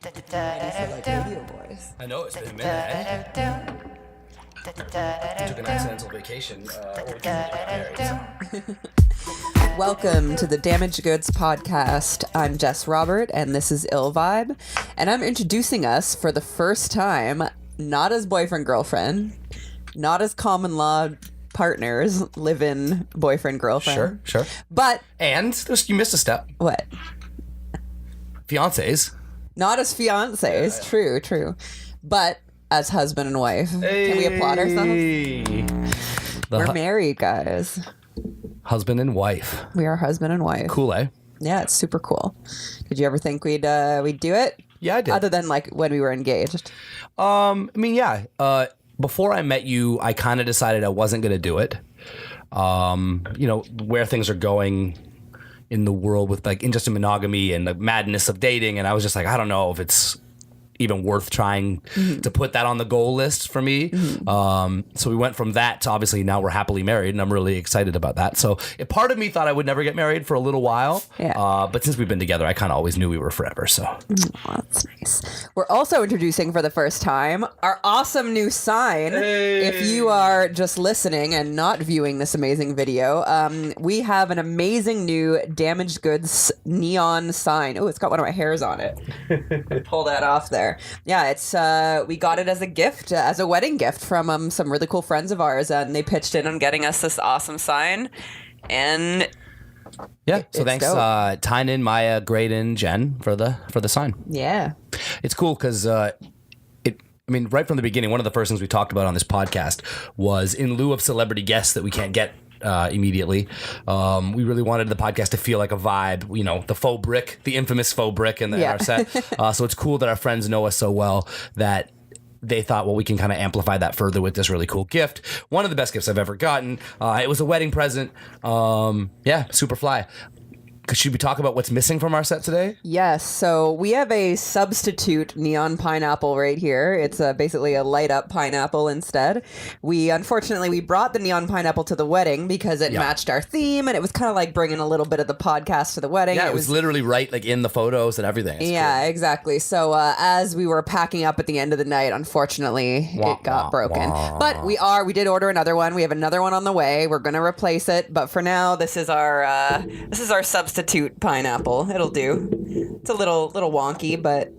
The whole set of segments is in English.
Like radio voice. I know, it's been a minute. I took an accidental vacation. Welcome to the Damaged Goods podcast. I'm Jess Robert, and this is Ill Vibe. And I'm introducing us for the first time, not as boyfriend-girlfriend, not as common law partners, live-in boyfriend-girlfriend. Sure. But... And you missed a step. What? Fiancés. Not as fiancés. Yeah. True. But as husband and wife. Hey. Can we applaud ourselves? We're married, guys. Husband and wife. We are husband and wife. Cool, eh? Yeah, it's super cool. Did you ever think we'd do it? Yeah, I did. Other than like when we were engaged. Before I met you, I kind of decided I wasn't going to do it. Where things are going in the world with like just monogamy and the madness of dating, and I was just like, I don't know if it's even worth trying to put that on the goal list for me. So we went from that to obviously now we're happily married, and I'm really excited about that. So part of me thought I would never get married for a little while. Yeah. But since we've been together, I kind of always knew we were forever. So that's nice. We're also introducing for the first time our awesome new sign. Hey. If you are just listening and not viewing this amazing video, we have an amazing new Damaged Goods neon sign. Oh, it's got one of my hairs on it. Pull that off there. Yeah, it's we got it as a gift, as a wedding gift from some really cool friends of ours, and they pitched in on getting us this awesome sign. And yeah, so thanks Tynan, Maya, Graydon, Jen for the sign. Yeah, it's cool because right from the beginning, one of the first things we talked about on this podcast was in lieu of celebrity guests that we can't get immediately. We really wanted the podcast to feel like a vibe, the faux brick, the infamous faux brick in our set. So it's cool that our friends know us so well that they thought, well, we can kind of amplify that further with this really cool gift. One of the best gifts I've ever gotten. It was a wedding present. Super fly. Should we talk about what's missing from our set today? Yes. So we have a substitute neon pineapple right here. It's basically a light up pineapple instead. Unfortunately, we brought the neon pineapple to the wedding because it matched our theme, and it was kind of like bringing a little bit of the podcast to the wedding. Yeah, it was literally right like in the photos and everything. It's cool. Exactly. So as we were packing up at the end of the night, unfortunately, it got broken. But we did order another one. We have another one on the way. We're going to replace it. But for now, this is our substitute pineapple. It'll do. It's a little wonky, but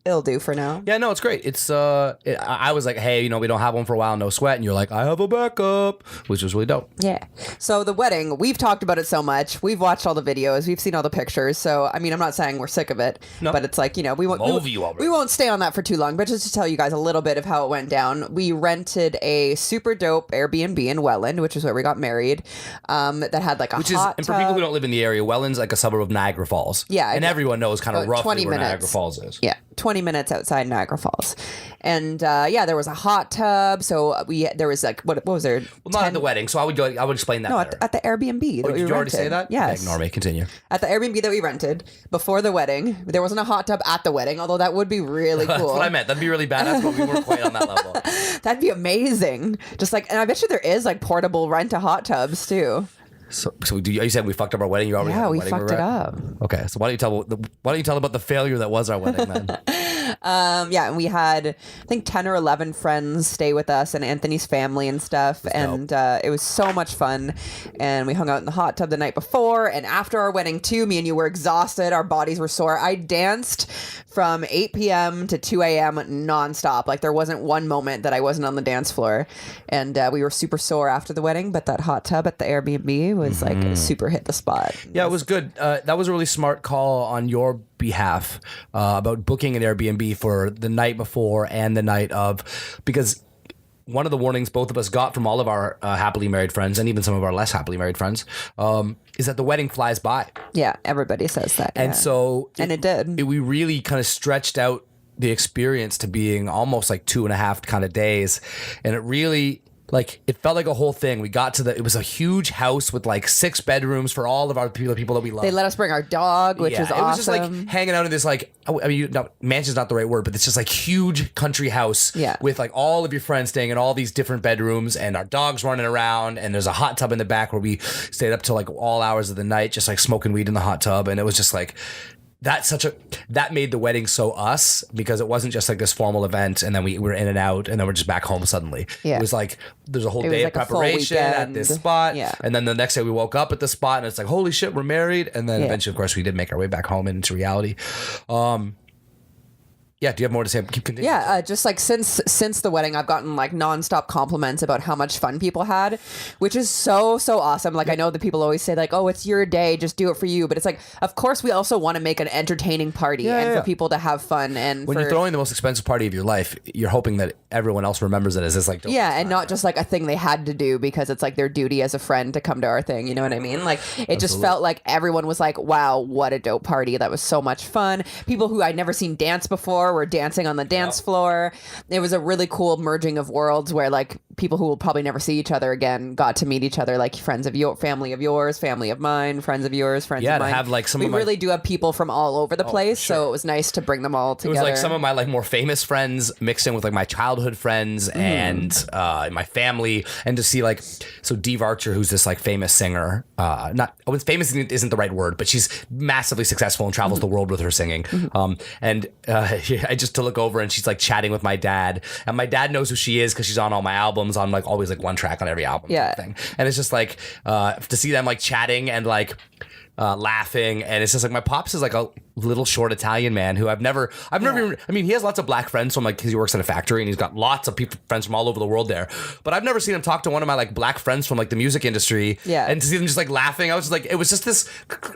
it'll do for now. Yeah, no, it's great. It's I was like, hey, we don't have one for a while, no sweat, and you're like, I have a backup, which was really dope. Yeah. So the wedding, we've talked about it so much. We've watched all the videos. We've seen all the pictures. So I'm not saying we're sick of it, but it's like, we won't stay on that for too long. But just to tell you guys a little bit of how it went down, we rented a super dope Airbnb in Welland, which is where we got married. That had like a hot tub. And for people who don't live in the area, Welland's like a suburb of Niagara Falls. Yeah, and everyone knows kind of roughly where Niagara Falls is. Yeah. 20 minutes outside Niagara Falls. And there was a hot tub. So there was like, what was there? Well, not at the wedding. So I would explain that. No, better. at the Airbnb. Did you already say that? Yes. Ignore me. Continue. At the Airbnb that we rented before the wedding. There wasn't a hot tub at the wedding, although that would be really cool. That's what I meant. That'd be really badass, but we weren't quite on that level. That'd be amazing. Just like, and I bet you there is like portable rent-a-hot tubs too. So you said we fucked up our wedding. You already we fucked it up. Okay, so why don't you tell about the failure that was our wedding then? And we had I think 10 or 11 friends stay with us and Anthony's family and stuff, and it was so much fun. And we hung out in the hot tub the night before and after our wedding too. Me and you were exhausted. Our bodies were sore. I danced from 8 p.m. to 2 a.m. nonstop. Like there wasn't one moment that I wasn't on the dance floor. And we were super sore after the wedding, but that hot tub at the Airbnb was like super hit the spot. Yeah, it was good. That was a really smart call on your behalf about booking an Airbnb for the night before and the night of, because one of the warnings both of us got from all of our happily married friends and even some of our less happily married friends is that the wedding flies by. Yeah, everybody says that. And so it did. We really kind of stretched out the experience to being almost like 2.5 kind of days, and it really Like, it felt like a whole thing. We got to it was a huge house with like 6 bedrooms for all of our people that we love. They let us bring our dog, which was awesome. It was just like hanging out in this, like, I mean, mansion's not the right word, but it's just like huge country house with like all of your friends staying in all these different bedrooms and our dogs running around. And there's a hot tub in the back where we stayed up till like all hours of the night, just like smoking weed in the hot tub. And it was just like, that made the wedding so us, because it wasn't just like this formal event and then we were in and out and then we're just back home suddenly. Yeah. It was like there's a whole It was day like of a full preparation at weekend. this spot. Yeah. And then the next day we woke up at the spot and it's like, holy shit, we're married. And then Yeah. eventually, of course, we did make our way back home into reality. Yeah, do you have more to say? Keep continuing. Yeah, just like since the wedding, I've gotten like nonstop compliments about how much fun people had, which is so awesome. Like I know that people always say like, "Oh, it's your day, just do it for you." But it's like, of course, we also want to make an entertaining party for people to have fun. And when you're throwing the most expensive party of your life, you're hoping that everyone else remembers it as this like and not just like a thing they had to do because it's like their duty as a friend to come to our thing. You know what I mean? Like it just felt like everyone was like, "Wow, what a dope party! That was so much fun." People who I'd never seen dance before were dancing on the dance floor. It was a really cool merging of worlds where like people who will probably never see each other again got to meet each other, like friends of your family of yours, family of mine, friends of yours, friends of mine. To have like some we really do have people from all over the place, so it was nice to bring them all together. It was like some of my like more famous friends mixed in with like my childhood friends and my family, and to see like Dee Archer, who's this like famous singer, famous isn't the right word, but she's massively successful and travels the world with her singing. I just to look over and she's like chatting with my dad, and my dad knows who she is because she's on all my albums, on like always like one track on every album kind of thing. And it's just like to see them like chatting and like laughing, and it's just like my pops is like a little short Italian man who I've never even, I mean, he has lots of black friends from like, because he works at a factory and he's got lots of friends from all over the world there, but I've never seen him talk to one of my like black friends from like the music industry, and to see them just like laughing, I was just like, it was just this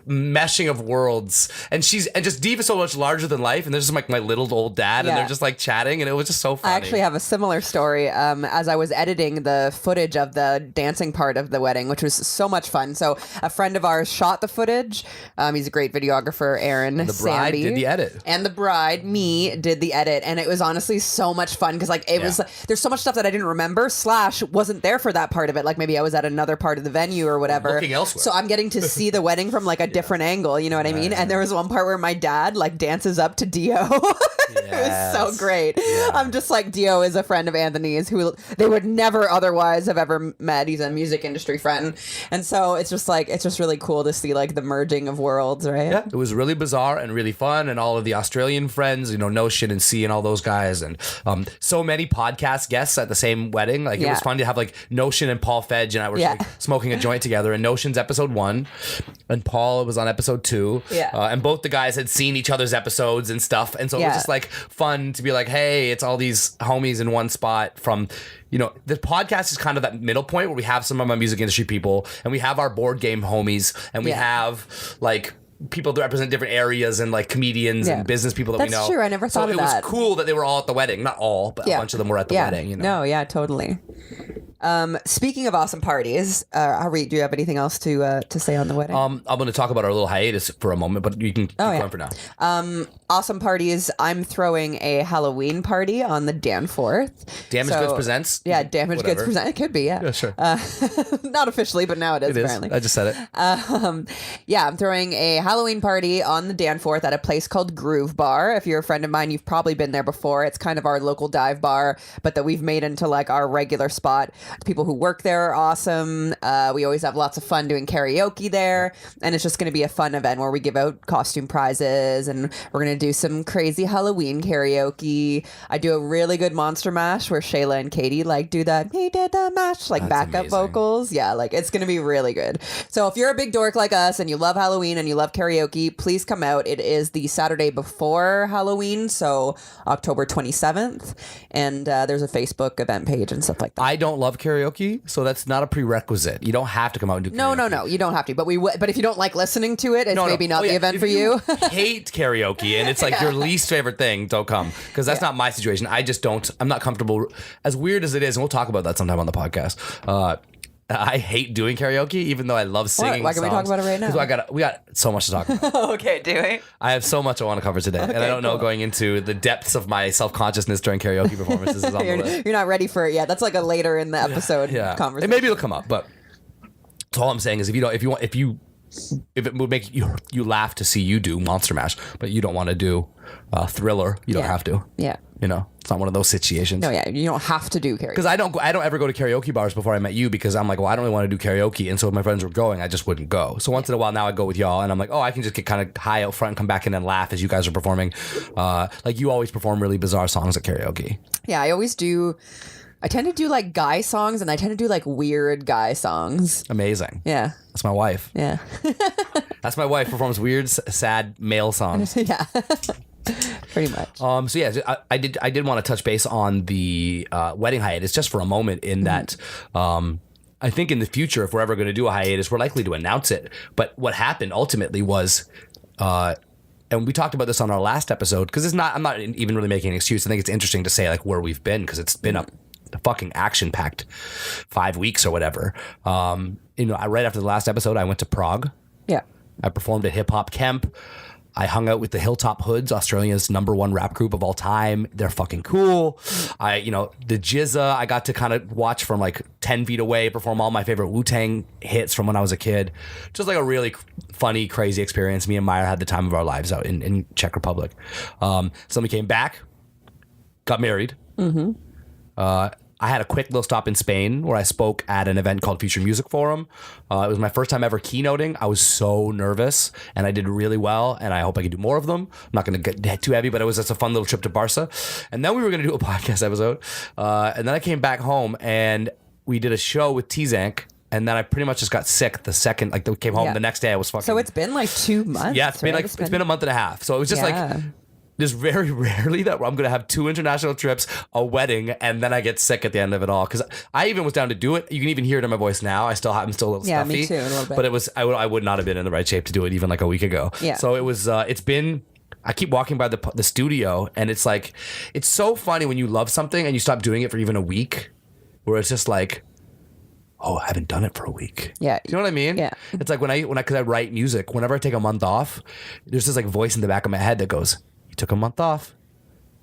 meshing of worlds, and just Dee is so much larger than life, and there's just like my little old dad, and they're just like chatting, and it was just so funny. I actually have a similar story. As I was editing the footage of the dancing part of the wedding, which was so much fun. So a friend of ours shot the footage. He's a great videographer, Aaron. The bride Sandy. did the edit. And the bride, me, did the edit. And it was honestly so much fun because like it was, there's so much stuff that I didn't remember / wasn't there for that part of it. Like maybe I was at another part of the venue or whatever. Looking elsewhere. So I'm getting to see the wedding from like a different angle, you know what I mean? And there was one part where my dad like dances up to Dio. It was so great. Yeah. I'm just like, Dio is a friend of Anthony's who they would never otherwise have ever met. He's a music industry friend. And so it's just really cool to see like the merging of worlds, right? Yeah, it was really bizarre and really fun, and all of the Australian friends, Notion and C and all those guys, and so many podcast guests at the same wedding. Like it was fun to have like Notion and Paul Fedge and I were like, smoking a joint together, and Notion's episode 1 and Paul was on episode 2. And both the guys had seen each other's episodes and stuff, and so it was just like fun to be like, hey, it's all these homies in one spot from the podcast is kind of that middle point where we have some of my music industry people, and we have our board game homies, and we have like people that represent different areas, and like comedians and business people that we know. That's true. I never thought of that. So it was cool that they were all at the wedding. Not all, but a bunch of them were at the wedding. No, yeah, totally. Speaking of awesome parties, Hari, do you have anything else to say on the wedding? I'm going to talk about our little hiatus for a moment, but you can keep going for now. Awesome parties. I'm throwing a Halloween party on the Danforth. Damaged Goods Presents? Yeah, Damaged Goods Presents. It could be, yeah. Yeah, sure. Not officially, but now it is, apparently. I just said it. I'm throwing a Halloween party on the Danforth at a place called Groove Bar. If you're a friend of mine, you've probably been there before. It's kind of our local dive bar, but that we've made into like our regular spot. The people who work there are awesome. We always have lots of fun doing karaoke there, and it's just going to be a fun event where we give out costume prizes, and we're going to do some crazy Halloween karaoke. I do a really good Monster Mash where Shayla and Katie like do that "He did the mash" like backup vocals. Yeah, like it's going to be really good. So if you're a big dork like us and you love Halloween and you love karaoke, please come out. It is the Saturday before Halloween, so October 27th, and there's a Facebook event page and stuff like that. I don't love karaoke, so that's not a prerequisite. You don't have to come out and do karaoke. No, you don't have to. But but if you don't like listening to it, it's maybe not the event if for you. Hate karaoke and it's like your least favorite thing, don't come, because that's not my situation. I just don't. I'm not comfortable. As weird as it is, and we'll talk about that sometime on the podcast. I hate doing karaoke, even though I love singing. Why can we talk about it right now? Because we got so much to talk about. Okay, do we? I have so much I want to cover today, and I don't know going into the depths of my self-consciousness during karaoke performances is on the list. You're not ready for it yet. That's like a later in the episode conversation. And maybe it'll come up, but all I'm saying is if it would make you laugh to see you do Monster Mash, but you don't want to do Thriller, you don't have to. Yeah. So not one of those situations. No, yeah, you don't have to do karaoke. Because I don't ever go to karaoke bars before I met you, because I'm like, well, I don't really want to do karaoke, and so if my friends were going, I just wouldn't go. So once in a while now I go with y'all, and I'm like, oh, I can just get kind of high out front and come back in and laugh as you guys are performing. Like you always perform really bizarre songs at karaoke. Yeah, I always do. I tend to do like guy songs, and I tend to do like weird guy songs. Amazing. Yeah. That's my wife. Yeah. That's my wife, performs weird, sad male songs. Yeah. Pretty much. So yeah, I did want to touch base on the wedding hiatus just for a moment, in that I think in the future, if we're ever going to do a hiatus, we're likely to announce it. But what happened ultimately was, and we talked about this on our last episode, because I'm not even really making an excuse. I think it's interesting to say like where we've been, because it's been a fucking action-packed 5 weeks or whatever. Right after the last episode, I went to Prague. Yeah. I performed at Hip Hop Camp. I hung out with the Hilltop Hoods, Australia's #1 rap group of all time. They're fucking cool. The Jizza, I got to kind of watch from like 10 feet away, perform all my favorite Wu-Tang hits from when I was a kid. Just like a really funny, crazy experience. Me and Meyer had the time of our lives out in Czech Republic. So we came back, got married. Mm-hmm. I had a quick little stop in Spain where I spoke at an event called Future Music Forum. It was my first time ever keynoting. I was so nervous, and I did really well, and I hope I can do more of them. I'm not going to get too heavy, but it was just a fun little trip to Barca. And then we were going to do a podcast episode. And then I came back home, and we did a show with T-Zank. And then I pretty much just got sick the second, like, we came home the next day. I was fucking... So it's been like 2 months. Yeah, it's been a month and a half. So it was just like... There's very rarely that I'm going to have 2 international trips, a wedding, and then I get sick at the end of it all. Because I even was down to do it. You can even hear it in my voice now. I'm still a little stuffy. Yeah, me too, a little bit. But it was I would not have been in the right shape to do it even like a week ago. Yeah. So it was. It's been. I keep walking by the studio, and it's like, it's so funny when you love something and you stop doing it for even a week, where it's just like, oh, I haven't done it for a week. Yeah. Do you know what I mean? Yeah. It's like because I write music, whenever I take a month off, there's this like voice in the back of my head that goes, you took a month off.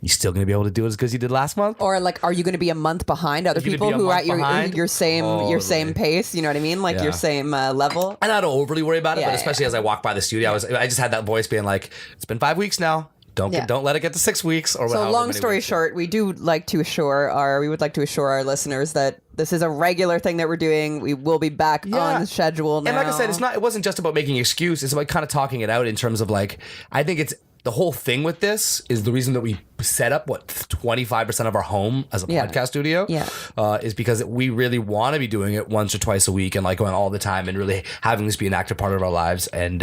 You still going to be able to do it as good as you did last month? Or like, are you going to be a month behind other people who are at your same pace? You know what I mean? Like your same level. And I don't overly worry about it, but especially as I walk by the studio, I just had that voice being like, it's been 5 weeks now. Don't let it get to 6 weeks or whatever. So long story short, we would like to assure our listeners that this is a regular thing that we're doing. We will be back on schedule now. And like I said, it wasn't just about making an excuse. It's about kind of talking it out in terms of like, I think it's the whole thing with this is the reason that we set up 25% of our home as a podcast studio is because we really want to be doing it once or twice a week and like going all the time and really having this be an active part of our lives. And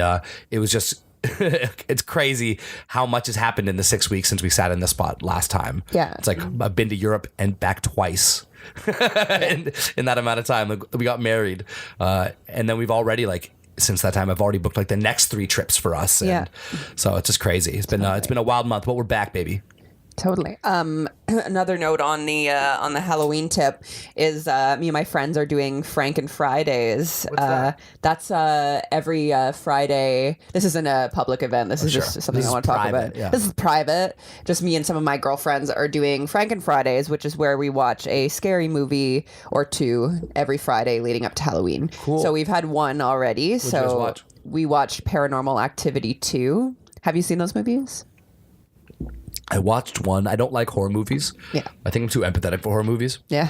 it was just it's crazy how much has happened in the 6 weeks since we sat in this spot last time. Yeah. It's like I've been to Europe and back twice in that amount of time. Like, we got married and then we've already since that time, I've already booked like the next 3 trips for us. And so it's just crazy. It's been a wild month, but we're back, baby. Totally. Another note on the Halloween tip is me and my friends are doing Franken Fridays. What's that? That's every Friday. This isn't a public event. This is just something I want to talk about. Yeah. This is private. Just me and some of my girlfriends are doing Franken Fridays, which is where we watch a scary movie or 2 every Friday leading up to Halloween. Cool. So we've had 1 already. What'd you guys watch? We watched Paranormal Activity 2. Have you seen those movies? I watched 1. I don't like horror movies. Yeah. I think I'm too empathetic for horror movies. Yeah.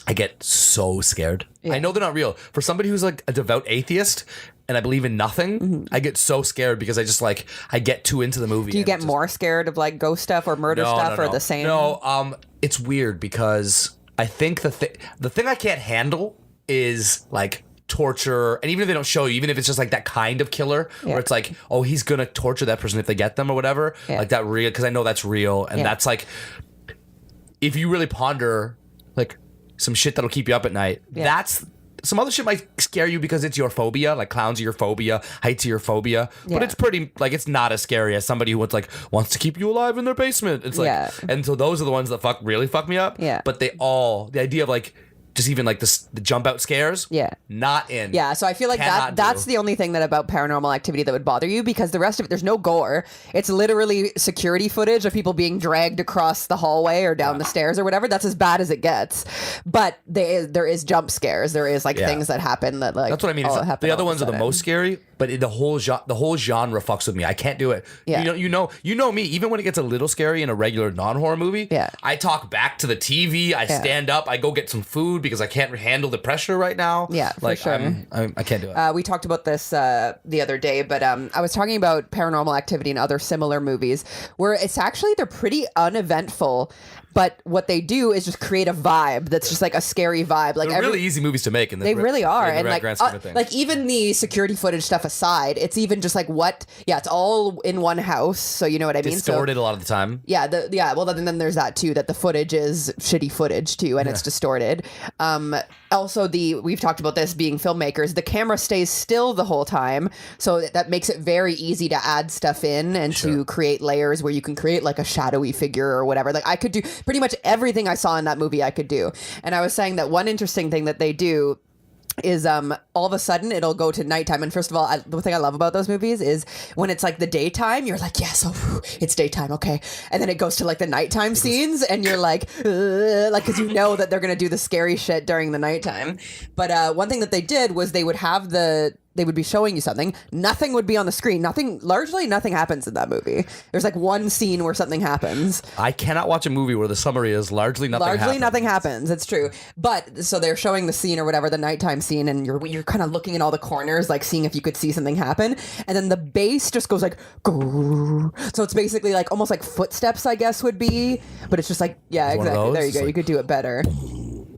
I get so scared. Yeah. I know they're not real. For somebody who's like a devout atheist and I believe in nothing, I get so scared because I get too into the movie. Do you get more scared of like ghost stuff or murder stuff or the same? No, it's weird because I think the thing I can't handle is like torture, and even if they don't show you, even if it's just like that kind of killer where it's like, oh, he's gonna torture that person if they get them or whatever, like that real, because I know that's real, and that's like, if you really ponder like some shit that'll keep you up at night, that's some other shit might scare you because it's your phobia, like clowns are your phobia, heights are your phobia, but it's pretty, like, it's not as scary as somebody who wants to keep you alive in their basement. It's like, and so those are the ones that really fuck me up. Yeah. But the idea of like just even like the jump out scares. Yeah. Not in. Yeah, so I feel like that's the only thing that about Paranormal Activity that would bother you, because the rest of it, there's no gore. It's literally security footage of people being dragged across the hallway or down the stairs or whatever. That's as bad as it gets. But there is jump scares. There is like things that happen that like that's what I mean. The other ones are the most scary, but the whole genre fucks with me. I can't do it. Yeah. You know me. Even when it gets a little scary in a regular non-horror movie, I talk back to the TV. I stand up. I go get some food because I can't handle the pressure right now. Yeah, like, for sure. I can't do it. We talked about this the other day, but I was talking about Paranormal Activity and other similar movies where it's actually, they're pretty uneventful, but what they do is just create a vibe that's just like a scary vibe. Like they're really easy movies to make. They really are. And like even the security footage stuff aside, it's even just like it's all in one house. So you know what I mean? Distorted a lot of the time. Yeah. Well, then there's that too, that the footage is shitty footage too, and it's distorted. Also, we've talked about this being filmmakers. The camera stays still the whole time, so that makes it very easy to add stuff in and to create layers where you can create like a shadowy figure or whatever. Like I could do pretty much everything I saw in that movie. I could do, and I was saying that one interesting thing that they do is all of a sudden it'll go to nighttime. And first of all, the thing I love about those movies is when it's like the daytime, you're like, yes, it's daytime, okay. And then it goes to like the nighttime scenes and you're like because you know that they're gonna do the scary shit during the nighttime. But one thing that they did was they would be showing you something. Nothing would be on the screen. Largely nothing happens in that movie. There's like one scene where something happens. I cannot watch a movie where the summary is largely nothing happens. It's true. But so they're showing the scene or whatever, the nighttime scene, and you're kind of looking in all the corners, like seeing if you could see something happen. And then the bass just goes like, grrr. So it's basically like almost like footsteps, I guess would be. But it's just like, yeah, exactly. There you go. You could do it better.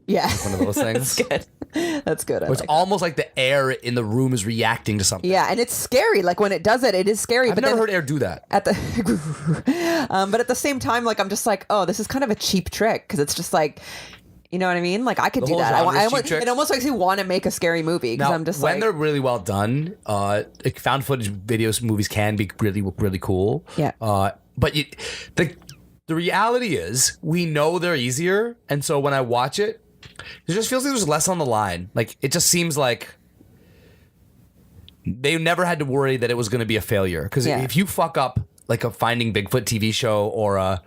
Yeah. One of those things. That's good. That's good. It's almost like the air in the room is reacting to something. Yeah, and it's scary. Like when it does it, it is scary. I've never heard air do that. But at the same time, like I'm just like, oh, this is kind of a cheap trick, because it's just like, you know what I mean? Like I could do that. It almost makes me want to make a scary movie, because I'm just when they're really well done, like found footage movies can be really, really cool. Yeah. But the reality is, we know they're easier, and so when I watch it, it just feels like there's less on the line. Like it just seems like they never had to worry that it was going to be a failure. Because if you fuck up like a Finding Bigfoot TV show or a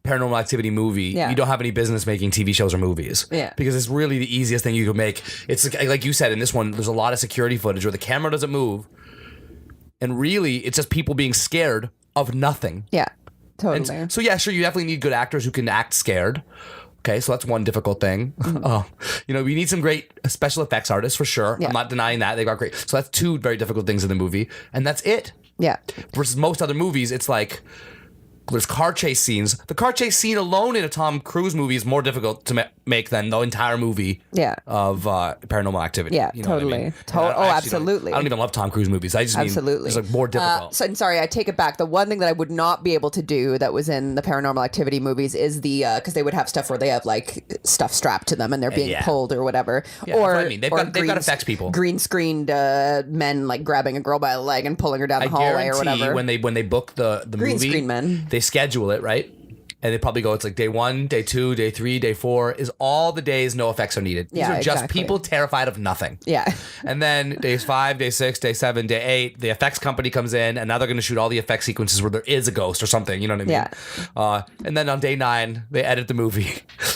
Paranormal Activity movie, you don't have any business making TV shows or movies. Yeah. Because it's really the easiest thing you could make. It's like you said in this one, there's a lot of security footage where the camera doesn't move, and really it's just people being scared of nothing. Yeah, totally. And so sure, you definitely need good actors who can act scared. Okay, so that's one difficult thing. We need some great special effects artists for sure. Yeah. I'm not denying that. They got great. So that's two very difficult things in the movie, and that's it. Yeah. Versus most other movies, it's like there's car chase scenes. The car chase scene alone in a Tom Cruise movie is more difficult to make than the entire movie of Paranormal Activity. Yeah, you know totally. What I mean? Absolutely. I don't even love Tom Cruise movies. I just mean it's like more difficult. So, sorry, I take it back. The one thing that I would not be able to do that was in the Paranormal Activity movies is because they would have stuff where they have like stuff strapped to them and they're being pulled or whatever. Yeah, or I mean, they've got effects people. Green screened men like grabbing a girl by the leg and pulling her down the hallway or whatever. When they book the green movie, screen men, they schedule it, right? And they probably go, it's like day 1, day 2, day 3, day 4 is all the days no effects are needed. These are just people terrified of nothing. Yeah. And then days 5, day 6, day 7, day 8, the effects company comes in, and now they're going to shoot all the effects sequences where there is a ghost or something. You know what I mean? Yeah. And then on day 9, they edit the movie.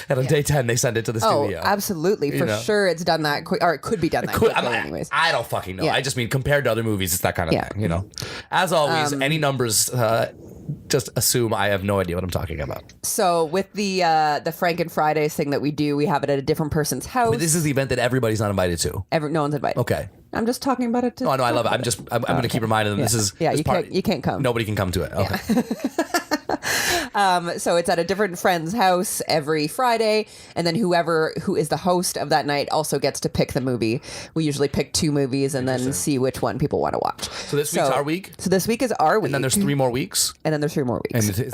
And on day 10, they send it to the studio. Oh, absolutely. For sure it's done that quick, or it could be done that quickly anyways. I don't fucking know. I just mean compared to other movies, it's that kind of thing, As always, any numbers... just assume I have no idea what I'm talking about. So with the Franken Fridays thing that we do, we have it at a different person's house. But this is the event that everybody's not invited to. No one's invited. Okay. I'm just talking about it. No, I love it. I'm going to keep reminding them. This is you can't come. Nobody can come to it. Okay. So it's at a different friend's house every Friday, and then whoever who is the host of that night also gets to pick the movie. We usually pick 2 movies and then see which one people want to watch. So this week's our week? So this week is our week. And then there's 3 more weeks? And then there's 3 more weeks. And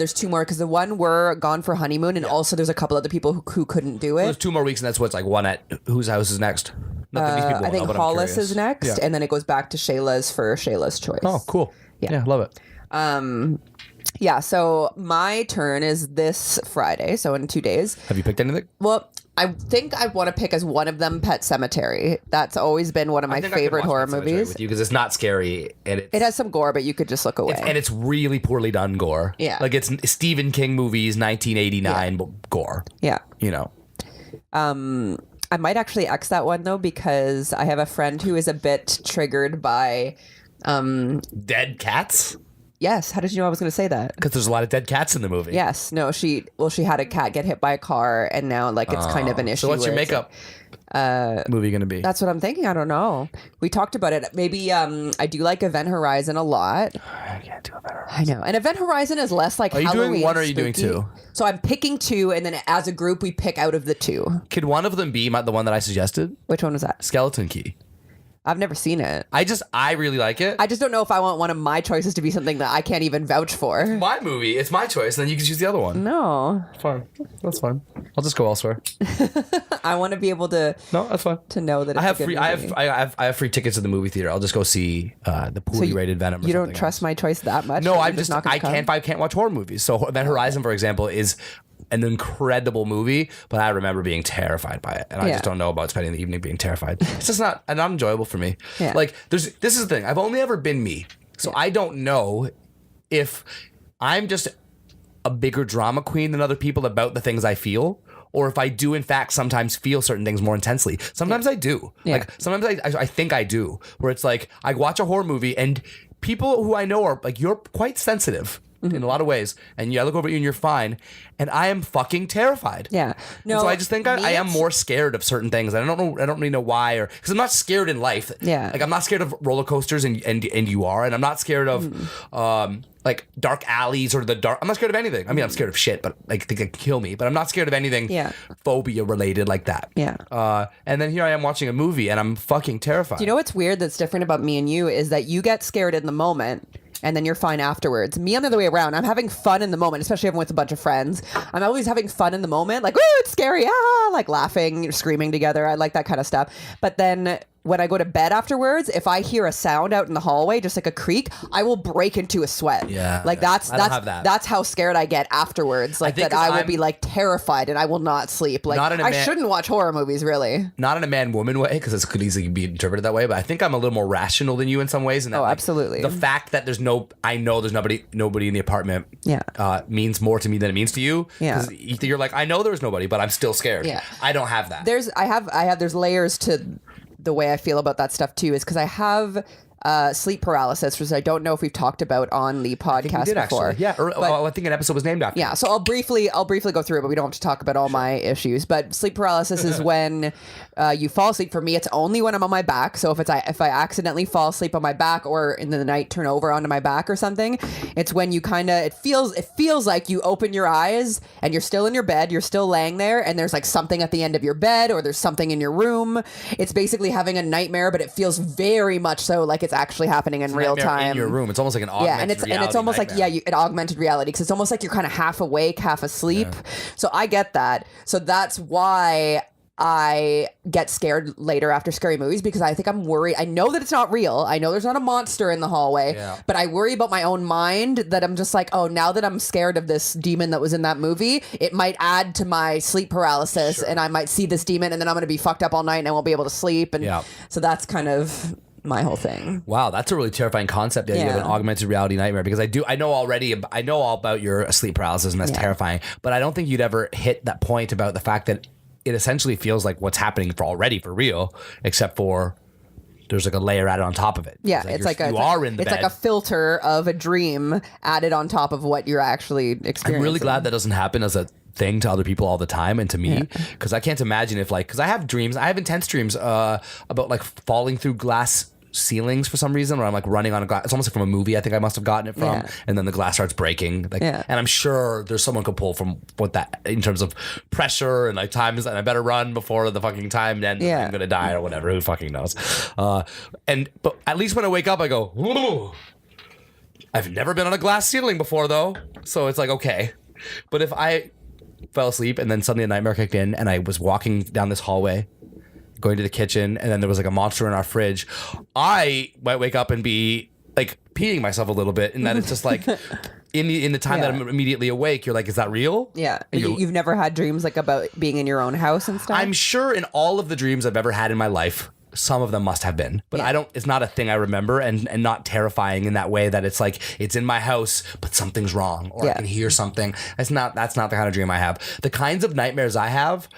there's 2 more, because the one we're gone for honeymoon, and also there's a couple other people who couldn't do it. So there's 2 more weeks, and that's what's like one at whose house is next? I think Hollis is next, and then it goes back to Shayla's for Shayla's choice. Oh, cool. Yeah, love it. So my turn is this Friday, so in 2 days. Have you picked anything? Well, I think I want to pick as one of them Pet Sematary. That's always been one of my favorite horror movies. With you because it's not scary and it has some gore, but you could just look away. And it's really poorly done gore. Yeah. Like it's Stephen King movies, 1989 gore. Yeah. You know. I might actually X that one though because I have a friend who is a bit triggered by dead cats. Yes. How did you know I was going to say that? Because there's a lot of dead cats in the movie. Yes. No. She had a cat get hit by a car, and now like it's kind of an issue. So what's your makeup movie going to be? That's what I'm thinking. I don't know. We talked about it. Maybe I do like Event Horizon a lot. I can't do Event Horizon. I know. And Event Horizon is less like Halloween. Are you doing one or are you doing two? So I'm picking two, and then as a group we pick out of the two. Could one of them be the one that I suggested? Which one was that? Skeleton Key. I've never seen it. I really like it. I just don't know if I want one of my choices to be something that I can't even vouch for. My movie. It's my choice, and then you can choose the other one. No. Fine. That's fine. I'll just go elsewhere. I want to be able to. No, that's fine. To know that it's I have a good free. movie. I have free tickets to the movie theater. I'll just go see the poorly rated Venom. You don't trust my choice that much? No, I'm just not. I can't watch horror movies. So Event Horizon, for example, is an incredible movie, but I remember being terrified by it, and I just don't know about spending the evening being terrified. It's just not enjoyable for me. Yeah. Like this is the thing. I've only ever been me, so I don't know if I'm just a bigger drama queen than other people about the things I feel, or if I do in fact sometimes feel certain things more intensely. Sometimes I do. Yeah. Like sometimes I think I do, where it's like I watch a horror movie and people who I know are like, you're quite sensitive. In a lot of ways, and I look over at you and you're fine, and I am fucking terrified. Yeah, no. And so I just think I am more scared of certain things. I don't know. I don't really know why, or because I'm not scared in life. Yeah, like I'm not scared of roller coasters, and you are, and I'm not scared of like dark alleys or the dark. I'm not scared of anything. I mean, I'm scared of shit, but like they could kill me. But I'm not scared of anything. Phobia related like that. Yeah. And then here I am watching a movie, and I'm fucking terrified. Do you know what's weird that's different about me and you is that you get scared in the moment. And then you're fine afterwards. Me, I'm the other way around. I'm having fun in the moment, especially if I'm with a bunch of friends. I'm always having fun in the moment, like, "Ooh, it's scary!" Like laughing, screaming together. I like that kind of stuff. But then when I go to bed afterwards, if I hear a sound out in the hallway, just like a creak, I will break into a sweat. Yeah, like that's how scared I get afterwards. Like I will be like terrified and I will not sleep. Like I shouldn't watch horror movies, really. Not in a man-woman way, because it could easily be interpreted that way. But I think I'm a little more rational than you in some ways. And that, absolutely. The fact that I know there's nobody in the apartment. Means more to me than it means to you. Yeah. Because you're like, I know there's nobody, but I'm still scared. Yeah. I don't have that. There's layers to the way I feel about that stuff too, is because I have sleep paralysis, which I don't know if we've talked about on the podcast before. Actually. Yeah, I think an episode was named after. Yeah, so I'll briefly go through it, but we don't have to talk about all my issues. But sleep paralysis is when you fall asleep. For me, it's only when I'm on my back. So if I accidentally fall asleep on my back or in the night turn over onto my back or something, it's when you it feels like you open your eyes and you're still in your bed, you're still laying there, and there's like something at the end of your bed or there's something in your room. It's basically having a nightmare, but it feels very much so like it's actually happening in real time in your room. It's almost like an augmented reality. And it's almost nightmare. like an augmented reality, because it's almost like you're kind of half awake, half asleep. Yeah. So I get that. So that's why I get scared later after scary movies, because I think I'm worried. I know that it's not real. I know there's not a monster in the hallway, but I worry about my own mind, that I'm just like, oh, now that I'm scared of this demon that was in that movie, it might add to my sleep paralysis, and I might see this demon and then I'm going to be fucked up all night and I won't be able to sleep. And so that's kind of my whole thing. Wow, that's a really terrifying concept. The idea of an augmented reality nightmare, because I know all about your sleep paralysis, and that's terrifying. But I don't think you'd ever hit that point about the fact that it essentially feels like what's happening for real, except for there's like a layer added on top of it. Yeah, it's like a filter of a dream added on top of what you're actually experiencing. I'm really glad that doesn't happen as a thing to other people all the time and to me, because I can't imagine if because I have intense dreams about like falling through glass ceilings for some reason, or I'm like running on a glass. It's almost like from a movie I think I must have gotten it from, and then the glass starts breaking, and I'm sure there's someone could pull from what that in terms of pressure and like times, and I better run before the fucking time ends. I'm gonna die or whatever, who fucking knows. But at least when I wake up I go, ooh. I've never been on a glass ceiling before though, so it's like okay. But if I fell asleep and then suddenly a nightmare kicked in and I was walking down this hallway going to the kitchen, and then there was like a monster in our fridge, I might wake up and be like peeing myself a little bit, and that it's just like in the time that I'm immediately awake, you're like, is that real? Yeah. You've never had dreams like about being in your own house and stuff? I'm sure in all of the dreams I've ever had in my life, some of them must have been, but it's not a thing I remember, and not terrifying in that way that it's like, it's in my house, but something's wrong, or I can hear something. That's not the kind of dream I have. The kinds of nightmares I have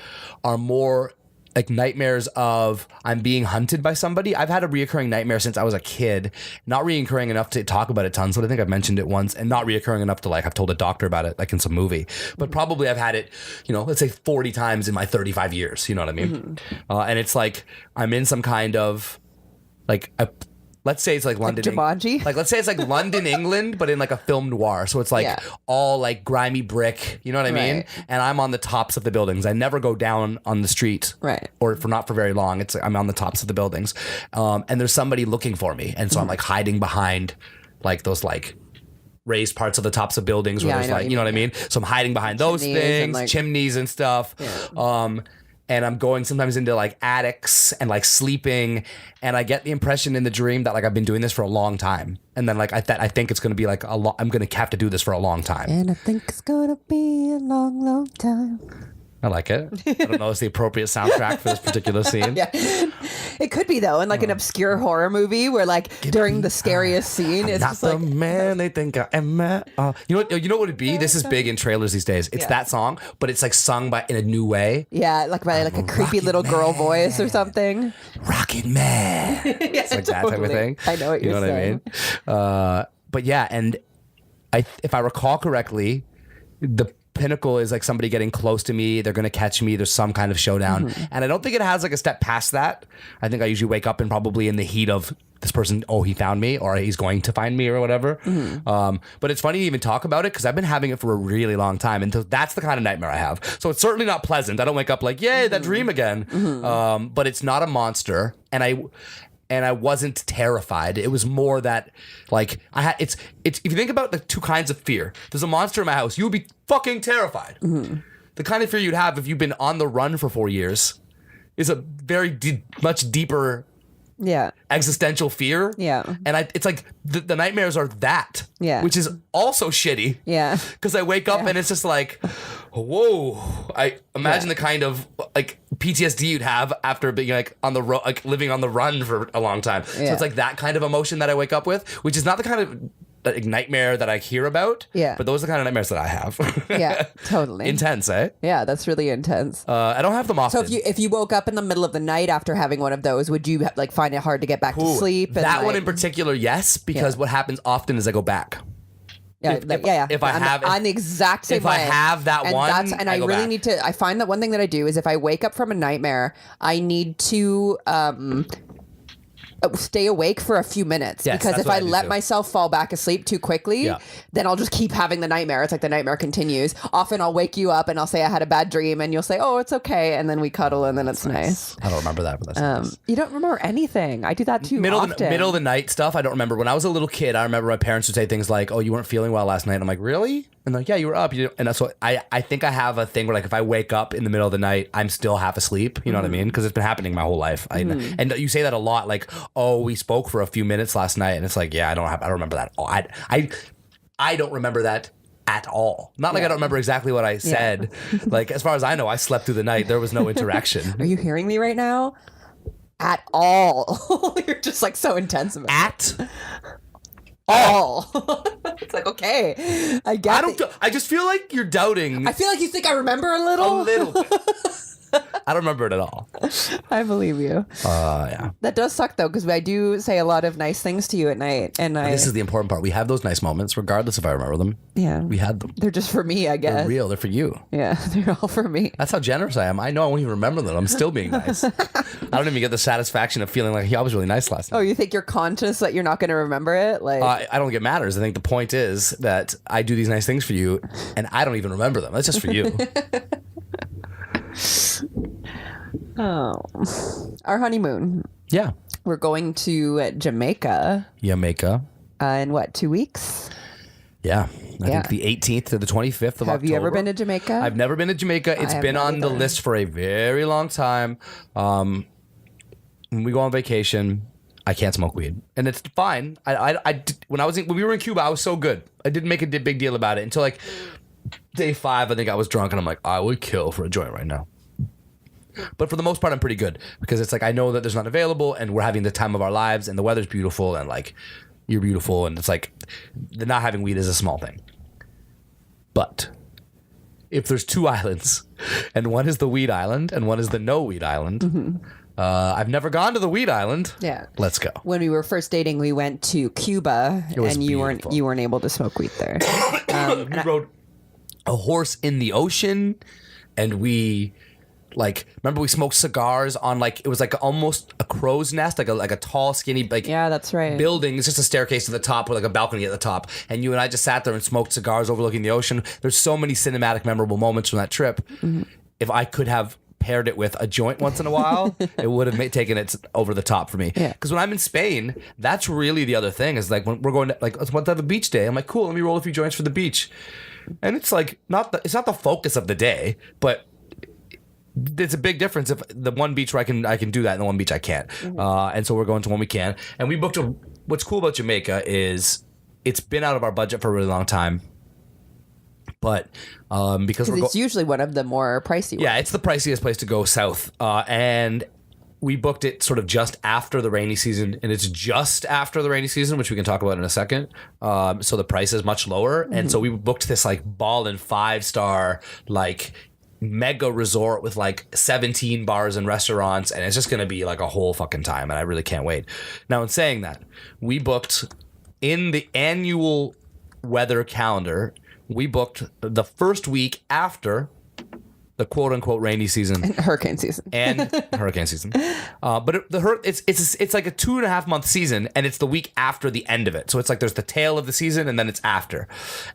are more like nightmares of I'm being hunted by somebody. I've had a reoccurring nightmare since I was a kid, not reoccurring enough to talk about it tons, but I think I've mentioned it once, and not reoccurring enough to like I've told a doctor about it, like in some movie. But probably I've had it, let's say 40 times in my 35 years. You know what I mean? And it's like I'm in some kind of like let's say it's like London, Jumanji? Like let's say it's like London, England, but in like a film noir. So it's like all like grimy brick, you know what I mean? And I'm on the tops of the buildings. I never go down on the street, or not for very long. I'm on the tops of the buildings, and there's somebody looking for me, and so I'm like hiding behind like those like raised parts of the tops of buildings where there's like, you know what I mean? So I'm hiding behind those things, like, chimneys and stuff. And I'm going sometimes into like attics and like sleeping, and I get the impression in the dream that like I've been doing this for a long time, and then like I think it's gonna be like I'm gonna have to do this for a long time. And I think it's gonna be a long, long time. I like it. I don't know if it's the appropriate soundtrack for this particular scene. It could be though, in like an obscure horror movie where like during the scariest scene, it's not just the like man they think I am. You know what would it be? This is big in trailers these days. It's that song, but it's like sung in a new way. Yeah, like by like a creepy little girl voice or something. Rocket Man. It's like that type of thing. I know what you're saying. What I mean? But yeah, and if I recall correctly, the pinnacle is like somebody getting close to me. They're going to catch me. There's some kind of showdown. And I don't think it has like a step past that. I think I usually wake up and probably in the heat of this person, he found me, or he's going to find me, or whatever. But it's funny to even talk about it because I've been having it for a really long time. And that's the kind of nightmare I have. So it's certainly not pleasant. I don't wake up like, yay, that dream again. But it's not a monster. And I wasn't terrified. It was more that like it's if you think about the two kinds of fear, there's a monster in my house, you would be fucking terrified. The kind of fear you'd have if you've been on the run for 4 years is a very much deeper existential fear. And it's like the nightmares are that, which is also shitty. Because I wake up and it's just like, whoa. I imagine the kind of like PTSD you'd have after being like on the road, like living on the run for a long time. So it's like that kind of emotion that I wake up with, which is not the kind of like nightmare that I hear about. But those are the kind of nightmares that I have. Totally. Intense, eh? Yeah, that's really intense. I don't have them often. So if you woke up in the middle of the night after having one of those, would you like find it hard to get back to sleep? And that one in particular, yes, because what happens often is I go back. If I have, I'm the exact same way. If I have that and one, I really back. Need to. I find that one thing that I do is if I wake up from a nightmare, I need to stay awake for a few minutes, because if I let myself fall back asleep too quickly, then I'll just keep having the nightmare. It's like the nightmare continues. Often I'll wake you up and I'll say I had a bad dream, and you'll say, "Oh, it's okay," and then we cuddle, and then it's nice. I don't remember that, but that's nice. You don't remember anything. I do that too. Middle of the night stuff. I don't remember. When I was a little kid, I remember my parents would say things like, "Oh, you weren't feeling well last night." And I'm like, "Really?" And like, "Yeah, you were up." And that's what I think I have a thing where like if I wake up in the middle of the night, I'm still half asleep. You know what I mean? Because it's been happening my whole life. And you say that a lot. Like, "Oh, we spoke for a few minutes last night," and it's like, yeah, I don't remember that. I don't remember that at all. Not like I don't remember exactly what I said. Like as far as I know, I slept through the night. There was no interaction. Are you hearing me right now? At all. You're just like so intense about it. All. It's like, okay, I get it. I just feel like you're doubting. I feel like you think I remember a little. A little bit. I don't remember it at all. I believe you. Yeah. That does suck though, because I do say a lot of nice things to you at night, and this is the important part. We have those nice moments, regardless if I remember them. Yeah, we had them. They're just for me, I guess. They're real. They're for you. Yeah, they're all for me. That's how generous I am. I know I won't even remember them. I'm still being nice. I don't even get the satisfaction of feeling like I was really nice last night. Oh, you think you're conscious that you're not going to remember it? Like, I don't think it matters. I think the point is that I do these nice things for you, and I don't even remember them. That's just for you. Oh, our honeymoon. Yeah. We're going to Jamaica. Jamaica. In what, 2 weeks? Yeah. I think the 18th to the 25th of October. Have you ever been to Jamaica? I've never been to Jamaica. It's been on the list for a very long time. When we go on vacation, I can't smoke weed, and it's fine. When we were in Cuba, I was so good. I didn't make a big deal about it until like day 5. I think I was drunk, and I'm like, I would kill for a joint right now. But for the most part, I'm pretty good because it's like I know that there's not available, and we're having the time of our lives, and the weather's beautiful, and like you're beautiful, and it's like the not having weed is a small thing. But if there's 2 islands, and one is the weed island, and one is the no weed island. I've never gone to the weed island. Yeah. Let's go. When we were first dating, we went to Cuba, and you weren't able to smoke weed there. We rode a horse in the ocean, and we remember we smoked cigars on it was like almost a crow's nest, like a tall, skinny yeah, that's right. building. It's just a staircase to the top with like a balcony at the top, and you and I just sat there and smoked cigars overlooking the ocean. There's so many cinematic, memorable moments from that trip. If I could have paired it with a joint once in a while, it would have taken it over the top for me. Because when I'm in Spain, that's really the other thing. Is like when we're going to let's have a beach day. I'm like, cool, let me roll a few joints for the beach, and it's like it's not the focus of the day, but it's a big difference if the one beach where I can do that and the one beach I can't. And so we're going to one we can. And we booked what's cool about Jamaica is it's been out of our budget for a really long time. But because it's usually one of the more pricey ones. Yeah, it's the priciest place to go south. And we booked it sort of just after the rainy season, and it's just after the rainy season, which we can talk about in a second. So the price is much lower. And so we booked this like ballin' 5-star like mega resort with like 17 bars and restaurants, and it's just gonna be like a whole fucking time, and I really can't wait. Now, in saying that, we booked in the annual weather calendar, we booked the first week after the quote unquote rainy season, hurricane season, but it's like a 2.5 month season, and it's the week after the end of it. So it's like there's the tail of the season, and then it's after.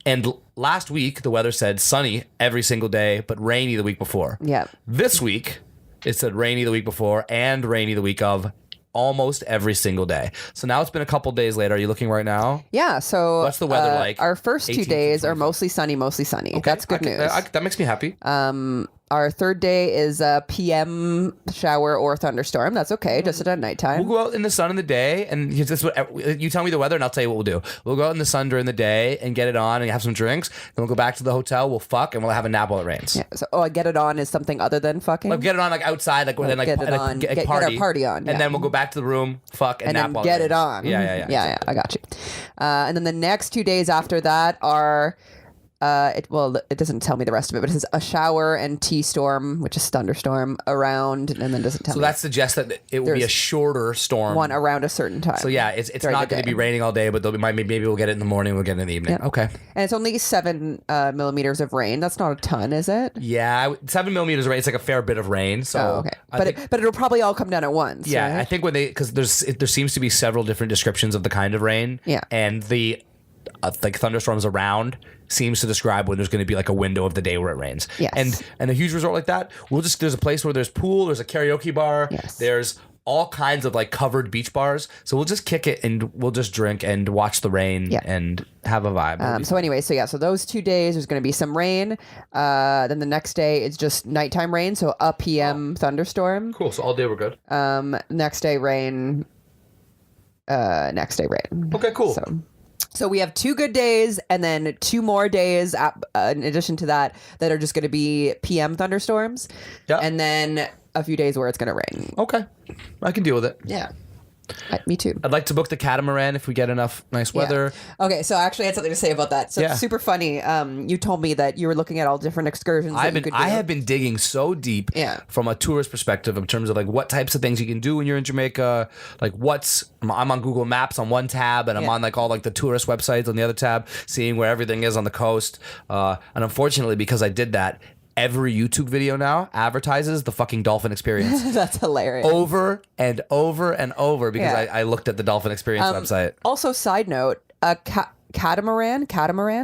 And last week the weather said sunny every single day, but rainy the week before. Yeah. This week it said rainy the week before and rainy the week of. Almost every single day. So now it's been a couple days later. Are you looking right now? Yeah. So what's the weather like? Our first 2 days are mostly sunny. Okay. That's good news. That makes me happy. Our third day is a PM shower or thunderstorm. That's okay, just at nighttime. We'll go out in the sun in the day, and you tell me the weather, and I'll tell you what we'll do. We'll go out in the sun during the day and get it on and have some drinks. Then we'll go back to the hotel. We'll fuck, and we'll have a nap while it rains. Yeah. So, get it on is something other than fucking? Like, get it on like outside, like then like get it on. Get our party on. And then we'll go back to the room, fuck, and nap then while get it it on. Yeah. I got you. And then the next 2 days after that are... it doesn't tell me the rest of it, but it says a shower and tea storm, which is thunderstorm around, and then doesn't tell me. So that suggests that it will be a shorter storm. One around a certain time. So yeah, it's not going to be raining all day, but maybe we'll get it in the morning, we'll get it in the evening. Yeah. Okay. And it's only 7 millimeters of rain. That's not a ton, is it? Yeah, 7 millimeters of rain. It's like a fair bit of rain. So okay. But it'll probably all come down at once. Yeah, right? I think because there seems to be several different descriptions of the kind of rain. Yeah. And the like thunderstorms around seems to describe when there's going to be like a window of the day where it rains. Yes. And a huge resort like that, there's a place where there's pool, there's a karaoke bar, yes. There's all kinds of like covered beach bars. So we'll just kick it and we'll just drink and watch the rain and have a vibe. So those 2 days there's going to be some rain. Then the next day it's just nighttime rain, so a PM thunderstorm. Cool. So all day we're good. Next day rain. Okay, cool. So we have 2 good days and then 2 more days in addition to that are just going to be PM thunderstorms. Yeah. And then a few days where it's going to rain. Okay. I can deal with it. Yeah. Me too. I'd like to book the catamaran if we get enough nice weather. Yeah. Okay, so I actually had something to say about that. So it's super funny. You told me that you were looking at all different excursions. I have been digging so deep from a tourist perspective in terms of like what types of things you can do when you're in Jamaica. Like I'm on Google Maps on one tab, and I'm on like all like the tourist websites on the other tab, seeing where everything is on the coast. And unfortunately, because I did that, every YouTube video now advertises the fucking dolphin experience. That's hilarious. Over and over and over because I looked at the dolphin experience website. Also, side note, catamaran,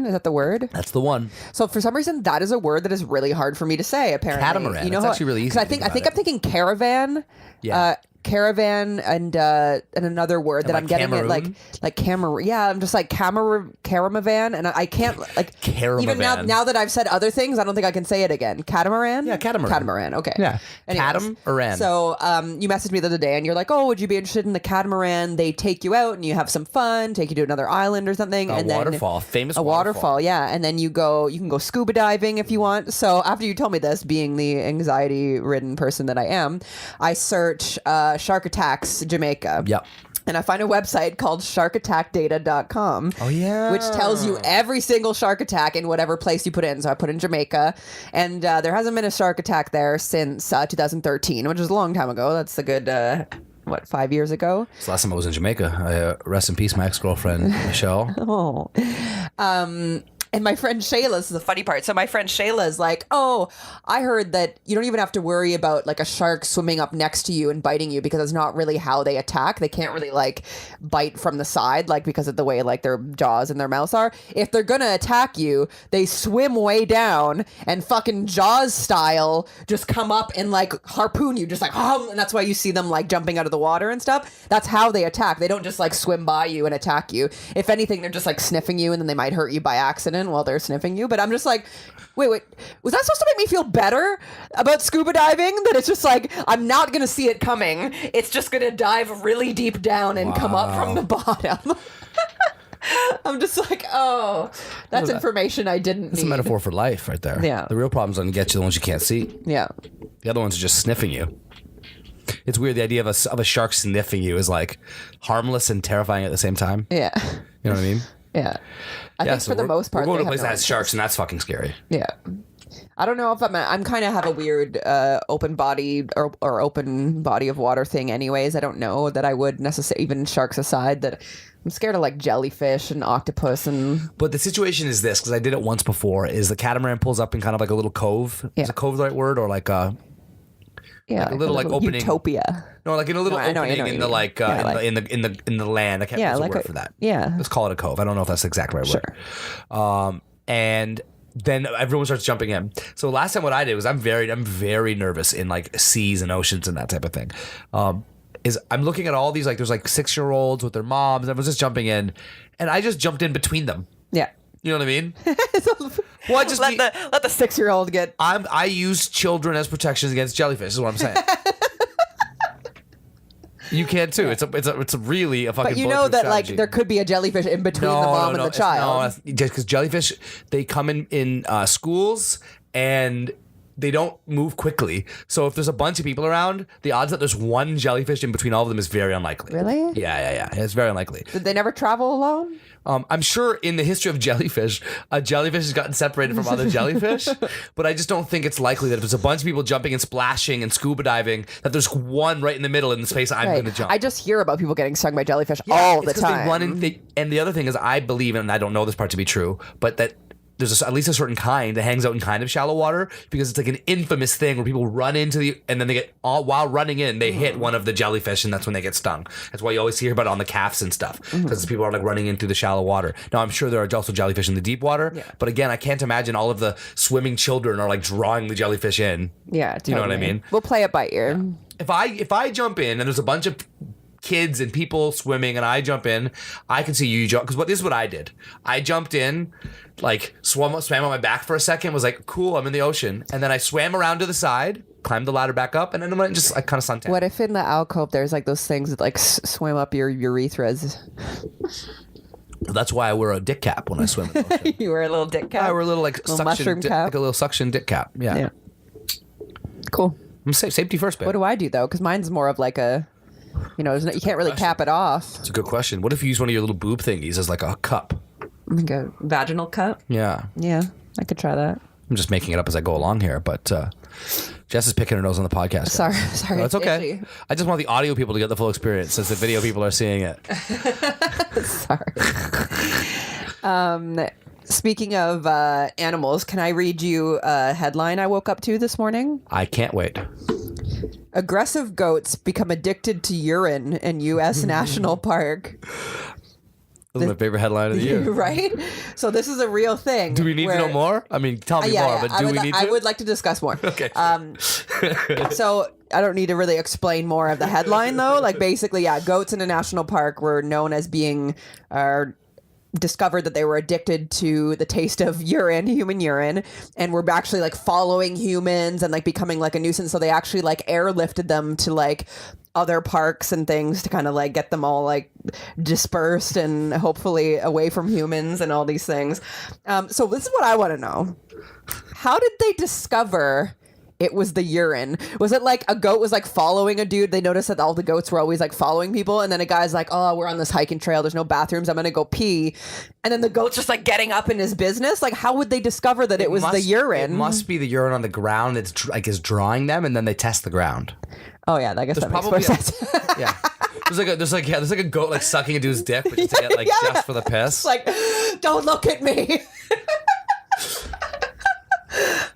is that the word? That's the one. So for some reason, that is a word that is really hard for me to say, apparently. Catamaran. It's actually really easy. Because I think I'm thinking caravan. Yeah. caravan and another word that I'm getting Cameroon? it like camera. Yeah, I'm just like caravan, and I can't like even now that I've said other things, I don't think I can say it again. Catamaran. Yeah, catamaran. Catamaran. Okay. Yeah. Anyways, Catamaran. So you messaged me the other day, and you're like, "Oh, would you be interested in the catamaran? They take you out, and you have some fun. Take you to another island or something, and waterfall, famous a waterfall. Yeah, and then you can go scuba diving if you want. So after you told me this, being the anxiety-ridden person that I am, I search shark attacks Jamaica. Yep. And I find a website called sharkattackdata.com. Oh, yeah. Which tells you every single shark attack in whatever place you put in. So I put in Jamaica, and there hasn't been a shark attack there since 2013, which is a long time ago. That's a good 5 years ago? It's the last time I was in Jamaica. Rest in peace, my ex-girlfriend, Michelle. Oh. And my friend Shayla, this is the funny part. So my friend Shayla is like, "Oh, I heard that you don't even have to worry about like a shark swimming up next to you and biting you, because that's not really how they attack. They can't really like bite from the side, like because of the way like their jaws and their mouths are. If they're gonna attack you, they swim way down and fucking Jaws style just come up and like harpoon you, just like, and that's why you see them like jumping out of the water and stuff. That's how they attack. They don't just like swim by you and attack you. If anything, they're just like sniffing you, and then they might hurt you by accident while they're sniffing you." But I'm just like, wait, was that supposed to make me feel better about scuba diving? That it's just like, I'm not going to see it coming. It's just going to dive really deep down and come up from the bottom. I'm just like, oh, that's information I didn't need. It's a metaphor for life right there. Yeah. The real problem's going to get you the ones you can't see. Yeah. The other ones are just sniffing you. It's weird. The idea of a shark sniffing you is like harmless and terrifying at the same time. Yeah. You know what I mean? Yeah. I think for the most part, we're going to a they place have that has sharks, and that's fucking scary. Yeah. I don't know if I'm kind of have a weird open body or open body of water thing anyways. I don't know that I would necessarily, even sharks aside, that I'm scared of like jellyfish and octopus and... But the situation is this, because I did it once before, is the catamaran pulls up in kind of like a little cove. Yeah. Is a cove the right word? Or like a... Yeah, like a little like opening utopia. No, like in a little opening in the like, in the land. I can't use a word for that. Yeah, let's call it a cove. I don't know if that's the exact right word. And then everyone starts jumping in. So last time what I did was I'm very nervous in like seas and oceans and that type of thing. Is I'm looking at all these like there's like 6-year-olds with their moms. Everyone's just jumping in, and I just jumped in between them. Yeah. You know what I mean? Well, I just let the 6-year-old get. I use children as protections against jellyfish. Is what I'm saying. You can too. It's a really a fucking. But you know that strategy. like there could be a jellyfish in between the mom and the child. No, just because jellyfish they come in schools and they don't move quickly. So if there's a bunch of people around, the odds that there's one jellyfish in between all of them is very unlikely. Really? Yeah. It's very unlikely. Did they never travel alone? I'm sure in the history of jellyfish, a jellyfish has gotten separated from other jellyfish, but I just don't think it's likely that if there's a bunch of people jumping and splashing and scuba diving, that there's one right in the middle in the space I'm going to jump. I just hear about people getting stung by jellyfish all the time. They run and the other thing is, I believe, and I don't know this part to be true, but that there's at least a certain kind that hangs out in kind of shallow water, because it's like an infamous thing where people run into and then they get while running in, they hit one of the jellyfish, and that's when they get stung. That's why you always hear about it on the calves and stuff, because people are like running in through the shallow water. Now I'm sure there are also jellyfish in the deep water, but again, I can't imagine all of the swimming children are like drawing the jellyfish in. Yeah, totally. You know what I mean? We'll play it by ear. Yeah. If I jump in and there's a bunch of kids and people swimming and I jump in, I can see you jump, because this is what I did. I jumped in, like swam on my back for a second, was like, cool, I'm in the ocean, and then I swam around to the side, climbed the ladder back up, and then I went just like kind of suntan. What if in the alcove there's like those things that like swim up your urethras? That's why I wear a dick cap when I swim in the ocean. You wear a little dick cap? I wear a little like little suction mushroom cap? like a little suction dick cap. Yeah. Cool. I'm safety first, babe. What do I do though? Because mine's more of like a, you can't really cap it off. It's a good question. What if you use one of your little boob thingies as like a cup? Like a vaginal cup? Yeah. Yeah, I could try that. I'm just making it up as I go along here, but Jess is picking her nose on the podcast. Sorry. No, it's okay. Itchy. I just want the audio people to get the full experience, since the video people are seeing it. Sorry. Speaking of animals, can I read you a headline I woke up to this morning? I can't wait. Aggressive goats become addicted to urine in U.S. National Park. This is my favorite headline of the year. Right? So this is a real thing. Do we need to know more? I mean, tell me more, but do we need to? I would like to discuss more. Okay. So don't need to really explain more of the headline though. Like basically, yeah, goats in a national park were known as being discovered that they were addicted to the taste of human urine, and were actually like following humans and like becoming like a nuisance. So they actually like airlifted them to like other parks and things to kind of like get them all like dispersed and hopefully away from humans and all these things. So this is what I want to know. How did they discover it was the urine? Was it like a goat was like following a dude? They noticed that all the goats were always like following people, and then a guy's like, oh, we're on this hiking trail, there's no bathrooms, I'm gonna go pee, and then the goat's just like getting up in his business. Like, how would they discover that it was the urine? It must be the urine on the ground that's like is drawing them, and then they test the ground. Oh yeah, I guess that makes more sense. Yeah. There's like a goat like sucking a dude's dick, but just to get like just for the piss. Like, don't look at me.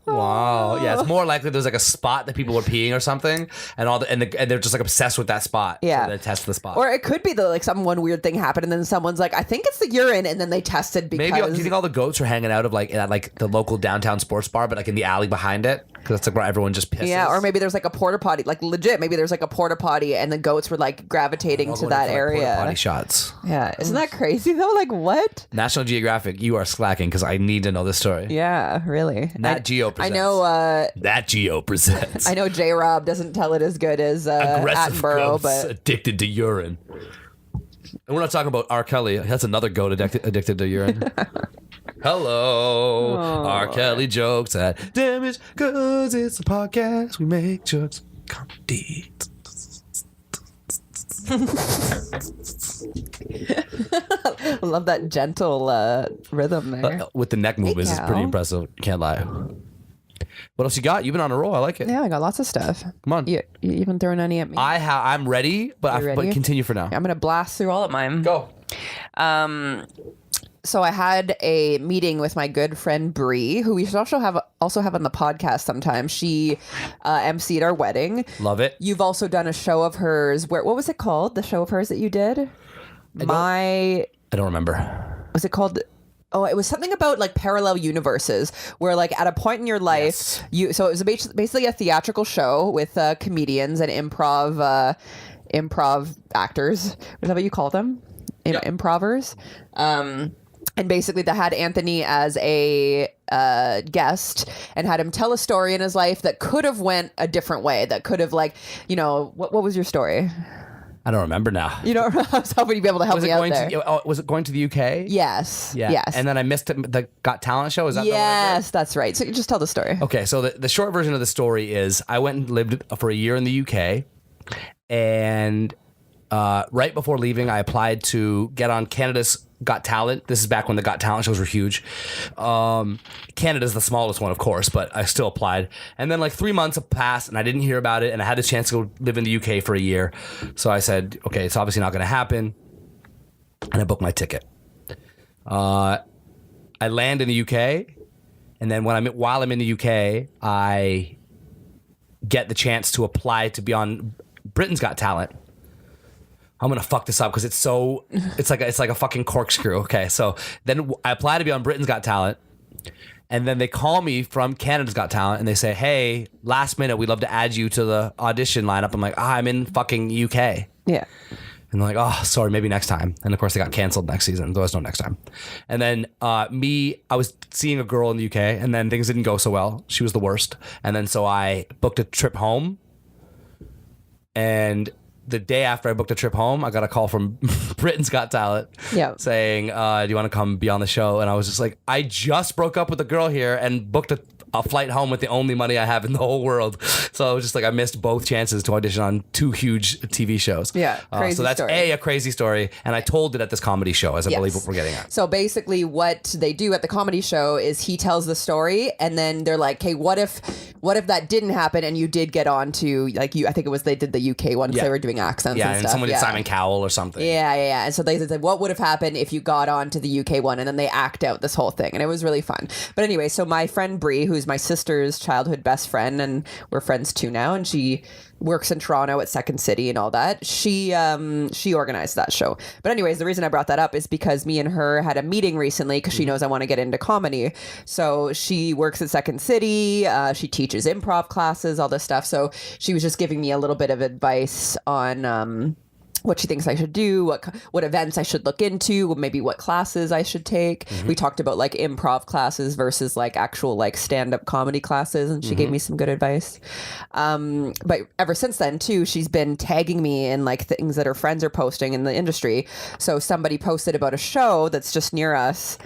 Wow. Yeah, it's more likely there's like a spot that people were peeing or something, and they're just like obsessed with that spot. Yeah. So they test the spot. Or it could be that like some one weird thing happened, and then someone's like, I think it's the urine, and then they tested because. Maybe do you think all the goats are hanging out of like at like the local downtown sports bar, but like in the alley behind it, because that's like where everyone just pisses. Yeah, or maybe there's like a porta potty, like legit. Maybe there's like a porta potty, and the goats were like gravitating to that area. Porta potty shots. Yeah, isn't that crazy though? Like what? National Geographic, you are slacking because I need to know this story. Yeah, really. Nat Geo presents. I know. Nat Geo presents. I know J. Rob doesn't tell it as good as aggressive Attenborough, goats but addicted to urine. And we're not talking about R. Kelly. That's another goat addicted to urine. Hello, R. Kelly jokes at damage because it's a podcast. We make jokes, comedy. I love that gentle rhythm there. With the neck movements, it's pretty impressive. Can't lie. What else you got? You've been on a roll. I like it. Yeah, I got lots of stuff. Come on. You even throwing any at me? I'm ready, but ready? But continue for now. I'm gonna blast through all of mine. Go. So I had a meeting with my good friend Bree, who we should also have on the podcast sometime. She emceed our wedding. Love it. You've also done a show of hers. What was it called? The show of hers that you did? I don't remember. Was it called? Oh, it was something about like parallel universes, where like at a point in your life, So it was basically a theatrical show with comedians and improv actors. Is that what you call them? Improvers. And basically they had Anthony as a guest and had him tell a story in his life that could have went a different way. That could have like, what was your story? I don't remember now. I was hoping you'd be able to help me out there. Was it going to the UK? Yes. Yeah. Yes. And then I missed the Got Talent show. Is that Yes, that's right. So you just tell the story. Okay, so the short version of the story is I went and lived for a year in the UK, and right before leaving, I applied to get on Canada's Got Talent. This is back when the Got Talent shows were huge. Canada's the smallest one, of course, but I still applied. And then like 3 months have passed, and I didn't hear about it, and I had the chance to go live in the UK for a year. So I said, okay, it's obviously not going to happen, and I booked my ticket. I land in the UK, and then while I'm in the UK, I get the chance to apply to be on Britain's Got Talent. I'm gonna fuck this up because it's like a fucking corkscrew. Okay, so then I apply to be on Britain's Got Talent, and then they call me from Canada's Got Talent, and they say, "Hey, last minute, we'd love to add you to the audition lineup." I'm like, I'm in fucking UK. Yeah. And they're like, "Oh, sorry, maybe next time." And of course, they got canceled next season. There was no next time. And then I was seeing a girl in the UK, and then things didn't go so well. She was the worst. And then so I booked a trip home, and the day after I booked a trip home, I got a call from Britain's Got Talent saying, do you want to come be on the show? And I was just like, I just broke up with a girl here and booked a flight home with the only money I have in the whole world. So I was just like, I missed both chances to audition on 2 huge TV shows. Yeah, crazy so that's story. a crazy story. And I told it at this comedy show, as I believe what we're getting at. So basically what they do at the comedy show is he tells the story, and then they're like, hey, what if that didn't happen and you did get on to, like, I think it was they did the UK one because they were doing accents and stuff. And someone did Simon Cowell or something. Yeah. And so they said, what would have happened if you got on to the UK one? And then they act out this whole thing. And it was really fun. But anyway, so my friend Bree, who's is my sister's childhood best friend, and we're friends too now. And she works in Toronto at Second City and all that. She organized that show. But anyways, the reason I brought that up is because me and her had a meeting recently because she knows I want to get into comedy. So she works at Second City. She teaches improv classes, all this stuff. So she was just giving me a little bit of advice on what she thinks I should do, what events I should look into, maybe what classes I should take. We talked about like improv classes versus like actual like stand-up comedy classes, and she gave me some good advice. But ever since then too, she's been tagging me in like things that her friends are posting in the industry. So somebody posted about a show that's just near us.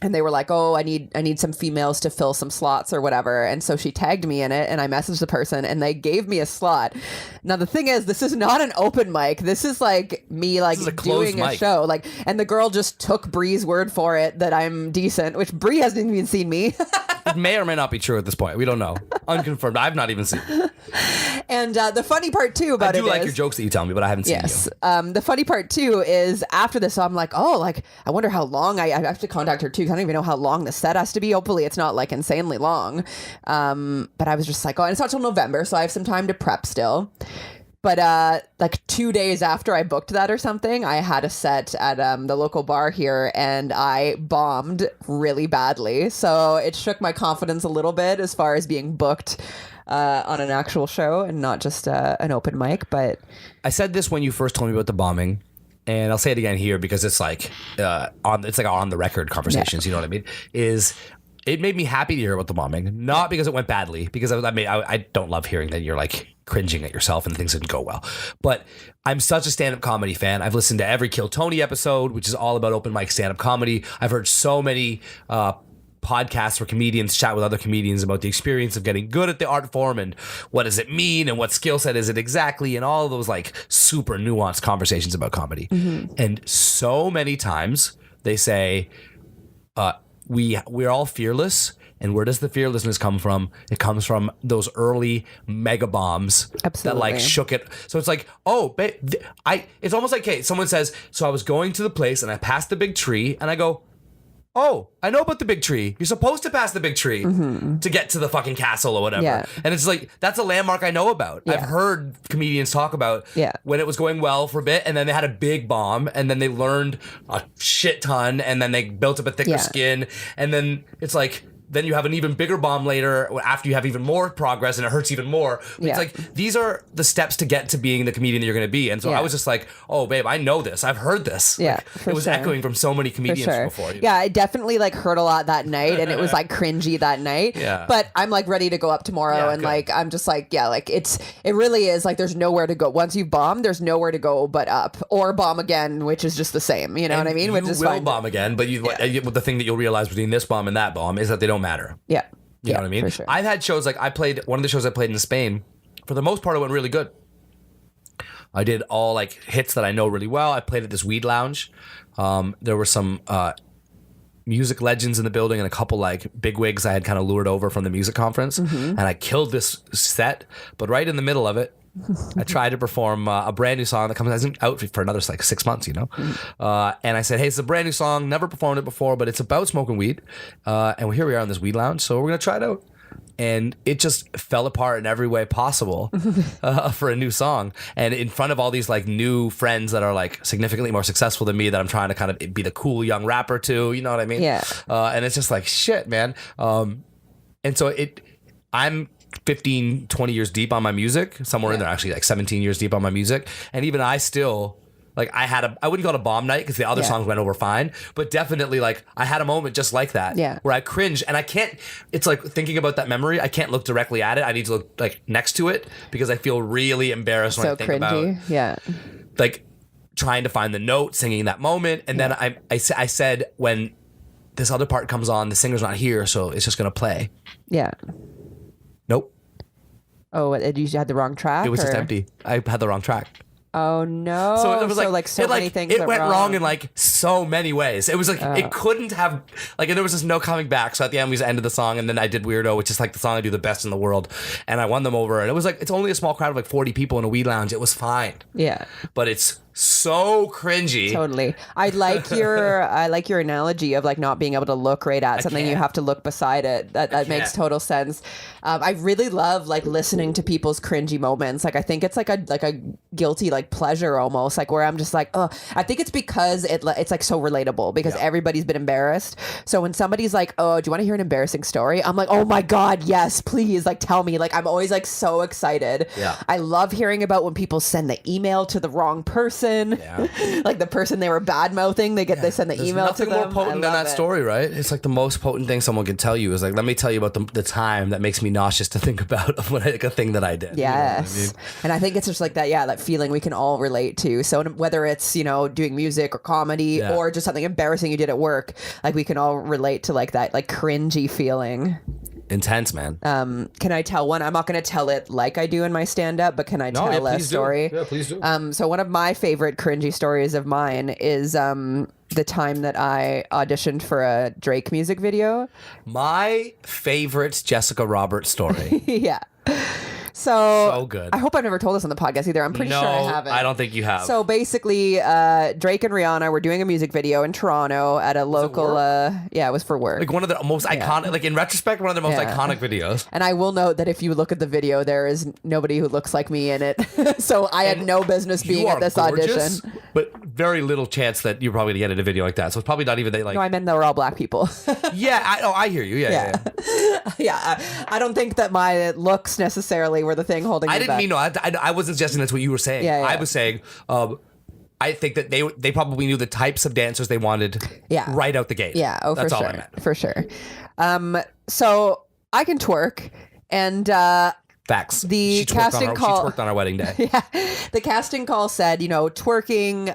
And they were like, oh, I need some females to fill some slots or whatever. And so she tagged me in it, and I messaged the person, and they gave me a slot. Now, the thing is, this is not an open mic. This is like me like doing a show. Like, and the girl just took Bree's word for it that I'm decent, which Bree hasn't even seen me. It may or may not be true at this point. We don't know. Unconfirmed. I've not even seen it. And the funny part too about it is... I do like your jokes that you tell me, but I haven't seen you. The funny part too is after this, I'm like, oh, like, I wonder how long I have to contact her too. I don't even know how long the set has to be. Hopefully it's not like insanely long. But I was just like, oh, and it's not till November, so I have some time to prep still. But like 2 days after I booked that or something, I had a set at the local bar here, and I bombed really badly. So it shook my confidence a little bit as far as being booked on an actual show and not just an open mic. But I said this when you first told me about the bombing, and I'll say it again here because it's like on the record conversations. You know what I mean? It made me happy to hear about the bombing, not because it went badly, because I don't love hearing that you're like cringing at yourself and things didn't go well. But I'm such a stand-up comedy fan. I've listened to every Kill Tony episode, which is all about open mic stand-up comedy. I've heard so many podcasts where comedians chat with other comedians about the experience of getting good at the art form and what does it mean and what skill set is it exactly, and all of those like super nuanced conversations about comedy. And so many times they say, we're all fearless. And where does the fearlessness come from? It comes from those early mega bombs that like shook it. So it's like, oh, it's almost like, okay, someone says, so I was going to the place and I passed the big tree, and I go, oh, I know about the big tree. You're supposed to pass the big tree to get to the fucking castle or whatever. Yeah. And it's like, that's a landmark I know about. Yeah. I've heard comedians talk about when it was going well for a bit, and then they had a big bomb, and then they learned a shit ton, and then they built up a thicker skin, and then it's like, then you have an even bigger bomb later after you have even more progress and it hurts even more. It's like, these are the steps to get to being the comedian that you're going to be. And so I was just like, oh, babe, I know this. I've heard this. Yeah, like, it was echoing from so many comedians before. You know? Yeah, I definitely like heard a lot that night, and it was like cringy that night. Yeah. But I'm like ready to go up tomorrow, and like, I'm just like, like it really is like there's nowhere to go. Once you've bombed, there's nowhere to go but up, or bomb again, which is just the same. You know what I mean? You will bomb again, but the thing that you'll realize between this bomb and that bomb is that they don't matter. Yeah. You know what I mean? For sure. I've had shows like one of the shows I played in Spain, for the most part, it went really good. I did all like hits that I know really well. I played at this weed lounge. There were some music legends in the building and a couple like bigwigs I had kind of lured over from the music conference. And I killed this set, but right in the middle of it, I tried to perform a brand new song that comes out for another like 6 months, you know? And I said, hey, it's a brand new song, never performed it before, but it's about smoking weed. And here we are in this weed lounge, so we're going to try it out. And it just fell apart in every way possible for a new song. And in front of all these like new friends that are like significantly more successful than me, that I'm trying to kind of be the cool young rapper to, you know what I mean? Yeah. And it's just like, shit, man. And so I'm 15, 20 years deep on my music, somewhere in there, actually like 17 years deep on my music. And even I still, like, I wouldn't call it a bomb night because the other songs went over fine, but definitely like I had a moment just like that where I cringe, and I can't, it's like thinking about that memory, I can't look directly at it. I need to look like next to it because I feel really embarrassed when I think about like trying to find the note, singing that moment. And then I said, when this other part comes on, the singer's not here, so it's just going to play. Yeah. Nope. Oh, you had the wrong track? It was just empty. I had the wrong track. Oh no! So it was many things. It went wrong in like so many ways. It was like it couldn't have like, and there was just no coming back. So at the end we just ended the song, and then I did Weirdo, which is like the song I do the best in the world, and I won them over. And it was like, it's only a small crowd of like 40 people in a weed lounge. It was fine. Yeah. But it's so cringy. Totally. I like your analogy of like not being able to look right at something. You have to look beside it. That makes total sense. I really love like listening to people's cringy moments. Like I think it's like a guilty like pleasure almost, like where I'm just like, oh, I think it's because it's like so relatable because everybody's been embarrassed. So when somebody's like, oh, do you want to hear an embarrassing story? I'm like, oh my God, yes, please, like tell me. Like I'm always like so excited. Yeah. I love hearing about when people send the email to the wrong person. Yeah. Like the person they were bad mouthing, they send the email to them. Nothing more potent than that story, right? It's like the most potent thing someone can tell you is like, let me tell you about the time that makes me nauseous to think about when like a thing that I did. Yes. You know what I mean? And I think it's just like that feeling we can all relate to. So whether it's, doing music or comedy or just something embarrassing you did at work, like we can all relate to like that like cringy feeling. Intense, man. Can I tell one? I'm not going to tell it like I do in my stand-up, but can I tell a story? Yeah, please do. So one of my favorite cringy stories of mine is the time that I auditioned for a Drake music video. My favorite Jessica Roberts story. Yeah. So good. I hope I've never told this on the podcast either. I'm pretty sure I haven't. I don't think you have. So basically, Drake and Rihanna were doing a music video in Toronto at a local. It was for work. Like one of the most iconic, like in retrospect, one of the most iconic videos. And I will note that if you look at the video, there is nobody who looks like me in it. So I had no business being at this gorgeous, audition. But very little chance that you're probably gonna get in a video like that. So it's probably not even like. No, I meant they were all black people. Yeah, I hear you. Yeah. I don't think that my looks necessarily were the thing holding me back. I wasn't suggesting that's what you were saying. Yeah. I was saying, I think that they probably knew the types of dancers they wanted right out the gate. Yeah, that's for all sure. I meant. For sure. So I can twerk, and facts. The casting call. She twerked on our wedding day. Yeah, the casting call said, twerking.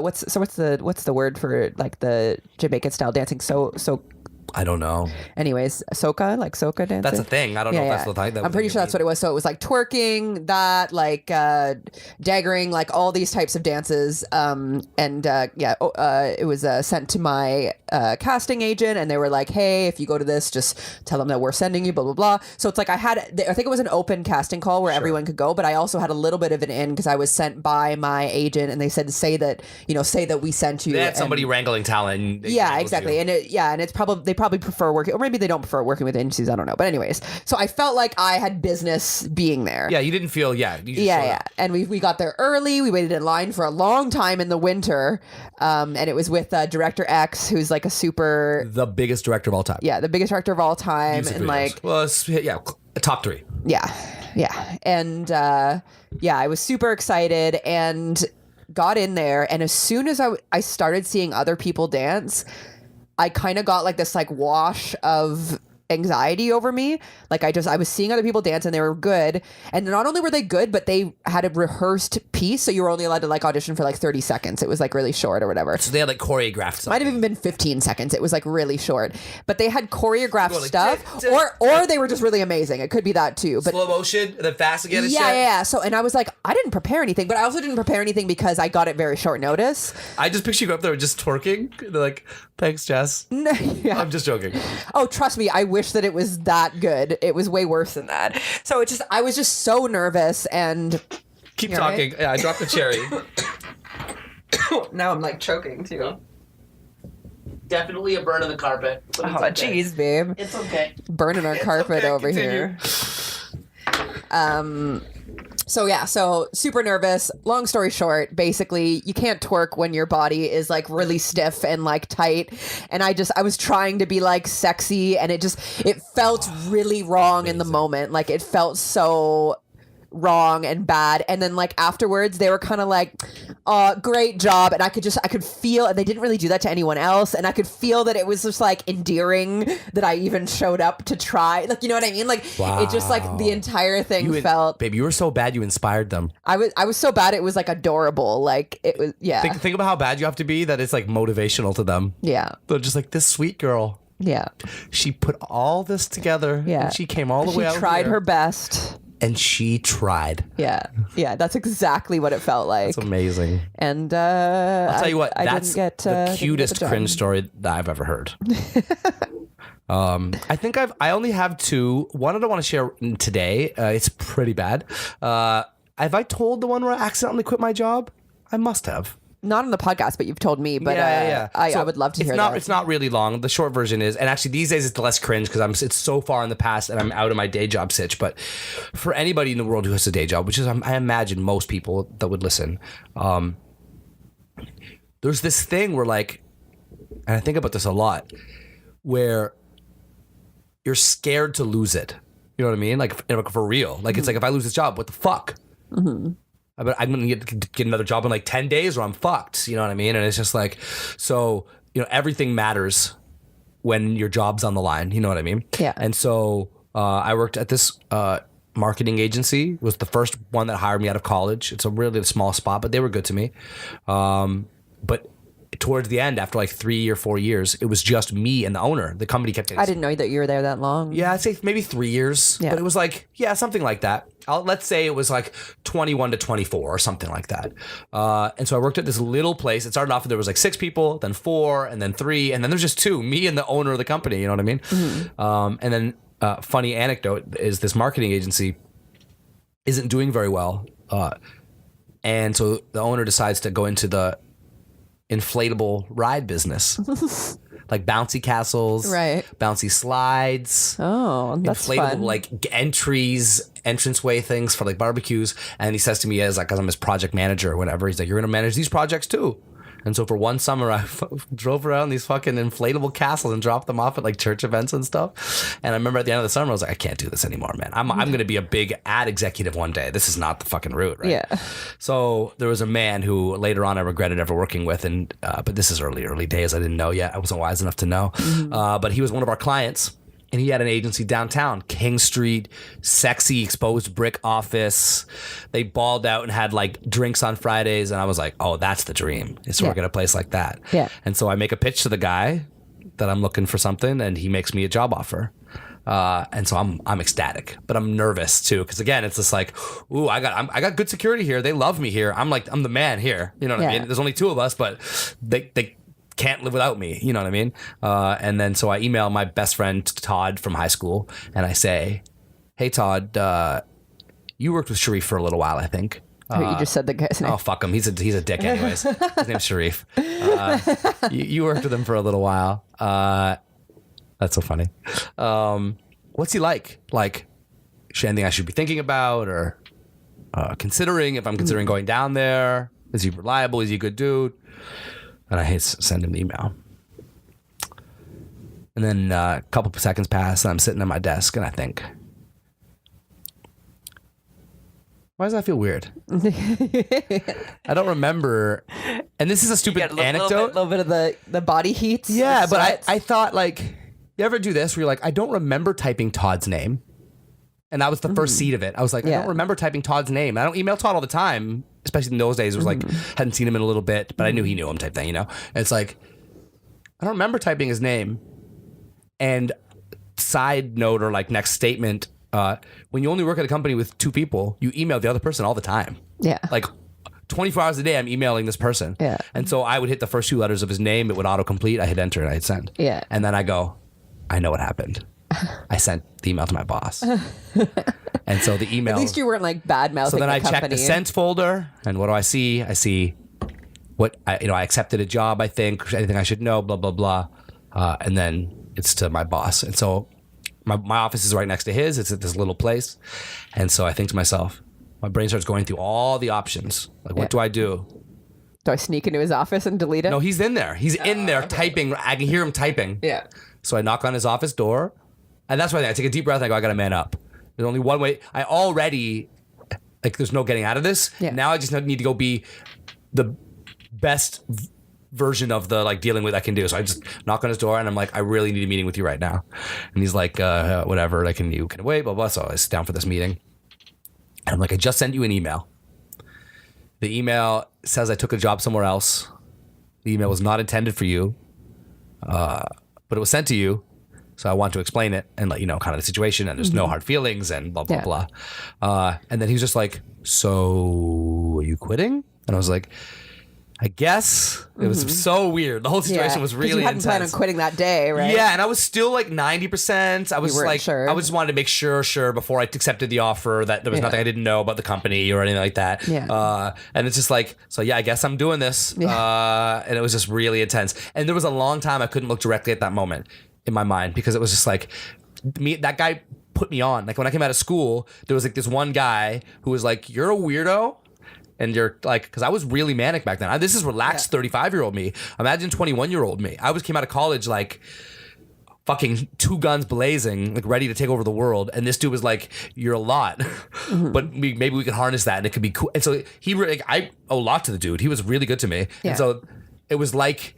What's the word for like the Jamaican style dancing? So. I don't know. Anyways, soca dancing. That's a thing. I don't know if that's the thing. I'm pretty sure that's what it was. So it was like twerking, that like daggering, like all these types of dances. It was sent to my casting agent, and they were like, "Hey, if you go to this, just tell them that we're sending you." Blah blah blah. So it's like I think it was an open casting call where everyone could go, but I also had a little bit of an in because I was sent by my agent, and they said say that we sent you. They had somebody wrangling talent. Yeah, exactly. And it's probably they probably prefer working, or maybe they don't prefer working with agencies. I don't know. But anyways, so I felt like I had business being there. Yeah, you didn't feel. Yeah. And we got there early. We waited in line for a long time in the winter, and it was with Director X, who's like the biggest director of all time. Yeah, the biggest director of all time, Music and videos. Top 3. Yeah, and I was super excited and got in there, and as soon as I started seeing other people dance, I kind of got like this like wash of anxiety over me. Like I was seeing other people dance and they were good, and not only were they good, but they had a rehearsed piece, so you were only allowed to like audition for like 30 seconds. It was like really short or whatever. So they had like choreographed stuff. Might have even been 15 seconds. It was like really short, but they had choreographed stuff, or they were just really amazing. It could be that too. But slow motion and then fast again. Yeah. So, and I was like, I didn't prepare anything, but I also didn't prepare anything because I got it very short notice. I just picture you up there just twerking. They're like, thanks, Jess. Yeah. I'm just joking. Oh, trust me, I wish that it was that good. It was way worse than that. So I was just so nervous and... Keep talking. Right? Yeah, I dropped the cherry. Now I'm like choking too. Definitely a burn on the carpet. Oh, jeez, babe. It's okay. Burning our carpet over here. So super nervous. Long story short, basically, you can't twerk when your body is like really stiff and like tight. And I was trying to be like sexy, and it felt really wrong in the moment. Like it felt so wrong and bad. And then like afterwards they were kind of like, great job. And I could feel, and they didn't really do that to anyone else, and I could feel that it was just like endearing that I even showed up to try. Like, you know what I mean? Like It just like the entire thing felt... Babe, you were so bad you inspired them. I was so bad it was like adorable. Like it was, yeah. Think about how bad you have to be that it's like motivational to them. Yeah. They're just like, this sweet girl. Yeah. She put all this together. Yeah. And she came all the way out. She tried her best. And she tried. Yeah. That's exactly what it felt like. That's amazing. And I'll tell you what, that's didn't get, the cutest cringe story that I've ever heard. I think I only have 2. One I don't want to share today. It's pretty bad. have I told the one where I accidentally quit my job? I must have. Not on the podcast, but you've told me. But I would love to hear that. It's not really long. The short version is, and actually these days it's less cringe because it's so far in the past and I'm out of my day job sitch. But for anybody in the world who has a day job, which is I imagine most people that would listen, there's this thing where like, and I think about this a lot, where you're scared to lose it. You know what I mean? Like for real. Like it's like if I lose this job, what the fuck? Mm-hmm. I'm going to get another job in like 10 days or I'm fucked. You know what I mean? And it's just like, so, everything matters when your job's on the line. You know what I mean? Yeah. And so I worked at this marketing agency. It was the first one that hired me out of college. It's a really small spot, but they were good to me. But towards the end, after like 3 or 4 years, it was just me and the owner. The company kept getting... I didn't know that you were there that long. Yeah, I'd say maybe 3 years. Yeah. But it was like, something like that. Let's say it was like 21 to 24 or something like that. And so I worked at this little place. It started off, there was like 6 people, then 4, and then 3, and then there's just 2, me and the owner of the company, you know what I mean? Mm-hmm. And then funny anecdote is this marketing agency isn't doing very well. And so the owner decides to go into the inflatable ride business. Like bouncy castles, right? Bouncy slides. Oh, that's inflatable fun. Like entranceway things for like barbecues. And he says to me as I'm his project manager or whatever, he's like, "You're going to manage these projects too." And so for one summer, I drove around these fucking inflatable castles and dropped them off at like church events and stuff. And I remember at the end of the summer, I was like, I can't do this anymore, man. I'm going to be a big ad executive one day. This is not the fucking route, right? Yeah. So there was a man who later on I regretted ever working with, and but this is early days. I didn't know yet. I wasn't wise enough to know. Mm-hmm. But he was one of our clients. And he had an agency downtown, King Street, sexy exposed brick office. They balled out and had like drinks on Fridays. And I was like, oh, that's the dream, is to work at a place like that. Yeah. And so I make a pitch to the guy that I'm looking for something, and he makes me a job offer. And so I'm ecstatic, but I'm nervous too. Cause again, it's just like, ooh, I got good security here. They love me here. I'm the man here. You know what I mean? There's only 2 of us, but they can't live without me. You know what I mean? And then so I email my best friend Todd from high school, and I say, "Hey Todd, you worked with Sharif for a little while, I think." You just said the guy's name. Oh, fuck him. He's a dick anyways. His name's Sharif. You worked with him for a little while. That's so funny. What's he like? Like, anything I should be thinking about or considering if I'm considering going down there? Is he reliable? Is he a good dude? And I send him the email. And then a couple of seconds pass, and I'm sitting at my desk, and I think, why does that feel weird? I don't remember. And this is a stupid anecdote. A little bit of the body heat. Yeah, but I thought, like, you ever do this where you're like, I don't remember typing Todd's name. And that was the first seed of it. I was like, I don't remember typing Todd's name. I don't email Todd all the time, especially in those days. It was like, hadn't seen him in a little bit, but I knew he knew him type thing, And it's like, I don't remember typing his name. And side note or like next statement, when you only work at a company with 2 people, you email the other person all the time. Yeah. Like 24 hours a day, I'm emailing this person. Yeah. And so I would hit the first 2 letters of his name. It would autocomplete. I hit enter and I hit send. Yeah. And then I go, I know what happened. I sent the email to my boss. And so the email... At least you weren't like bad-mouthing So then the I company. check the sent folder, and what do I see? I see what, I accepted a job, I think, anything I should know, blah, blah, blah. And then it's to my boss. And so my office is right next to his. It's at this little place. And so I think to myself, my brain starts going through all the options. Like, what do I do? Do I sneak into his office and delete it? No, he's in there. He's in there typing. I can hear him typing. Yeah. So I knock on his office door. And that's why I take a deep breath and I go, I got to man up. There's only one way. I already, like, there's no getting out of this. Yeah. Now I just need to go be the best version of the, like, dealing with I can do. So I just knock on his door and I'm like, I really need a meeting with you right now. And he's like, whatever, like, can you wait, blah, blah. So I sit down for this meeting. And I'm like, I just sent you an email. The email says I took a job somewhere else. The email was not intended for you, but it was sent to you. So I want to explain it and let you know kind of the situation, and there's no hard feelings and blah, blah, blah. And then he was just like, so are you quitting? And I was like, I guess it was so weird. The whole situation was 'Cause really you hadn't intense. planned on quitting that day, right? Yeah, and I was still like 90%. I was weren't like, sure. I just wanted to make sure before I accepted the offer that there was nothing I didn't know about the company or anything like that. Yeah. And it's just like, so yeah, I guess I'm doing this. And it was just really intense. And there was a long time I couldn't look directly at that moment in my mind because it was just like, that guy put me on. Like when I came out of school, there was like this one guy who was like, you're a weirdo. And you're like, because I was really manic back then. This is relaxed 35-year-old me. Imagine 21-year-old me. I came out of college like fucking two guns blazing, like ready to take over the world. And this dude was like, you're a lot, but maybe we could harness that and it could be cool. And so I owe a lot to the dude. He was really good to me. Yeah. And so it was like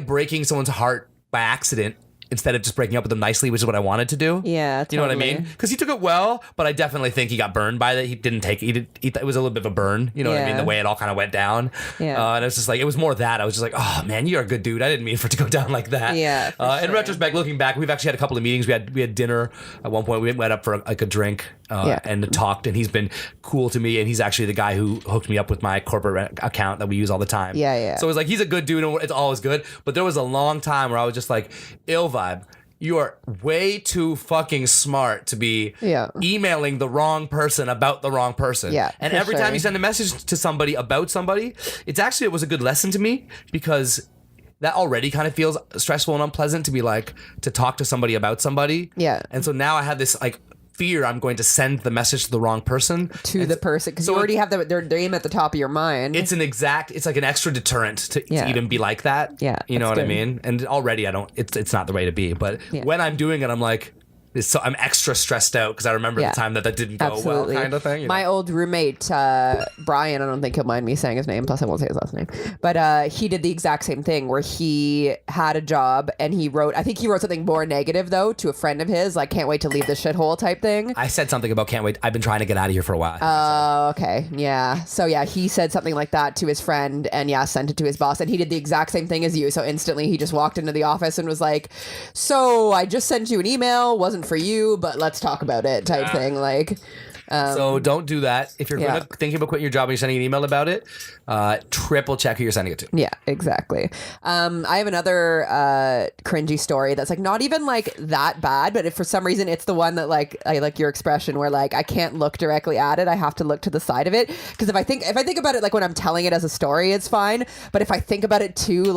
breaking someone's heart by accident instead of just breaking up with him nicely, which is what I wanted to do. Yeah, You know what I totally. mean? Because he took it well, but I definitely think he got burned by that. He didn't take it. It was a little bit of a burn. You know what I mean? Yeah. The way it all kind of went down. Yeah. And it was just like, it was more that. I was just like, oh man, you're a good dude. I didn't mean for it to go down like that. Yeah, for In sure. retrospect, looking back, we've actually had a couple of meetings. We had dinner at one point. We went up for like a drink and talked, and he's been cool to me. And he's actually the guy who hooked me up with my corporate account that we use all the time. Yeah. So it was like, he's a good dude and it's always good. But there was a long time where I was just like, ill vibe. You are way too fucking smart to be emailing the wrong person about the wrong person. Yeah, and for every time sure. you send a message to somebody about somebody, it was a good lesson to me because that already kind of feels stressful and unpleasant to talk to somebody about somebody. Yeah. And so now I have this like fear I'm going to send the message to the wrong person. To the person, because you already have their name at the top of your mind. It's like an extra deterrent to even be like that. Yeah, You know that's what I good. mean? And already it's not the way to be. But when I'm doing it, I'm like, I'm extra stressed out because I remember the time that didn't go Absolutely. well, kind of thing. My old roommate, Brian, I don't think he'll mind me saying his name, plus I won't say his last name, but he did the exact same thing where he had a job and I think he wrote something more negative though to a friend of his, like can't wait to leave the shithole type thing. I said something about can't wait. I've been trying to get out of here for a while. Oh, okay. Yeah. So yeah, he said something like that to his friend and sent it to his boss, and he did the exact same thing as you. So instantly he just walked into the office and was like, so I just sent you an email, wasn't for you, but let's talk about it type thing. Like, so don't do that. If you're thinking about quitting your job and you're sending an email about it, triple check who you're sending it to. yeah, exactly. I have another cringy story that's like not even like that bad, but if for some reason it's the one that like I like your expression where like I can't look directly at it, I have to look to the side of it, because if I think about it like when I'm telling it as a story, it's fine, but if I think about it too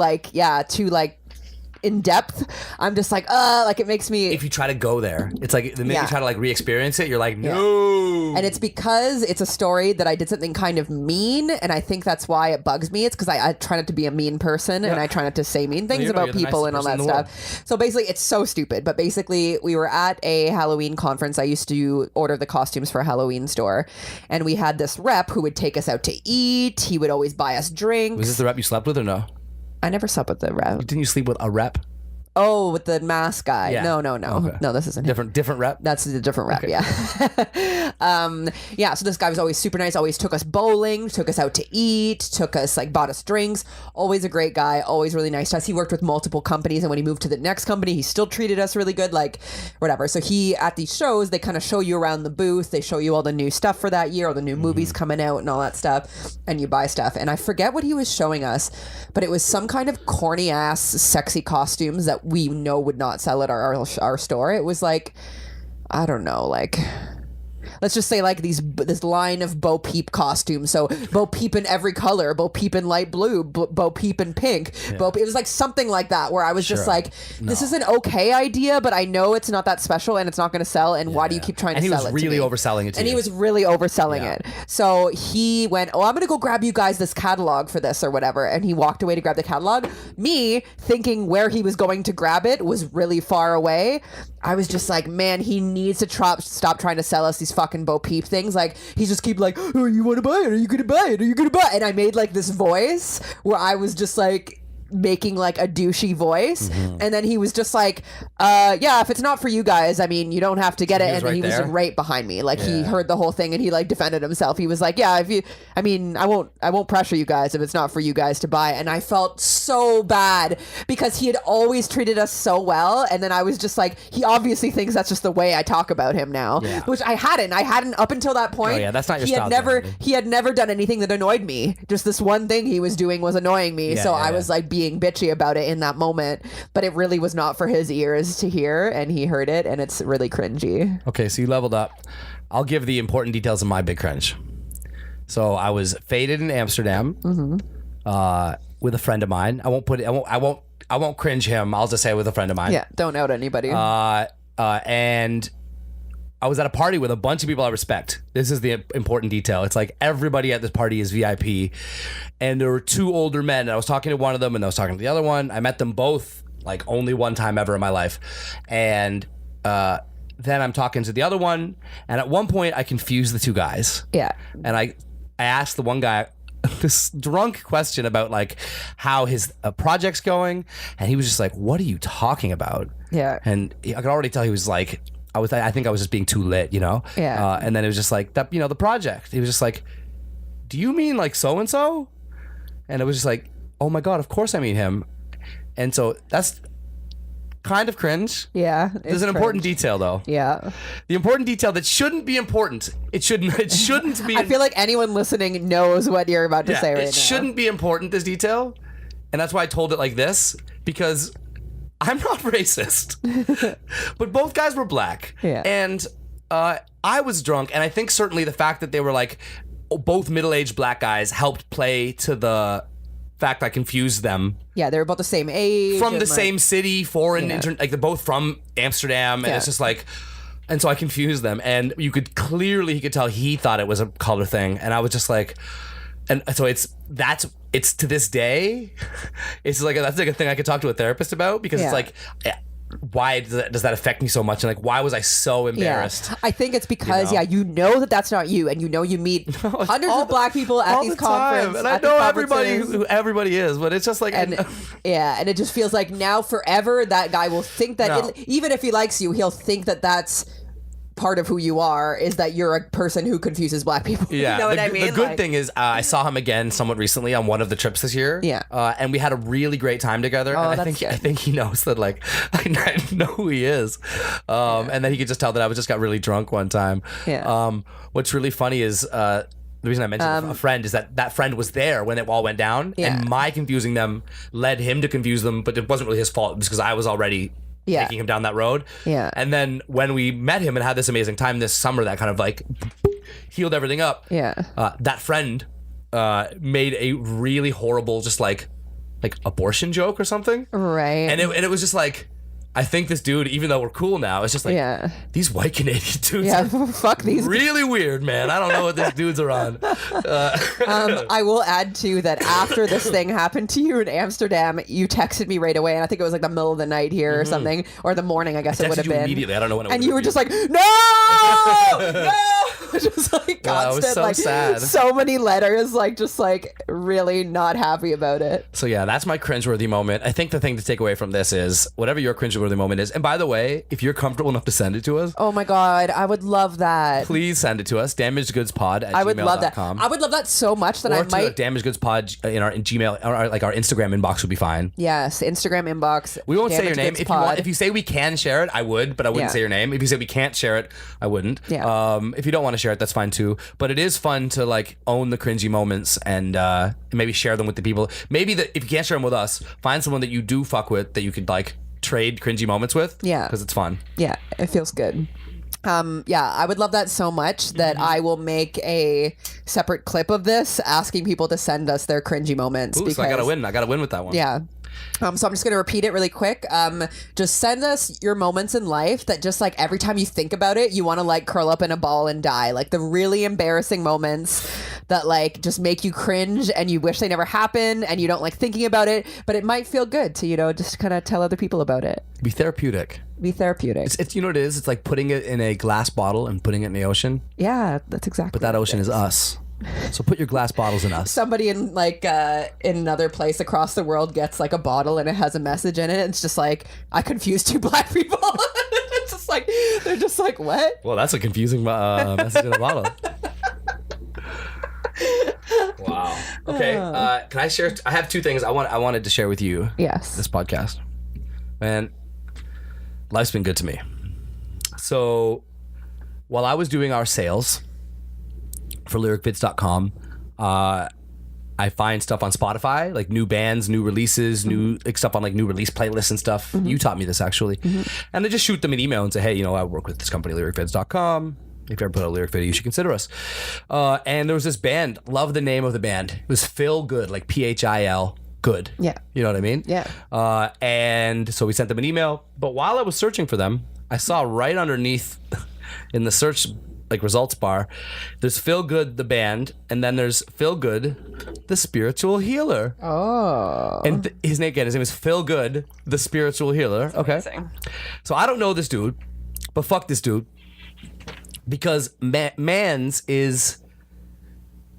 in depth, I'm just like it makes me. If you try to go there, it's like the minute you try to like re-experience it, you're like, no. And it's because it's a story that I did something kind of mean, and I think that's why it bugs me. It's because I try not to be a mean person, and I try not to say mean things about you're the people and all nicest that person in stuff. So basically, it's so stupid. But basically, we were at a Halloween conference. I used to order the costumes for a Halloween store, and we had this rep who would take us out to eat. He would always buy us drinks. Was this the rep you slept with or no? I never slept with the rep. Didn't you sleep with a rep? Oh, with the mask guy. Yeah. No. Okay. No, this isn't him. Different rep? That's a different rep, yeah. So this guy was always super nice, always took us bowling, took us out to eat, took us, like, bought us drinks. Always a great guy, always really nice to us. He worked with multiple companies, and when he moved to the next company, he still treated us really good, like, whatever. So at these shows, they kind of show you around the booth, they show you all the new stuff for that year, all the new movies coming out and all that stuff, and you buy stuff. And I forget what he was showing us, but it was some kind of corny-ass, sexy costumes that we know would not sell at our store. It was like, I don't know, like, let's just say like this line of Bo Peep costumes. So Bo Peep in every color, Bo Peep in light blue, Bo Peep in pink. It was like something like that where I was just like, this is an okay idea, but I know it's not that special and it's not going to sell. And why do you keep trying to sell it? And he was really overselling it to you. And he was really overselling it. So he went, I'm going to go grab you guys this catalog for this or whatever. And he walked away to grab the catalog. Me thinking where he was going to grab it was really far away. I was just like, man, he needs to stop trying to sell us these fucking Bo Peep things. Like, he just keep like, oh, you want to buy it? Are you going to buy it? Are you going to buy it? And I made like this voice where I was just like making like a douchey voice, and then he was just like, yeah, if it's not for you guys, I mean, you don't have to get it. And right he was there? right behind me, like he heard the whole thing and he like defended himself. He was like, yeah, if you, I mean, I won't pressure you guys if it's not for you guys to buy. And I felt so bad because he had always treated us so well, and then I was just like, he obviously thinks that's just the way I talk about him now, which I hadn't up until that point. Oh yeah, that's not your he style. he had never done anything that annoyed me. Just this one thing he was doing was annoying me. So I was like being bitchy about it in that moment, but it really was not for his ears to hear, and he heard it, and it's really cringy. Okay, so you leveled up. I'll give the important details of my big cringe. So I was faded in Amsterdam with a friend of mine. I won't cringe him. I'll just say with a friend of mine. Yeah, don't out anybody. And I was at a party with a bunch of people I respect. This is the important detail. It's like everybody at this party is VIP. And there were two older men. And I was talking to one of them and I was talking to the other one. I met them both like only one time ever in my life. And then I'm talking to the other one. And at one point I confused the two guys. Yeah. And I asked the one guy this drunk question about like how his project's going. And he was just like, what are you talking about? Yeah. And I could already tell he was like, I think I was just being too lit, you know? Yeah. And then it was just like, that, you know, the project. He was just like, do you mean like so-and-so? And it was just like, oh my God, of course I mean him. And so that's kind of cringe. Yeah. There's an important detail though. Yeah. The important detail that shouldn't be important. It shouldn't be. I feel like anyone listening knows what you're about to say right now. It shouldn't be important, this detail. And that's why I told it like this, because I'm not racist, but both guys were black. Yeah. And I was drunk, and I think certainly the fact that they were like both middle-aged black guys helped play to the fact I confused them. Yeah, they were about the same age. From the same city, foreign, Yeah. Like they're both from Amsterdam, and it's just like, and so I confused them, and he could tell he thought it was a color thing, and I was just like, and so it's to this day, it's like that's like a thing I could talk to a therapist about, because it's like, why does that affect me so much, and like why was I so embarrassed? Yeah. I think it's because you know that that's not you, and you know you meet hundreds of black people at these conferences, and I know everybody is, but it's just like, and it just feels like now forever that guy will think that even if he likes you, he'll think that that's part of who you are, is that you're a person who confuses black people. Yeah, you know what I mean? The good thing is I saw him again somewhat recently on one of the trips this year. Yeah. And we had a really great time together. Oh, and that's good. I think he knows that, like, I know who he is. And then he could just tell that I just got really drunk one time. Yeah. What's really funny is the reason I mentioned a friend is that friend was there when it all went down. Yeah. And my confusing them led him to confuse them, but it wasn't really his fault. It was because I was already taking him down that road. Yeah. And then when we met him and had this amazing time this summer that kind of like healed everything up. Yeah. That friend made a really horrible just like abortion joke or something. Right. And it was just like, I think this dude, even though we're cool now, it's just like, these white Canadian dudes are fuck these really weird, man. I don't know what these dudes are on. I will add too that after this thing happened to you in Amsterdam, you texted me right away, and I think it was like the middle of the night here or something, or the morning, I guess it would have been. Immediately, I don't know when it was. And you were just like, no, no, just like constant, it was so like sad. so many letters, like just like really not happy about it. So yeah, that's my cringeworthy moment. I think the thing to take away from this is whatever your cringeworthy moment is. And by the way, if you're comfortable enough to send it to us, oh my God, I would love that. Please send it to us. DamagedGoodsPod@gmail.com. I would love that. I would love that so much that or I might. DamagedGoodsPod in our Gmail, or like our Instagram inbox would be fine. Yes, Instagram inbox. We won't say your name. If you say we can share it, I would, but I wouldn't say your name. If you say we can't share it, I wouldn't. Yeah. If you don't want to share it, that's fine too. But it is fun to like own the cringy moments and maybe share them with the people. Maybe that if you can't share them with us, find someone that you do fuck with that you could like trade cringy moments with. Yeah. Because it's fun. Yeah, it feels good. I would love that so much that I will make a separate clip of this asking people to send us their cringy moments. Ooh, so I gotta win with that one. Yeah. So I'm just going to repeat it really quick. Just send us your moments in life that just like every time you think about it, you want to like curl up in a ball and die. Like the really embarrassing moments that like just make you cringe and you wish they never happened and you don't like thinking about it, but it might feel good to, you know, just kind of tell other people about it. Be therapeutic. It's you know what it is? It's like putting it in a glass bottle and putting it in the ocean. Yeah, that's exactly. But that ocean is us. So put your glass bottles in us. Somebody in like in another place across the world gets like a bottle and it has a message in it. It's just like, I confused two black people. It's just like, they're just like, what? Well, that's a confusing message in a bottle. Wow. Okay. Can I share? I have two things I wanted to share with you. Yes. This podcast. Man, life's been good to me. So while I was doing our sales for lyricvids.com, I find stuff on Spotify, like new bands, new releases, new like stuff on like new release playlists and stuff. You taught me this actually. And I just shoot them an email and say, hey, I work with this company, lyricvids.com. If you ever put out a lyric video, you should consider us. And there was this band, love the name of the band. It was Phil Good, like Phil Good. Yeah. You know what I mean? Yeah. And so we sent them an email. But while I was searching for them, I saw right underneath in the search like results bar, there's Phil Good, the band, and then there's Phil Good, the spiritual healer. Oh. And his name is Phil Good, the spiritual healer. Okay. Amazing. So I don't know this dude, but fuck this dude. Because Mans is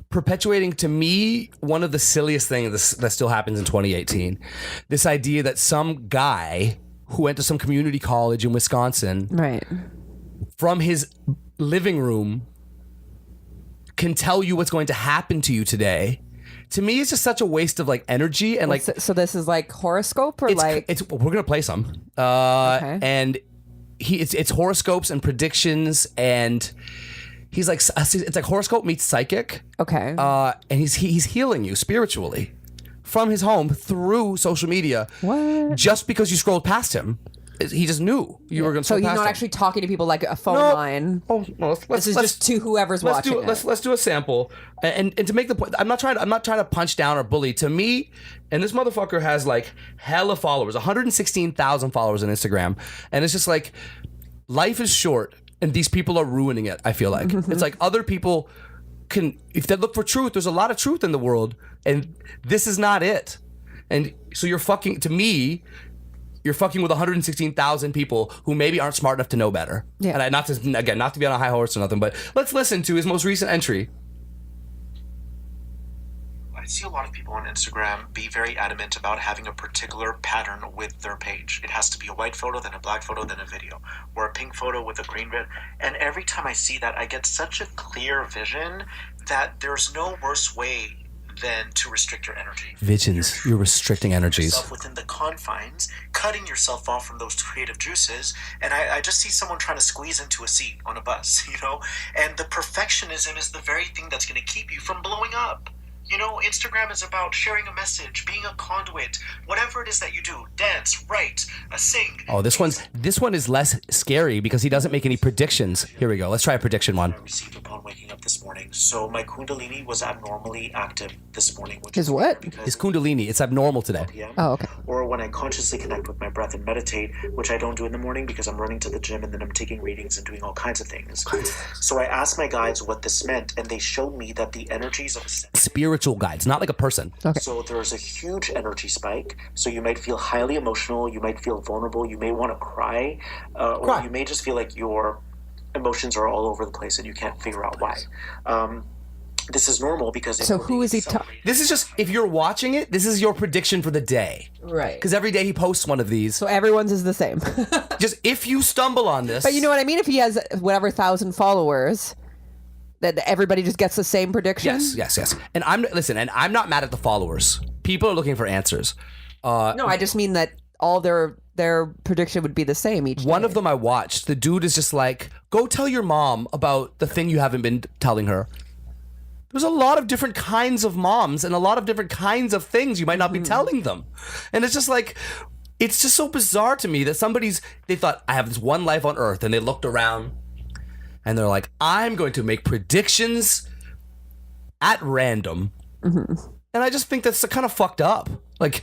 perpetuating to me one of the silliest things that still happens in 2018. This idea that some guy who went to some community college in Wisconsin, Right. from his living room, can tell you what's going to happen to you today. To me, it's just such a waste of like energy and like. So this is like horoscope or we're gonna play some, Okay. and it's horoscopes and predictions, and he's like, it's like horoscope meets psychic. Okay. And he's healing you spiritually from his home through social media. What? Just because you scrolled past him, he just knew you were going to. So scroll he's past not him. actually talking to people like a phone No. line. Oh no! This is just to whoever's watching it. Let's do a sample, and to make the point, I'm not trying to punch down or bully. To me, and this motherfucker has like hella followers, 116,000 followers on Instagram, and it's just like, life is short, and these people are ruining it. I feel like it's like other people can, if they look for truth, there's a lot of truth in the world, and this is not it. And so you're fucking, to me, you're fucking with 116,000 people who maybe aren't smart enough to know better. Yeah. And not to be on a high horse or nothing, but let's listen to his most recent entry. I see a lot of people on Instagram be very adamant about having a particular pattern with their page. It has to be a white photo, then a black photo, then a video, or a pink photo with a green red. And every time I see that, I get such a clear vision that there's no worse way than to restrict your energy. Visions. You're restricting energies. Yourself within the confines, cutting yourself off from those creative juices. And I just see someone trying to squeeze into a seat on a bus, And the perfectionism is the very thing that's going to keep you from blowing up. Instagram is about sharing a message, being a conduit, whatever it is that you do, dance, write, sing. Oh, this one is less scary because he doesn't make any predictions. Here we go. Let's try a prediction one. I received upon waking up this morning. So my Kundalini was abnormally active this morning. Which His is what? because His Kundalini. It's abnormal today. PM, Oh, okay. Or when I consciously connect with my breath and meditate, which I don't do in the morning because I'm running to the gym and then I'm taking readings and doing all kinds of things. So I asked my guides what this meant, and they showed me that the energies of Spiritual guides, not like a person. Okay. So there's a huge energy spike. So you might feel highly emotional. You might feel vulnerable. You may want to cry. Or you may just feel like your emotions are all over the place and you can't figure out why. This is normal because... So who is he talking? This is just, if you're watching it, this is your prediction for the day. Right. Because every day he posts one of these. So everyone's is the same. Just if you stumble on this. But you know what I mean? If he has whatever 1,000 followers, that everybody just gets the same prediction? Yes. And I'm not mad at the followers. People are looking for answers. No, I just mean that all their prediction would be the same each One day. of them I watched, the dude is just like, go tell your mom about the thing you haven't been telling her. There's a lot of different kinds of moms and a lot of different kinds of things you might not be telling them. And it's just like, it's just so bizarre to me that they thought, I have this one life on earth, and they looked around and they're like, I'm going to make predictions at random. And I just think that's kind of fucked up. Like,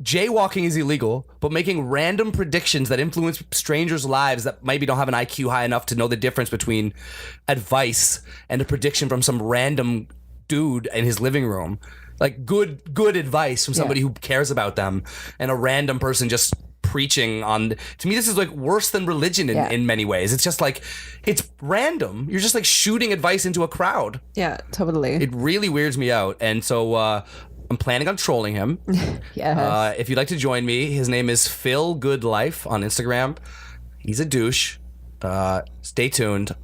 jaywalking is illegal, but making random predictions that influence strangers' lives that maybe don't have an IQ high enough to know the difference between advice and a prediction from some random dude in his living room. Like good advice from somebody who cares about them, and a random person just preaching on. To me, this is like worse than religion in many ways. It's just like, it's random. You're just like shooting advice into a crowd. Yeah, totally. It really weirds me out. And so I'm planning on trolling him. Yes. If you'd like to join me, his name is Phil Good Life on Instagram. He's a douche. Stay tuned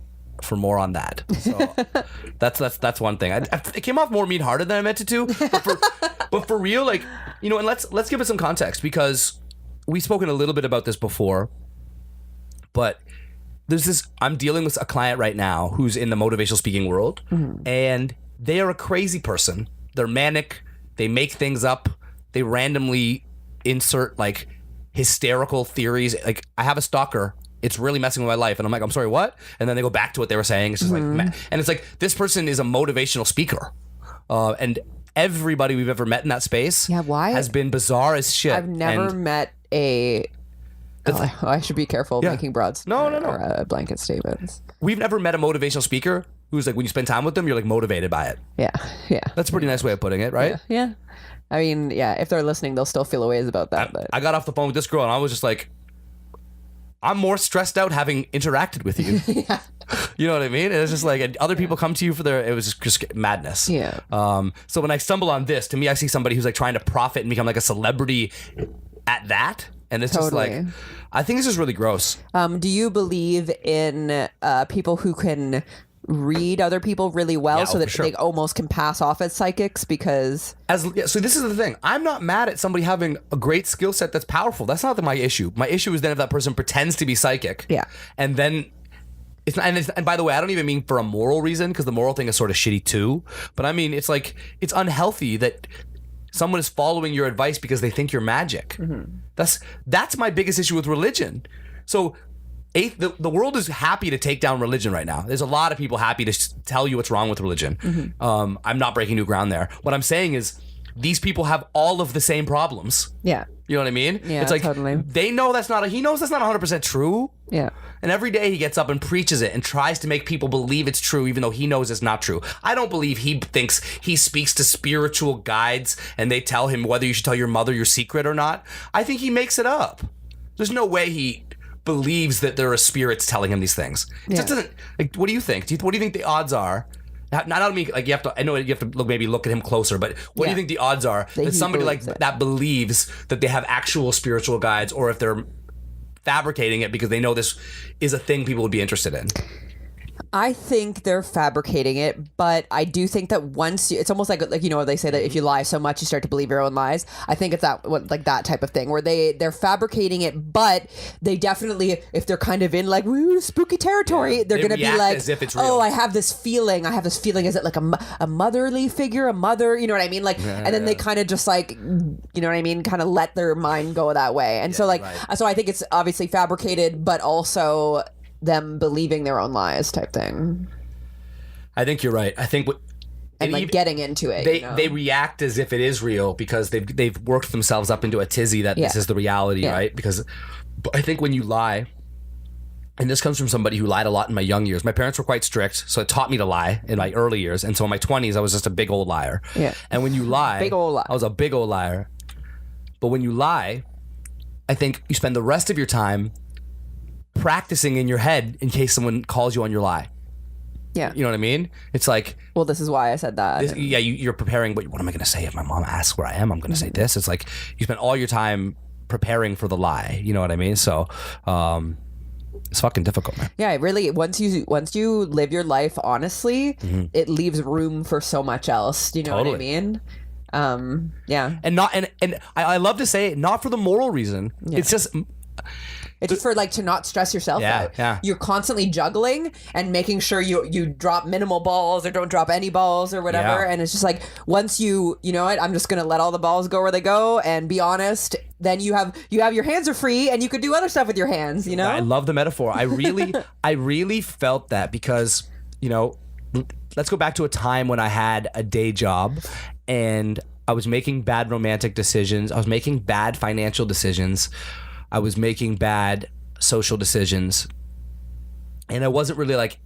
for more on that. So that's one thing. It came off more mean-hearted than I meant it to, but for real, like, you know, and let's give it some context, because we've spoken a little bit about this before, but there's this, I'm dealing with a client right now who's in the motivational speaking world, and they are a crazy person. They're manic. They make things up. They randomly insert like hysterical theories. Like, I have a stalker. It's really messing with my life. And I'm like, I'm sorry, what? And then they go back to what they were saying. It's just like, and it's like, this person is a motivational speaker. And everybody we've ever met in that space has been bizarre as shit. I've never met a... I should be careful making broad or blanket statements. We've never met a motivational speaker who's like, when you spend time with them, you're like motivated by it. Yeah. That's a pretty nice way of putting it, right? Yeah. I mean, if they're listening, they'll still feel a ways about that. But I got off the phone with this girl and I was just like, I'm more stressed out having interacted with you. You know what I mean? And it's just like, and other people come to you for their, it was just madness. Yeah. So when I stumble on this, to me, I see somebody who's like trying to profit and become like a celebrity at that. And it's just like, I think it's just really gross. Do you believe in people who can read other people really well so that they almost can pass off as psychics? Because so this is the thing. I'm not mad at somebody having a great skill set that's powerful. That's not my issue. My issue is then if that person pretends to be psychic. Yeah. And then it's not, and by the way, I don't even mean for a moral reason, because the moral thing is sort of shitty too. But I mean, it's like, it's unhealthy that someone is following your advice because they think you're magic. That's my biggest issue with religion. So the world is happy to take down religion right now. There's a lot of people happy to tell you what's wrong with religion. I'm not breaking new ground there. What I'm saying is, these people have all of the same problems. Yeah. You know what I mean? Yeah, it's like, totally. They know he knows that's not 100% true. Yeah. And every day he gets up and preaches it and tries to make people believe it's true, even though he knows it's not true. I don't believe he thinks he speaks to spiritual guides and they tell him whether you should tell your mother your secret or not. I think he makes it up. There's no way he believes that there are spirits telling him these things. It just doesn't, like, what do you think? What do you think the odds are? Not me, like, I know you have to look at him closer, but what do you think the odds are that somebody like that believes that they have actual spiritual guides, or if they're fabricating it because they know this is a thing people would be interested in? I think they're fabricating it, but I do think that once it's almost like you know, they say that if you lie so much you start to believe your own lies. I think it's that type of thing where they're fabricating it, but they definitely, if they're kind of in like spooky territory, they're gonna be like, as if it's real. oh, I have this feeling. Is it like a motherly figure, a mother? You know what I mean? Like, and then they kind of just like, you know what I mean? Kind of let their mind go that way, and so I think it's obviously fabricated, but also them believing their own lies type thing. I think you're right. I think and like getting into it, they react as if it is real because they've worked themselves up into a tizzy that this is the reality, right? Because I think when you lie, and this comes from somebody who lied a lot in my young years. My parents were quite strict, so it taught me to lie in my early years. And so in my 20s, I was just a big old liar. Yeah. And when you lie, I was a big old liar. But when you lie, I think you spend the rest of your time practicing in your head in case someone calls you on your lie. Yeah. You know what I mean? It's like, well, this is why I said that. You're preparing, but what am I going to say if my mom asks where I am? I'm going to say this. It's like you spend all your time preparing for the lie. You know what I mean? So it's fucking difficult, man. Yeah, it really, once you live your life honestly, it leaves room for so much else. Do you know what I mean? Yeah. And I love to say it, not for the moral reason. Yeah. It's just for like to not stress yourself out. Yeah. You're constantly juggling and making sure you drop minimal balls or don't drop any balls or whatever. Yeah. And it's just like, once you know what, I'm just gonna let all the balls go where they go and be honest. Then you have your hands are free and you could do other stuff with your hands. You know. I love the metaphor. I really felt that because, you know, let's go back to a time when I had a day job and I was making bad romantic decisions. I was making bad financial decisions. I was making bad social decisions, and I wasn't really like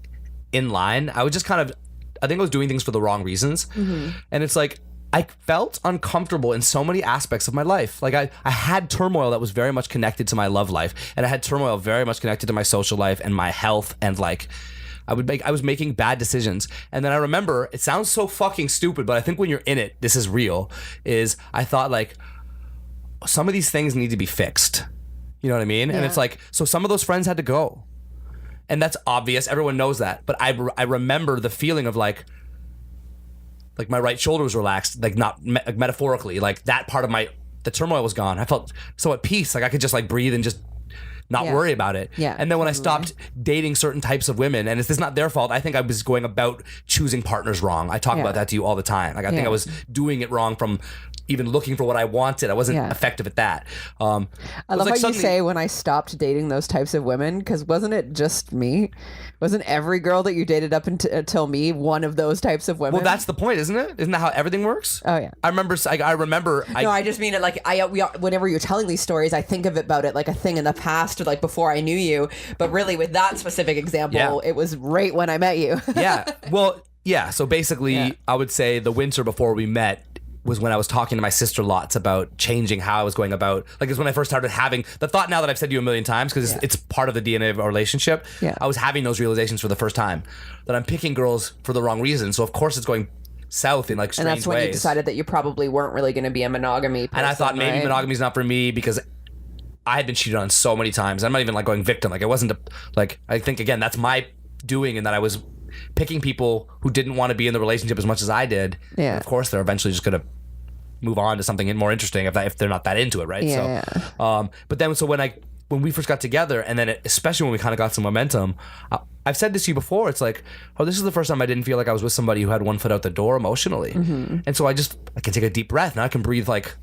in line. I was just kind of, I think I was doing things for the wrong reasons. And it's like, I felt uncomfortable in so many aspects of my life. Like I had turmoil that was very much connected to my love life, and I had turmoil very much connected to my social life and my health, and like I was making bad decisions. And then I remember, it sounds so fucking stupid, but I think when you're in it, this is real, is I thought like some of these things need to be fixed. You know what I mean? Yeah. And it's like, so some of those friends had to go. And that's obvious. Everyone knows that. But I remember the feeling of like my right shoulder was relaxed, like not metaphorically, like that part of the turmoil was gone. I felt so at peace. Like I could just like breathe and just not worry about it. Yeah. And then when I stopped dating certain types of women, and it's not their fault, I think I was going about choosing partners wrong. I talk about that to you all the time. Like I think I was doing it wrong from even looking for what I wanted. I wasn't effective at that. I love how you say when I stopped dating those types of women, because wasn't it just me? Wasn't every girl that you dated up until me one of those types of women? Well, that's the point, isn't it? Isn't that how everything works? Oh yeah. I remember. No, I just mean it like whenever you're telling these stories, I think of it about it like a thing in the past or like before I knew you. But really, with that specific example, it was right when I met you. Yeah. Well, yeah. So basically, I would say the winter before we met was when I was talking to my sister lots about changing how I was going about, like it's when I first started having the thought now that I've said to you a million times, because it's part of the DNA of our relationship. Yeah. I was having those realizations for the first time that I'm picking girls for the wrong reason. So of course it's going south in like strange ways. And that's when you decided that you probably weren't really going to be a monogamy person, and I thought maybe monogamy is not for me because I had been cheated on so many times. I'm not even like going victim. Like it wasn't I think again, that's my doing, and that I was picking people who didn't want to be in the relationship as much as I did. Yeah. And of course, they're eventually just going to move on to something more interesting if they're not that into it, right? Yeah. So, but then when we first got together, and then especially when we kind of got some momentum, I've said this to you before. It's like, this is the first time I didn't feel like I was with somebody who had one foot out the door emotionally, and so I can take a deep breath and I can breathe like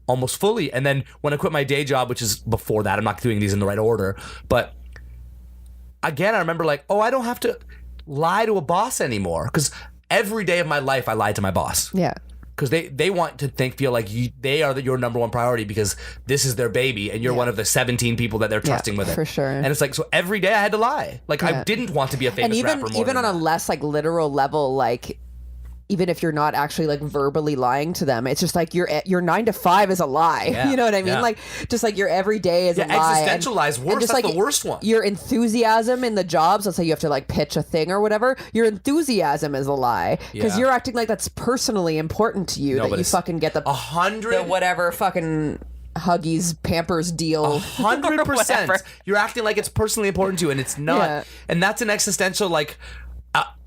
almost fully. And then when I quit my day job, which is before that, I'm not doing these in the right order, but again, I remember like, I don't have to lie to a boss anymore, because every day of my life I lied to my boss. Yeah. Because they want to feel like they are your number one priority, because this is their baby and you're one of the 17 people that they're trusting with it. For sure. And it's like, so every day I had to lie. Like I didn't want to be a famous rapper more even than on a less like literal level, like even if you're not actually like verbally lying to them, it's just like your 9 to 5 is a lie. Yeah. You know what I mean? Yeah. Like just like your everyday is a lie. Existential lies worse. Just, That's like, the worst one. Your enthusiasm in the jobs, let's say you have to like pitch a thing or whatever, your enthusiasm is a lie, because you're acting like that's personally important to you, that you fucking get the 100 the whatever fucking Huggies Pampers deal. 100%. You're acting like it's personally important to you, and it's not. Yeah. And that's an existential like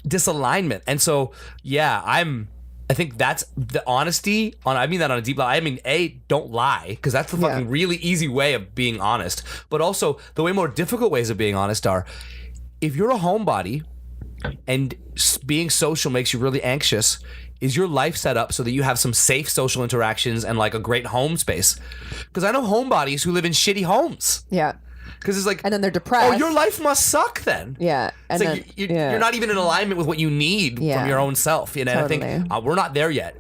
disalignment. And so I think that's the honesty I mean that on a deep level. I mean, don't lie, because that's the fucking really easy way of being honest. But also, the way more difficult ways of being honest are, if you're a homebody and being social makes you really anxious, is your life set up so that you have some safe social interactions and like a great home space? Because I know homebodies who live in shitty homes. Yeah. Because it's like, and then they're depressed. your life must suck then. Yeah. It's and like you're not even in alignment with what you need from your own self. You know, Totally. and I think we're not there yet.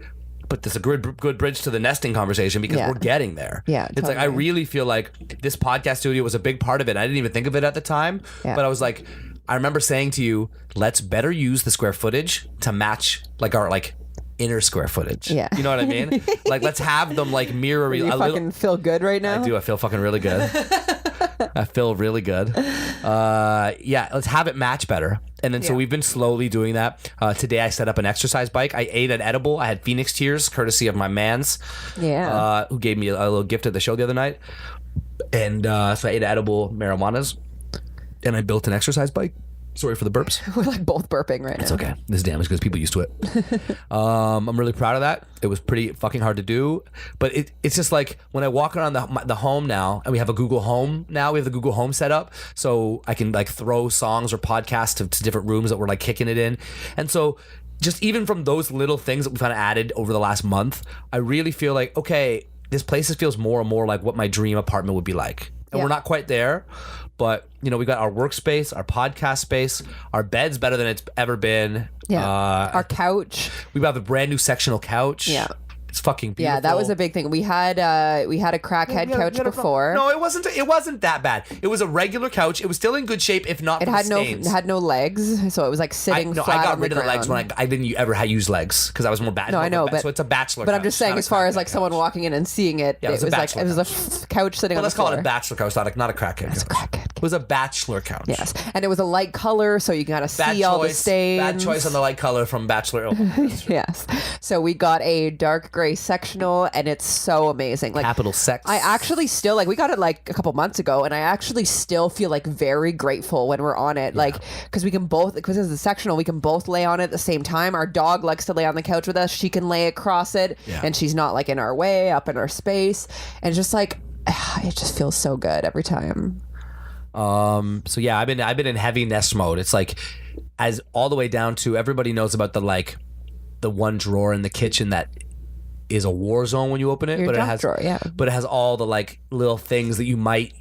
But there's a good bridge to the nesting conversation, because we're getting there. Yeah, it's like I really feel like this podcast studio was a big part of it. I didn't even think of it at the time, but I was like, I remember saying to you, let's better use the square footage to match like our like inner square footage. Yeah, you know what I mean? Like let's have them like mirror. You fucking feel good right now? I do. I feel fucking really good. I feel really good. Let's have it match better. And then so we've been slowly doing that. Today I set up an exercise bike. I ate an edible. I had Phoenix Tears, courtesy of my mans. Yeah. Who gave me a little gift at the show the other night. And so I ate edible marijuanas. And I built an exercise bike. Sorry for the burps. We're like both burping right now. It's okay. This is damage because people used to it. I'm really proud of that. It was pretty fucking hard to do, but it's just like when I walk around the home now, and we have a Google Home now. We have the Google Home set up, so I can like throw songs or podcasts to different rooms that we're like kicking it in, and so just even from those little things that we've kind of added over the last month, I really feel like, okay, this place feels more and more like what my dream apartment would be like, and we're not quite there. But, you know, we got our workspace, our podcast space, our bed's better than it's ever been. Yeah. Our couch. We have a brand new sectional couch. Yeah. It's fucking beautiful. Yeah, that was a big thing. We had a crackhead couch before. No, it wasn't. It wasn't that bad. It was a regular couch. It was still in good shape, if not. It had no legs, so it was like sitting flat I got on rid the of the legs when I didn't ever use legs because I was more bad. No, I know, but so it's a bachelor. But couch, I'm just saying, not as far as like crackhead someone couch. walking in and seeing it, Yeah, it was a bachelor couch sitting on the Let's floor. call it a bachelor couch, not a crackhead. It's a crackhead. It was a bachelor couch. Yes, and it was a light color, so you can kind of see all the stains. Bad choice on the light color from Bachelor. Yes, so we got a dark gray sectional, and it's so amazing. Like Capital sex. I actually still we got it like a couple months ago, and I actually still feel like very grateful when we're on it, like because we can both, because it's a sectional, we can both lay on it at the same time. Our dog likes to lay on the couch with us; she can lay across it, and she's not like in our way, up in our space, and it's just like it just feels so good every time. So yeah, I've been in heavy nest mode. It's like as all the way down to everybody knows about the one drawer in the kitchen that is a war zone when you open it, Your but it junk has drawer, yeah. but it has all the like little things that you might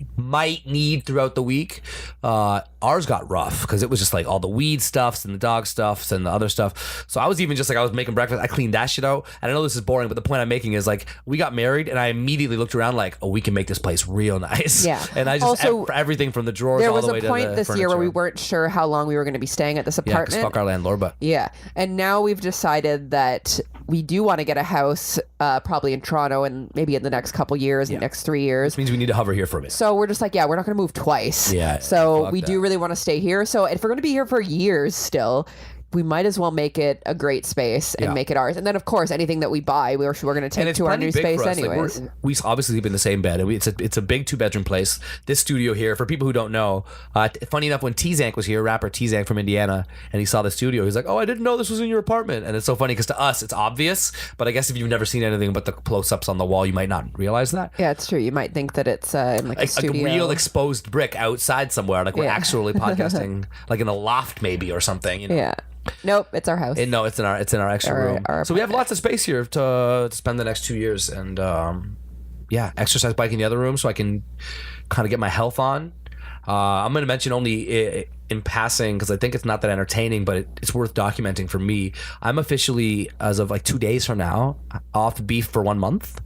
need throughout the week. Ours got rough because it was just like all the weed stuffs and the dog stuffs and the other stuff. So I was even just like, I was making breakfast, I cleaned that shit out. And I know this is boring, but the point I'm making is like we got married and I immediately looked around like, oh, we can make this place real nice. Yeah. And I just Also, everything from the drawers There all was the way a to point the this year where we furniture. weren't sure how long we were going to be staying at this Yeah, 'cause apartment. fuck our landlord, but Yeah, and now we've decided that we do want to get a house, probably in Toronto, and maybe in the next couple years, the next 3 years. this means we need to hover here for a bit. So we're just like, yeah, we're not going to move twice. Yeah, So fuck we that. do really want to stay here. So if we're going to be here for years still, we might as well make it a great space and Yeah. make it ours. And then, of course, anything that we buy, we're going to And take it's to our plenty new big space for us. Like, anyways. we obviously sleep in the same bed, and it's a big 2-bedroom place. This studio here, for people who don't know, funny enough, when T-Zank was here, rapper T-Zank from Indiana, and he saw the studio, he's like, "Oh, I didn't know this was in your apartment." And it's so funny because to us, it's obvious, but I guess if you've never seen anything but the close-ups on the wall, you might not realize that. Yeah, it's true. You might think that it's in like a Like studio. a real exposed brick outside somewhere, like we're Yeah. actually podcasting, like in a loft maybe or something. You know? Yeah. Nope, it's our house. No, it's in our extra room. our So we have lots of space here to spend the next 2 years, and exercise bike in the other room so I can kind of get my health on. I'm going to mention only in passing because I think it's not that entertaining, but it's worth documenting for me. I'm officially, as of like 2 days from now, off beef for 1 month.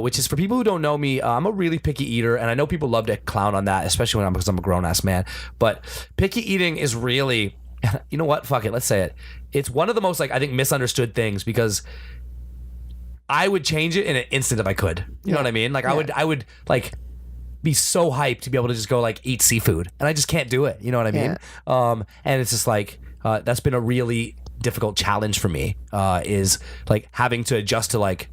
Which is, for people who don't know me, I'm a really picky eater, and I know people love to clown on that, especially because I'm a grown ass man. But picky eating is really, you know what? Fuck it. Let's say it. It's one of the most, like, I think, misunderstood things because I would change it in an instant if I could. You know what I mean? Like, I would like be so hyped to be able to just go like eat seafood, and I just can't do it. You know what I mean? And it's just like that's been a really difficult challenge for me. Is like having to adjust to like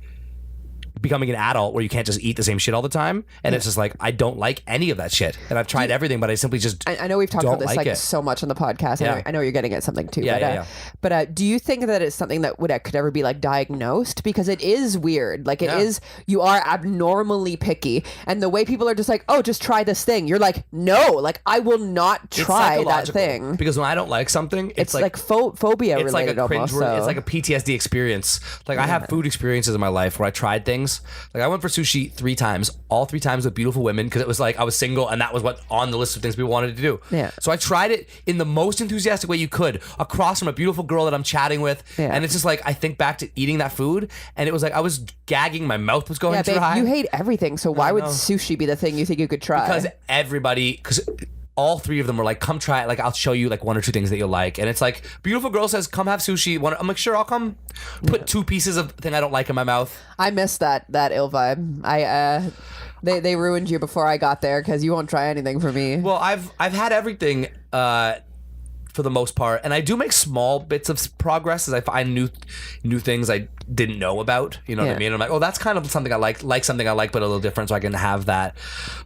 becoming an adult where you can't just eat the same shit all the time, and it's just like I don't like any of that shit, and I've tried everything, but I simply just I know we've talked about don't this like it. so much on the podcast. Yeah. I know you're getting at something too. Yeah, But do you think that it's something that could ever be like diagnosed? Because it is weird. Like it Yeah. is. You are abnormally picky, and the way people are just like, oh, just try this thing. You're like, no, like I will not It's try that psychological. thing. Because when I don't like something, It's like phobia it's like related a cringe. almost. So. It's like a PTSD experience. Like I have food experiences in my life where I tried things. Like I went for sushi 3 times, all 3 times with beautiful women, because it was like I was single and that was what on the list of things people wanted to do. Yeah. So I tried it in the most enthusiastic way you could, across from a beautiful girl that I'm chatting with, Yeah. and it's just like I think back to eating that food, and it was like I was gagging, my mouth was going yeah, babe, dry. you hate everything. So why would know. sushi be the thing you think you could try? Because all 3 of them were like, come try it. Like, I'll show you like 1 or 2 things that you'll like. And it's like, beautiful girl says, come have sushi. I'm like, sure, I'll come put 2 pieces of thing I don't like in my mouth. I miss that ill vibe. They ruined you before I got there because you won't try anything for me. Well, I've had everything for the most part, and I do make small bits of progress as I find new things I didn't know about. You know what I Yeah. mean? I'm like, oh, that's kind of something I like something I like, but a little different, so I can have that.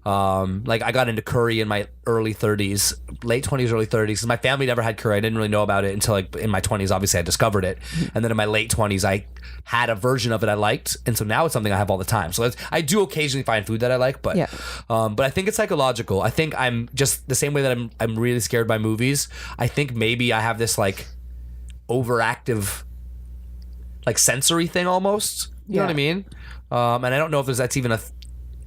Like I got into curry in my early 30s, late 20s, early 30s. 'Cause my family never had curry. I didn't really know about it until like in my 20s. Obviously, I discovered it, and then in my late 20s, I had a version of it I liked, and so now it's something I have all the time. So I do occasionally find food that I like, but Yeah. but I think it's psychological. I think I'm just the same way that I'm really scared by movies. I think maybe I have this like overactive like sensory thing almost. You know what I mean? And I don't know if that's even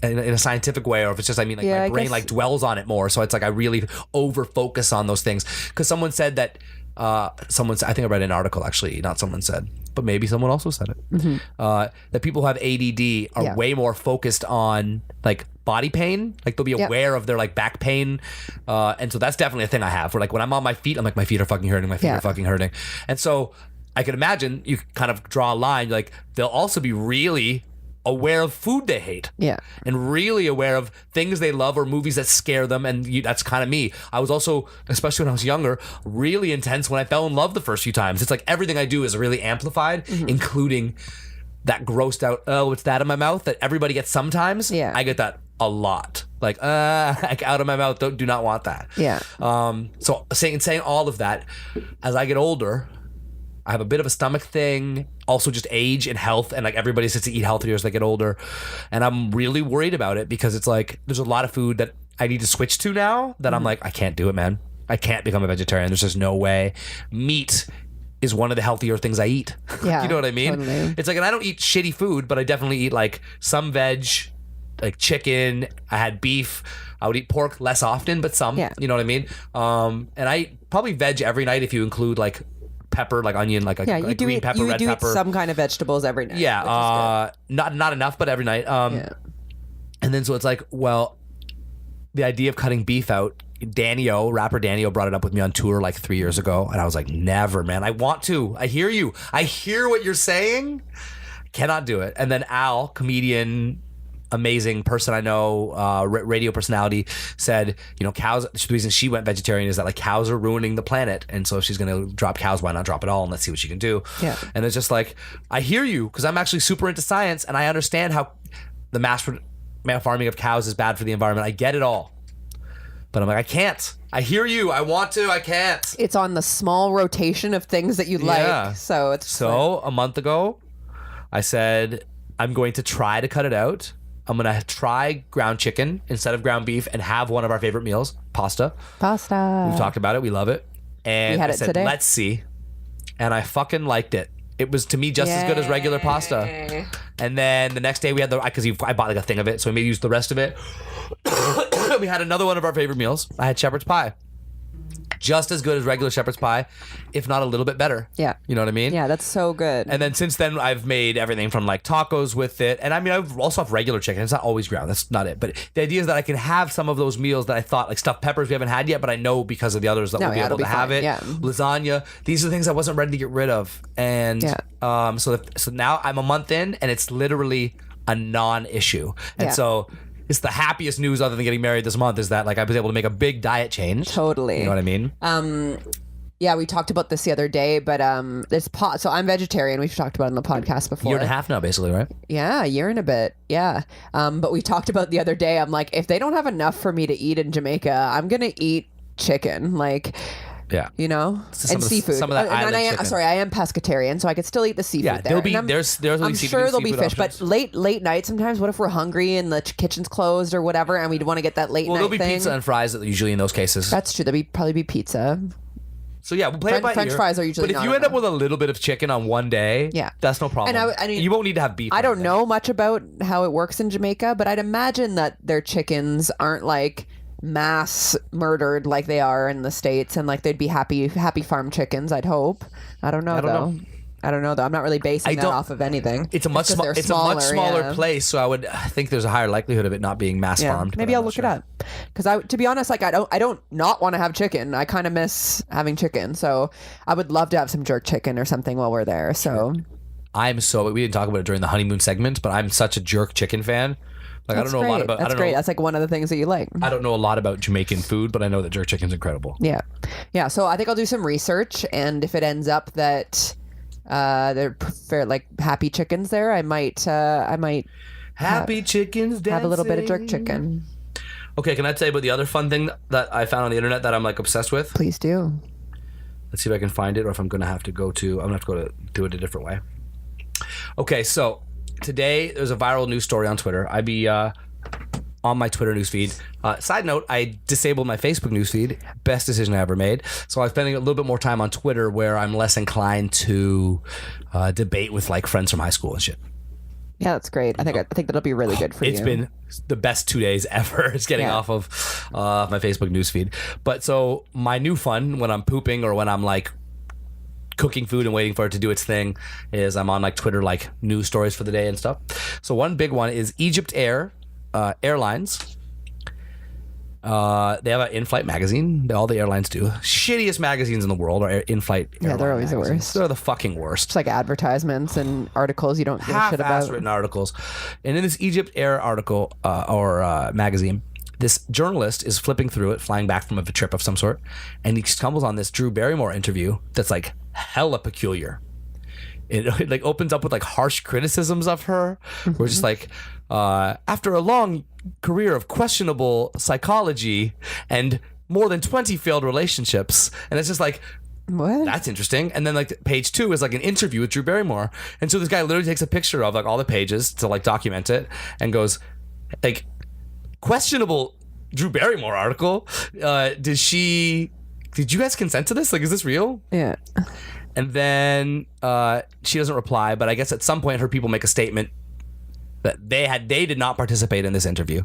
in a scientific way, or if it's just, I mean, like Yeah, my I brain guess- like dwells on it more. So it's like I really over focus on those things. Because someone said that someone said, I think I read an article actually, not someone said, but maybe someone also said it, that people who have ADD are way more focused on like body pain. Like they'll be aware of their like back pain. And so that's definitely a thing I have where like when I'm on my feet, I'm like, my feet are fucking hurting. My feet are fucking hurting. And so I can imagine you kind of draw a line. Like they'll also be really aware of food they hate, and really aware of things they love or movies that scare them, and that's kind of me. I was also, especially when I was younger, really intense when I fell in love the first few times. It's like everything I do is really amplified, including that grossed out, what's that in my mouth that everybody gets sometimes. I get that a lot, like out of my mouth, do not want that. So saying all of that, as I get older, I have a bit of a stomach thing, also just age and health, and like everybody says to eat healthier as they get older, and I'm really worried about it because it's like there's a lot of food that I need to switch to now that I'm like, I can't do it, man. I can't become a vegetarian. There's just no way. Meat is one of the healthier things I eat. You know what I mean? Totally. It's like, and I don't eat shitty food, but I definitely eat like some veg, like chicken. I had beef. I would eat pork less often, but some. You know what I mean? And I eat probably veg every night if you include like pepper, like onion, like like green pepper, red pepper. Eat some kind of vegetables every night. Not enough, but every night. And then so it's like, well, the idea of cutting beef out, rapper Danny O brought it up with me on tour like 3 years ago, and I was like, never, man. I want to. I hear you. I hear what you're saying. Cannot do it. And then Al, comedian, amazing person I know, radio personality, said, cows, the reason she went vegetarian is that like cows are ruining the planet, and so if she's gonna drop cows, why not drop it all and let's see what she can do. And it's just like, I hear you, because I'm actually super into science and I understand how the mass farming of cows is bad for the environment. I get it all, but I'm like, I can't. I hear you. I want to. I can't. It's on the small rotation of things that you like. So a month ago I said I'm going to try to cut it out. I'm going to try ground chicken instead of ground beef and have one of our favorite meals, pasta. We've talked about it. We love it. And we had I said, today. Let's see. And I fucking liked it. It was, to me, just as good as regular pasta. And then the next day we had because I bought like a thing of it, so we made use the rest of it. We had another one of our favorite meals. I had shepherd's pie. Just as good as regular shepherd's pie, if not a little bit better. You know what I mean? Yeah, that's so good. And then since then, I've made everything from like tacos with it. And I mean, I've also have regular chicken. It's not always ground. That's not it. But the idea is that I can have some of those meals that I thought, like stuffed peppers we haven't had yet, but I know because of the others that we'll be able to have it. Lasagna. These are the things I wasn't ready to get rid of. And so now I'm a month in and it's literally a non-issue. And so it's the happiest news other than getting married this month is that like I was able to make a big diet change. Totally. You know what I mean? Yeah, we talked about this the other day, but so I'm vegetarian. We've talked about it on the podcast before. Year and a half now, basically, right? Yeah, a year and a bit. Yeah. But we talked about the other day, I'm like, if they don't have enough for me to eat in Jamaica, I'm going to eat chicken. Like, and seafood. Some of that chicken. I am pescatarian, so I could still eat the seafood. There's I'm sure there'll be fish, options. but late night sometimes. What if we're hungry and the kitchen's closed or whatever, and we want to get that late night there'll be thing? pizza and fries usually in those cases. That's true. Probably be pizza. So yeah, we'll play it by French ear. fries are usually. But if you end up with a little bit of chicken on one day, that's no problem. And I mean, you won't need to have beef. I don't know much about how it works in Jamaica, but I'd imagine that their chickens aren't like mass murdered like they are in the States, and like they'd be happy farm chickens. I'd hope. I don't know though. I'm not really basing that off of anything. It's a much smaller place, so I think there's a higher likelihood of it not being mass farmed. Maybe I'll look it up, because to be honest, like I don't not want to have chicken. I kind of miss having chicken, so I would love to have some jerk chicken or something while we're there. So we didn't talk about it during the honeymoon segment, but I'm such a jerk chicken fan. Like, I don't know a lot about. That's great. That's like one of the things that you like. I don't know a lot about Jamaican food, but I know that jerk chicken's incredible. Yeah. So I think I'll do some research, and if it ends up that they're like happy chickens there, I might happy chickens dancing. Have a little bit of jerk chicken. Okay, can I tell you about the other fun thing that I found on the internet that I'm like obsessed with? Please do. Let's see if I can find it, or if I'm gonna have to do it a different way. Okay, so today there's a viral news story on Twitter. I'd be on my Twitter newsfeed. Side note, I disabled my Facebook newsfeed. Best decision I ever made. So I'm spending a little bit more time on Twitter, where I'm less inclined to debate with like friends from high school and shit. Yeah, that's great. I think that'll be really good for you. It's been the best 2 days ever. It's getting off of my Facebook newsfeed. But so my new fun when I'm pooping or when I'm like cooking food and waiting for it to do its thing is I'm on like Twitter, like news stories for the day and stuff. So one big one is Egypt Airlines. They have an in-flight magazine. All the airlines do. Shittiest magazines in the world are in-flight. Yeah, they're always magazines. the worst. They're the fucking worst. It's like advertisements and articles you don't give a shit Half-ass about. written articles. And in this Egypt Air article or magazine, this journalist is flipping through it, flying back from a trip of some sort, and he stumbles on this Drew Barrymore interview that's like hella peculiar. It like opens up with like harsh criticisms of her. We're just like, after a long career of questionable psychology and more than 20 failed relationships, and it's just like, What? that's interesting. And then like page 2 is like an interview with Drew Barrymore, and so this guy literally takes a picture of like all the pages to like document it and goes like, questionable Drew Barrymore article. Did you guys consent to this? Like, is this real? Yeah. And then she doesn't reply, but I guess at some point her people make a statement that they did not participate in this interview.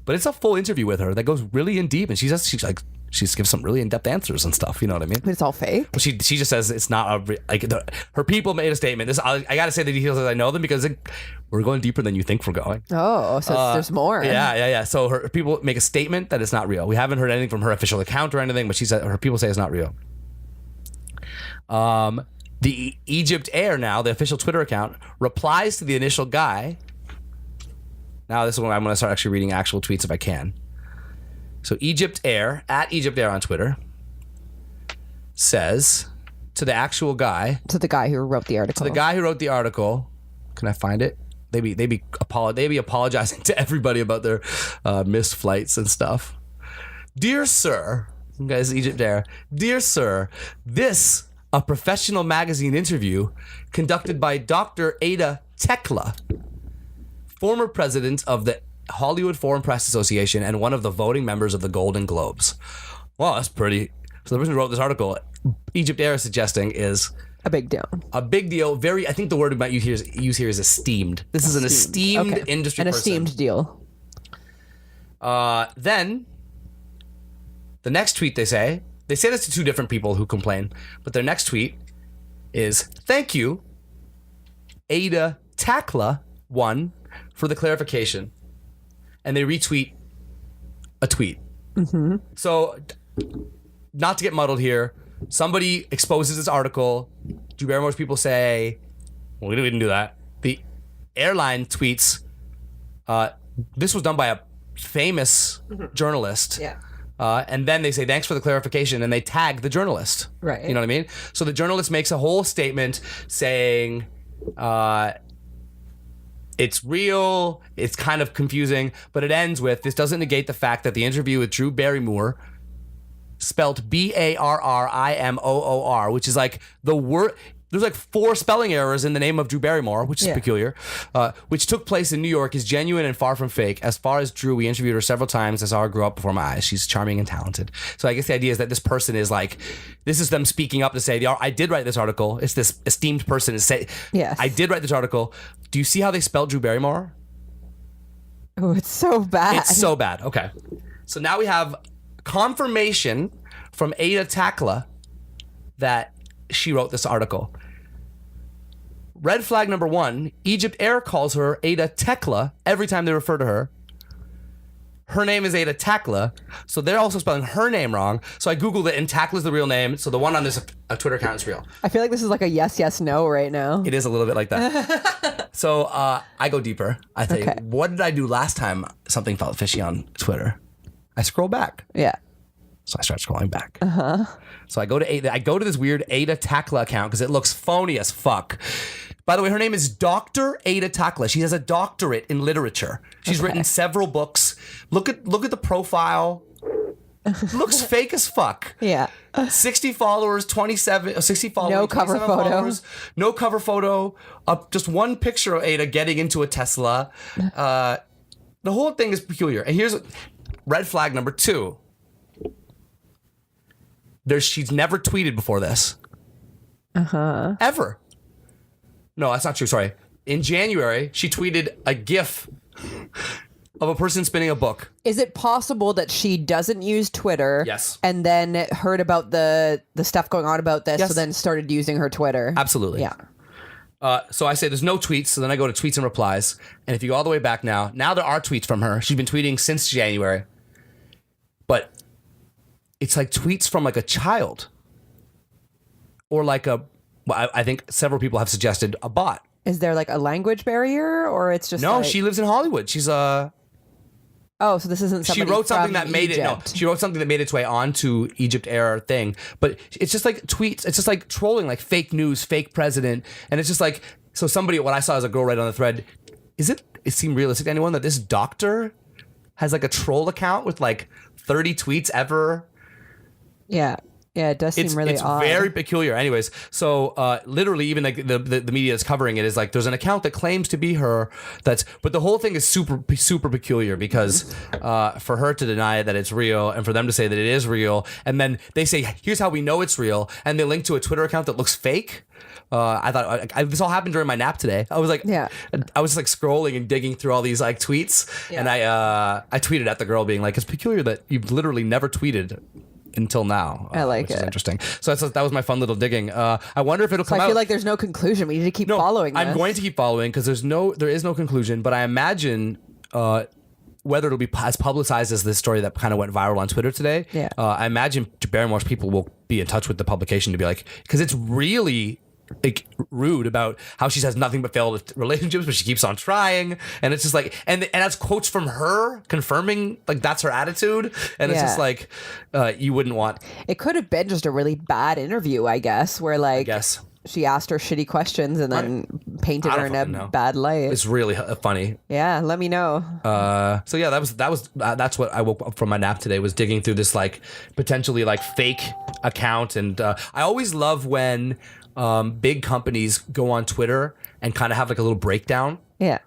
But it's a full interview with her that goes really in deep, and she gives some really in-depth answers and stuff. You know what I mean? But it's all fake. But she just says it's not her people made a statement. I got to say the details as I know them because we're going deeper than you think we're going. Oh, so there's more. Yeah. So her people make a statement that it's not real. We haven't heard anything from her official account or anything, but she said her people say it's not real. The Egypt Air now, the official Twitter account, replies to the initial guy. Now this is when I'm going to start actually reading actual tweets if I can. So Egypt Air, at Egypt Air on Twitter, says to the actual guy. To the guy who wrote the article. To the guy who wrote the article. Can I find it? They be apologizing to everybody about their missed flights and stuff. Dear sir, guys, Egypt Air. Dear sir, this a professional magazine interview conducted by Dr. Ada Tekla, former president of the Hollywood Foreign Press Association and one of the voting members of the Golden Globes. Wow, that's pretty. So the person who wrote this article, Egypt Air is suggesting, is a big deal. A big deal. Very. I think the word we might use here is esteemed. This is an esteemed okay. industry An person. esteemed deal. Then the next tweet they say this to two different people who complain, but their next tweet is, thank you, Ada Takla 1, for the clarification. And they retweet a tweet. Mm-hmm. So, not to get muddled here, somebody exposes this article. Drew Barrymore's people say, well, we didn't do that. The airline tweets, this was done by a famous journalist. Yeah. And then they say, thanks for the clarification, and they tag the journalist. Right. You know what I mean? So the journalist makes a whole statement saying, it's real, it's kind of confusing, but it ends with, this doesn't negate the fact that the interview with Drew Barrymore, spelt Barrimoor, which is like the word... There's like 4 spelling errors in the name of Drew Barrymore, which is peculiar, which took place in New York, is genuine and far from fake. As far as Drew, we interviewed her several times. I saw her grow up before my eyes. She's charming and talented. So I guess the idea is that this person is like, this is them speaking up to say, I did write this article. It's this esteemed person is saying, yes, I did write this article. Do you see how they spelled Drew Barrymore? Oh, it's so bad. It's so bad. Okay. So now we have confirmation from Ada Takla that she wrote this article. Red flag number 1, Egypt Air calls her Ada Tekla every time they refer to her. Her name is Ada Takla, so they're also spelling her name wrong. So I Googled it, and Takla's the real name, so the one on this Twitter account is real. I feel like this is like a yes, yes, no right now. It is a little bit like that. So I go deeper. I think, Okay. What did I do last time something felt fishy on Twitter? I scroll back. Yeah. So I start scrolling back. So I go to this weird Ada Takla account because it looks phony as fuck. By the way, her name is Dr. Ada Takla. She has a doctorate in literature. She's written several books. Look at the profile. Looks fake as fuck. Yeah. 60 followers, 60 followers. No cover 27 photo. followers, no cover photo. Just one picture of Ada getting into a Tesla. The whole thing is peculiar. And here's red flag number 2. She's never tweeted before this. Ever. No, that's not true. Sorry. In January, she tweeted a GIF of a person spinning a book. Is it possible that she doesn't use Twitter? Yes. And then heard about the stuff going on about this, Yes. so then started using her Twitter? Absolutely. Yeah. So I say there's no tweets, so then I go to tweets and replies. And if you go all the way back now there are tweets from her. She's been tweeting since January. But it's like tweets from like a child. Or like I think several people have suggested a bot. Is there like a language barrier, or it's just No, like, she lives in Hollywood. She's oh, so this isn't she somebody wrote something from that made it. No, Egypt. she wrote something that made its way onto Egypt Air thing. But it's just like tweets. It's just like trolling, like fake news, fake president, and it's just like so. Somebody, what I saw as a girl right on the thread, it seemed realistic to anyone that this doctor has like a troll account with like 30 tweets ever. Yeah. Yeah, it does seem really odd. It's very peculiar. Anyways, so literally even like the media that's covering it is like there's an account that claims to be her. But the whole thing is super peculiar because for her to deny that it's real and for them to say that it is real, and then they say here's how we know it's real, and they link to a Twitter account that looks fake. I thought this all happened during my nap today. I was like, I was just like scrolling and digging through all these like tweets, and I tweeted at the girl being like, it's peculiar that you've literally never tweeted until now. I like which it. is interesting. So that was my fun little digging. I wonder if it'll come out. I feel like there's no conclusion. We need to keep following this. I'm going to keep following because there is no conclusion, but I imagine whether it'll be as publicized as this story that kind of went viral on Twitter today. Yeah. I imagine Barrymore's people will be in touch with the publication to be like, because it's really like rude about how she has nothing but failed relationships, but she keeps on trying, and it's just like, and that's quotes from her confirming like that's her attitude, and it's just like you wouldn't want. It could have been just a really bad interview, I guess, where like she asked her shitty questions and then painted her in a bad light. It's really funny. Yeah, let me know. So yeah, that's what I woke up from my nap today, was digging through this like potentially like fake account, and I always love when big companies go on Twitter and kind of have like a little breakdown. Yeah.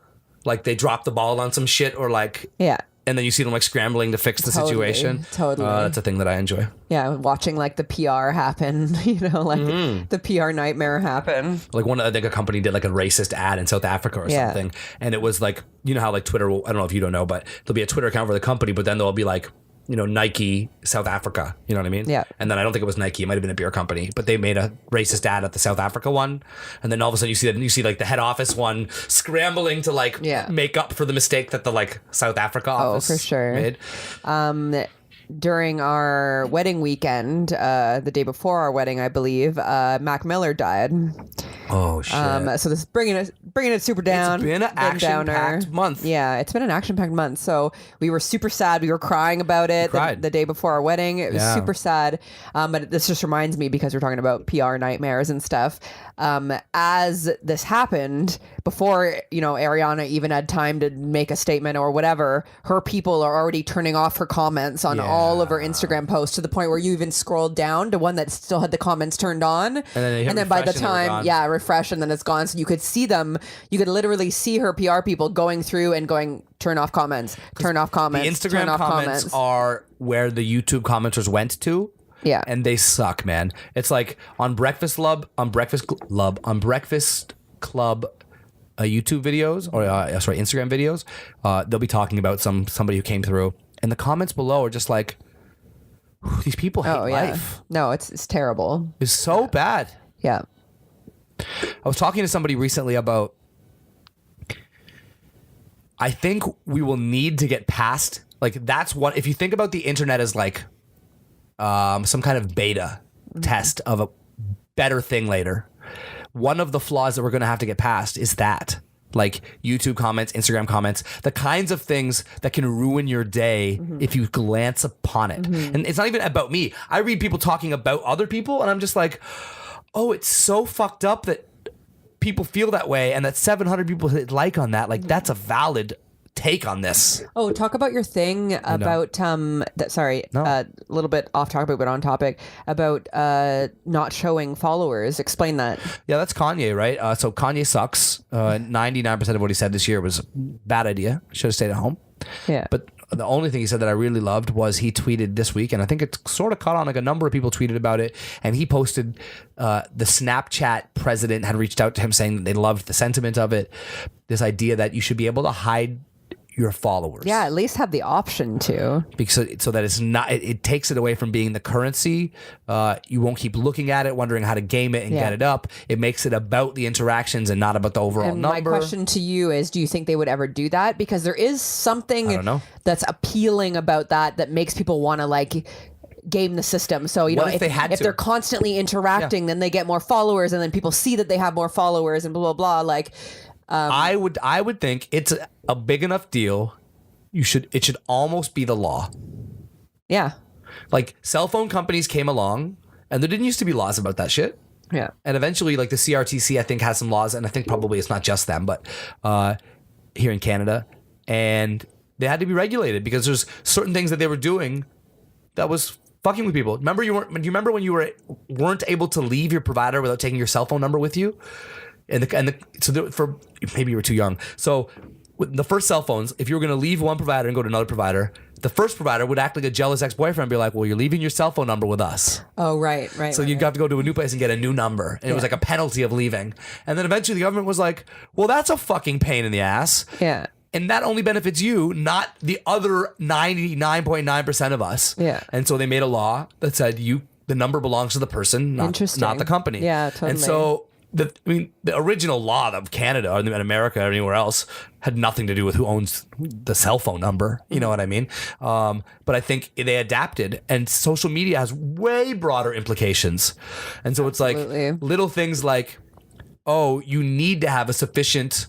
Like they drop the ball on some shit or like, and then you see them like scrambling to fix the situation. Totally. That's a thing that I enjoy. Yeah. Watching like the PR happen, like the PR nightmare happen. Like I think a company did like a racist ad in South Africa or something. And it was like, you know how like Twitter, I don't know if you don't know, but there'll be a Twitter account for the company, but then there'll be like, Nike South Africa, you know what I mean? Yeah. And then I don't think it was Nike, it might have been a beer company, but they made a racist ad at the South Africa one, and then all of a sudden you see like the head office one scrambling to like make up for the mistake that the like South Africa office for sure made. During our wedding weekend, the day before our wedding, I believe, Mac Miller died. Oh shit! So this is bringing it super down. It's been an action-packed month. Yeah, it's been an action-packed month. So we were super sad. We were crying about it the day before our wedding. It was super sad. But this just reminds me, because we're talking about PR nightmares and stuff. As this happened, before Ariana even had time to make a statement or whatever, her people are already turning off her comments on all of her Instagram posts, to the point where you even scrolled down to one that still had the comments turned on, and then by the time refresh, and then it's gone. So you could see them. You could literally see her PR people going through and going, turn off comments, turn off comments. The Instagram comments are where the YouTube commenters went to. Yeah. And they suck, man. It's like on Breakfast Club YouTube videos, or Instagram videos, they'll be talking about somebody who came through, and the comments below are just like, these people hate life. No, it's terrible. It's so bad. Yeah. I was talking to somebody recently about, I think we will need to get past, like, that's what, if you think about the internet as like some kind of beta test of a better thing later, one of the flaws that we're going to have to get past is that, like, YouTube comments, Instagram comments, the kinds of things that can ruin your day if you glance upon it. And it's not even about me. I read people talking about other people, and I'm just like, oh, it's so fucked up that people feel that way, and that 700 people hit like on that. Like, that's a valid take on this. Oh, talk about your thing about a little bit off topic but on topic, about not showing followers. Explain that. Yeah, that's Kanye, right? So Kanye sucks. 99% of what he said this year was a bad idea. Should have stayed at home. Yeah. But the only thing he said that I really loved was he tweeted this week, and I think it sort of caught on, like a number of people tweeted about it, and he posted the Snapchat president had reached out to him saying that they loved the sentiment of it, this idea that you should be able to hide your followers. Yeah, at least have the option to. Because so that it's not, it takes it away from being the currency. You won't keep looking at it, wondering how to game it and get it up. It makes it about the interactions and not about the overall And number. my question to you is, do you think they would ever do that? Because there is something I don't know. that's appealing about that makes people want to like game the system. So, you What know, if they had if to? they're constantly interacting, then they get more followers, and then people see that they have more followers and blah, blah, blah. Like, I would think it's a big enough deal. It should almost be the law. yeah. Like cell phone companies came along, and there didn't used to be laws about that shit. Yeah. And eventually, like the CRTC, I think has some laws, and I think probably it's not just them, but here in Canada, and they had to be regulated because there's certain things that they were doing that was fucking with people. Remember, you remember when you weren't able to leave your provider without taking your cell phone number with you, for maybe you were too young. So with the first cell phones, if you were going to leave one provider and go to another provider, the first provider would act like a jealous ex-boyfriend and be like, well, you're leaving your cell phone number with us. Oh, right. So you'd have to go to a new place and get a new number. And it was like a penalty of leaving. And then eventually the government was like, well, that's a fucking pain in the ass. Yeah. And that only benefits you, not the other 99.9% of us. Yeah. And so they made a law that said the number belongs to the person, not the company. Yeah, totally. And so the original law of Canada or in America or anywhere else had nothing to do with who owns the cell phone number. You know what I mean? But I think they adapted, and social media has way broader implications. And so it's like little things like, oh, you need to have a sufficient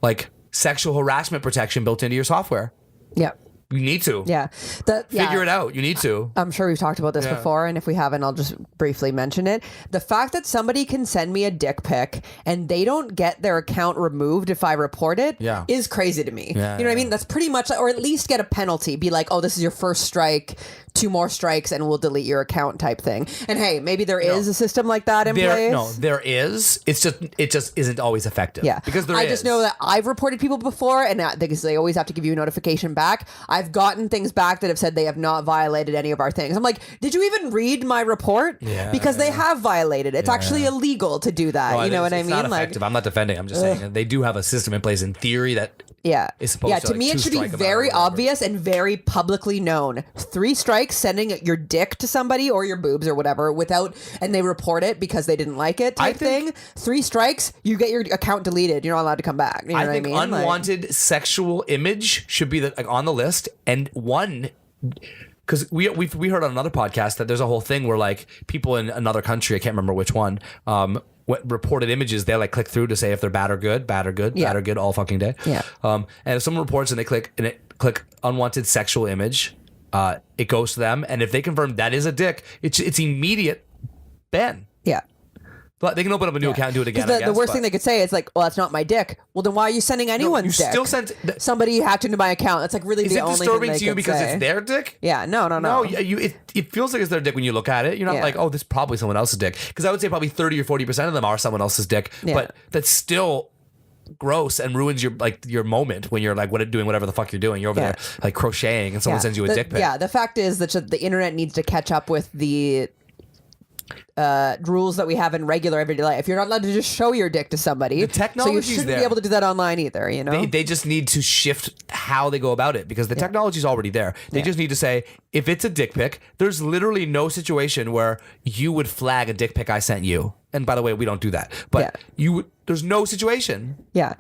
like sexual harassment protection built into your software. Yeah. You need to. Yeah. Figure it out. You need to. I'm sure we've talked about this before, and if we haven't, I'll just briefly mention it. The fact that somebody can send me a dick pic and they don't get their account removed if I report it is crazy to me. Yeah, you know what I mean? That's pretty much, or at least get a penalty. Be like, oh, this is your first strike, 2 more strikes, and we'll delete your account type thing. And hey, maybe there is a system like that in place. No, there is. It just isn't always effective. Yeah. Because I just know that I've reported people before, and because they always have to give you a notification back. I've gotten things back that have said they have not violated any of our things. I'm like, did you even read my report? Yeah. Because they have violated. It's actually illegal to do that. No, you know what I mean? It's not effective. I'm not defending. I'm just saying they do have a system in place in theory that is supposed to me, it should be very obvious and very publicly known. 3 strikes, sending your dick to somebody or your boobs or whatever and they report it because they didn't like it type thing. 3 strikes, you get your account deleted. You're not allowed to come back. You know what I mean? Unwanted sexual image should be on the list. And one, because we heard on another podcast that there's a whole thing where like people in another country, I can't remember which one, what reported images, they like click through to say if they're bad or good, bad or good, bad or good all fucking day. Yeah. And if someone reports and they click unwanted sexual image, it goes to them, and if they confirm that is a dick, it's immediate ban. Yeah. But they can open up a new account and do it again. The worst thing they could say is like, well, that's not my dick. Well, then why are you sending anyone's dick? Still sent. Somebody hacked into my account. That's like really the only thing they could say. Is it disturbing to you because it's their dick? Yeah, no. No, it feels like it's their dick when you look at it. You're not like, oh, this is probably someone else's dick. Because I would say probably 30 or 40% of them are someone else's dick. Yeah. But that's still gross and ruins your moment when you're like doing whatever the fuck you're doing. You're over there like crocheting and someone sends you a dick pic. Yeah, the fact is that the internet needs to catch up with the rules that we have in regular everyday life. If you're not allowed to just show your dick to somebody, the technology's so you shouldn't there. be able to do that online either. You know, they just need to shift how they go about it because the technology's already there. They just need to say, if it's a dick pic, there's literally no situation where you would flag a dick pic I sent you. And by the way, we don't do that. But there's no situation. Yeah.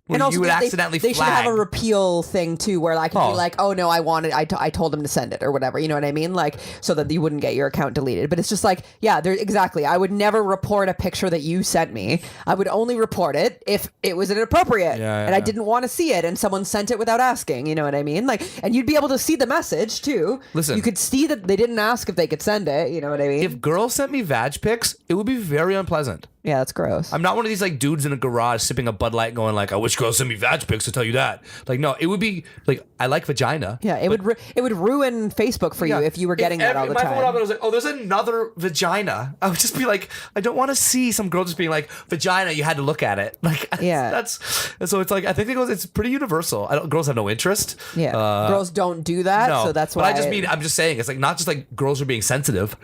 And also, you would accidentally they flag. should have a repeal thing too, where I can be like, "Oh no, I told him to send it" or whatever. You know what I mean? Like, so that you wouldn't get your account deleted. But it's just like, exactly. I would never report a picture that you sent me. I would only report it if it was inappropriate and I didn't want to see it, and someone sent it without asking. You know what I mean? Like, and you'd be able to see the message too. Listen, you could see that they didn't ask if they could send it. You know what I mean? If girls sent me vag pics, it would be very unpleasant. Yeah, that's gross. I'm not one of these like dudes in a garage sipping a Bud Light going like, I wish girls sent me vag pics to tell you that. Like, no, it would be like, I like vagina. Yeah, it would ruin Facebook for you if you were getting that all the time. My phone up and I was like, oh, there's another vagina. I would just be like, I don't want to see some girl just being like, vagina, you had to look at it. Like, that's so it's like, I think it's pretty universal. Girls have no interest. Yeah, girls don't do that, so that's why. But I'm just saying, it's like not just like girls are being sensitive.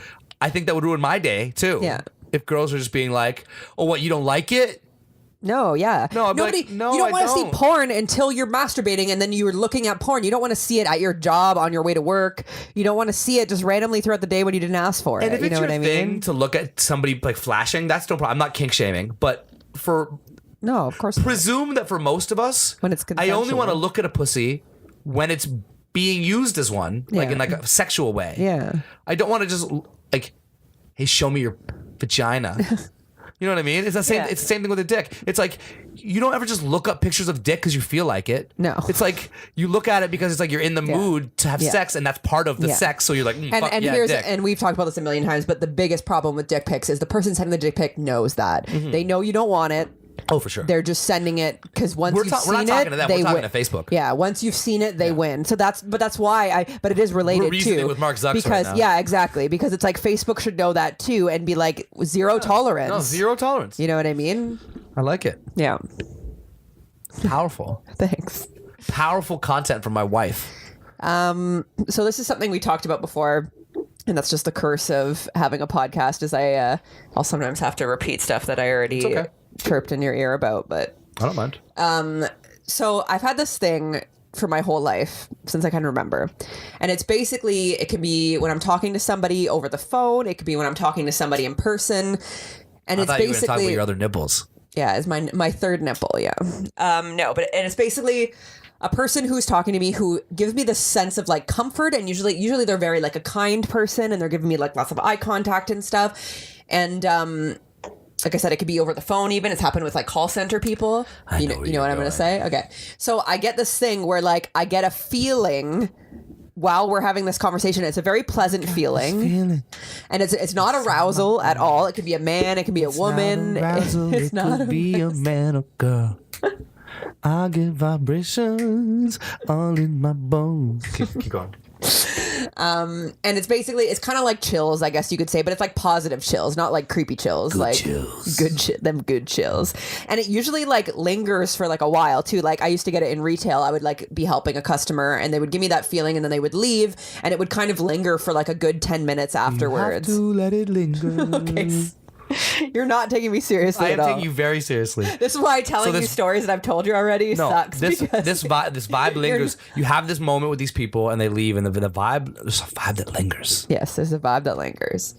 I think that would ruin my day too. Yeah. If girls are just being like, oh, what, you don't like it? No, yeah. No, I'd be Nobody. like, no, you don't I want to see don't. porn until you're masturbating, and then you're looking at porn. You don't want to see it at your job on your way to work. You don't want to see it just randomly throughout the day when you didn't ask for And it. if You it's know your what I thing mean? to look at somebody like flashing, that's no problem. I'm not kink shaming, but for No, of course not. presume that for most of us, When it's I only want to consensual. look at a pussy when it's being used as one, like Yeah. in like a sexual way. Yeah. I don't want to just like, hey, show me your vagina. You know what I mean? It's the same. Yeah. It's the same thing with a dick. It's like you don't ever just look up pictures of dick because you feel like it. No. It's like you look at it because it's like you're in the mood to have Yeah. sex, and that's part of the Yeah. sex. So you're like, And fuck, yeah, here's dick. and we've talked about this a million times, but the biggest problem with dick pics is the person sending the dick pic knows that they know you don't want it. Oh, for sure. They're just sending it because once We're you've not seen talking it, to them. they We're talking win. to Facebook. Yeah, once you've seen it, they win. So that's why but it is related We're reasoning too. with Mark Zucks right because now. yeah, exactly. Because it's like Facebook should know that too and be like zero tolerance. No, zero tolerance. You know what I mean? I like it. Yeah. Powerful. Thanks. Powerful content from my wife. So this is something we talked about before. And that's just the curse of having a podcast is I'll sometimes have to repeat stuff that I already okay. chirped in your ear about, but I don't mind. so I've had this thing for my whole life since I can remember. And it's basically, it can be when I'm talking to somebody over the phone. It could be when I'm talking to somebody in person. And I it's thought you were going to talk about basically, your other nipples. yeah, it's my third nipple. Yeah. No, but and it's basically a person who's talking to me who gives me the sense of like comfort. And usually they're very like a kind person and they're giving me like lots of eye contact and stuff. And, like I said, it could be over the phone even. It's happened with like call center people. I know where you know you're what I'm going going. to say? Okay. So I get this thing where like I get a feeling while we're having this conversation. It's a very pleasant feeling. And it's not arousal at all. It could be a man. It could be a woman. It's not be a man or girl. I get vibrations all in my bones. Keep going. And it's basically, it's kind of like chills, I guess you could say, but it's like positive chills, not like creepy chills. Like chills. good chills. And it usually like lingers for like a while too. Like I used to get it in retail. I would like be helping a customer and they would give me that feeling and then they would leave and it would kind of linger for like a good 10 minutes afterwards. You have to let it linger. Okay. You're not taking me seriously I at am all. taking you very seriously. This is why telling you this- stories that I've told you already No, sucks. this because this vibe lingers. You have this moment with these people and they leave, and the vibe, there's a vibe that lingers. Yes, there's a vibe that lingers.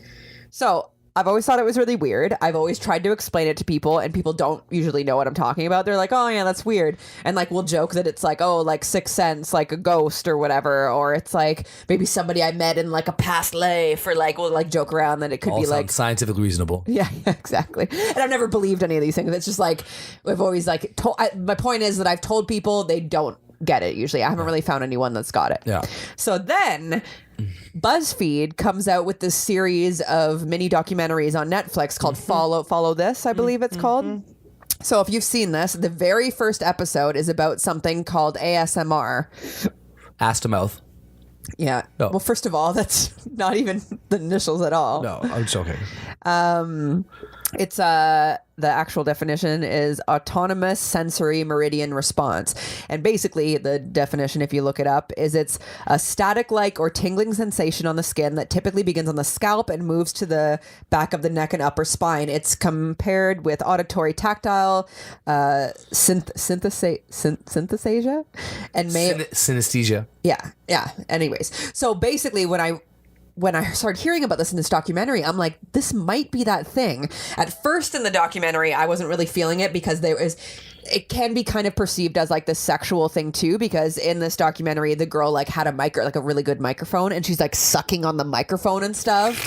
So I've always thought it was really weird. I've always tried to explain it to people and people don't usually know what I'm talking about. They're like, oh yeah, that's weird. And like we'll joke that it's like, oh, like Sixth Sense, like a ghost or whatever. Or it's like maybe somebody I met in like a past life or like we'll like joke around that it could All be sounds like scientifically reasonable. yeah, exactly. And I've never believed any of these things. It's just like I've always like my point is that I've told people they don't get it usually. I haven't really found anyone that's got it. Yeah. So then BuzzFeed comes out with this series of mini documentaries on Netflix called Follow This, I believe it's called. So if you've seen this, the very first episode is about something called ASMR. Ass to mouth. Yeah. Oh. Well, first of all, that's not even the initials at all. No, I'm joking. It's the actual definition is autonomous sensory meridian response. And basically the definition, if you look it up, is it's a static-like or tingling sensation on the skin that typically begins on the scalp and moves to the back of the neck and upper spine. It's compared with auditory tactile synthesia and Synesthesia. yeah. Anyways, so basically when I started hearing about this in this documentary, I'm like, this might be that thing. At first in the documentary, I wasn't really feeling it because it can be kind of perceived as like this sexual thing too, because in this documentary, the girl like had a really good microphone and she's like sucking on the microphone and stuff.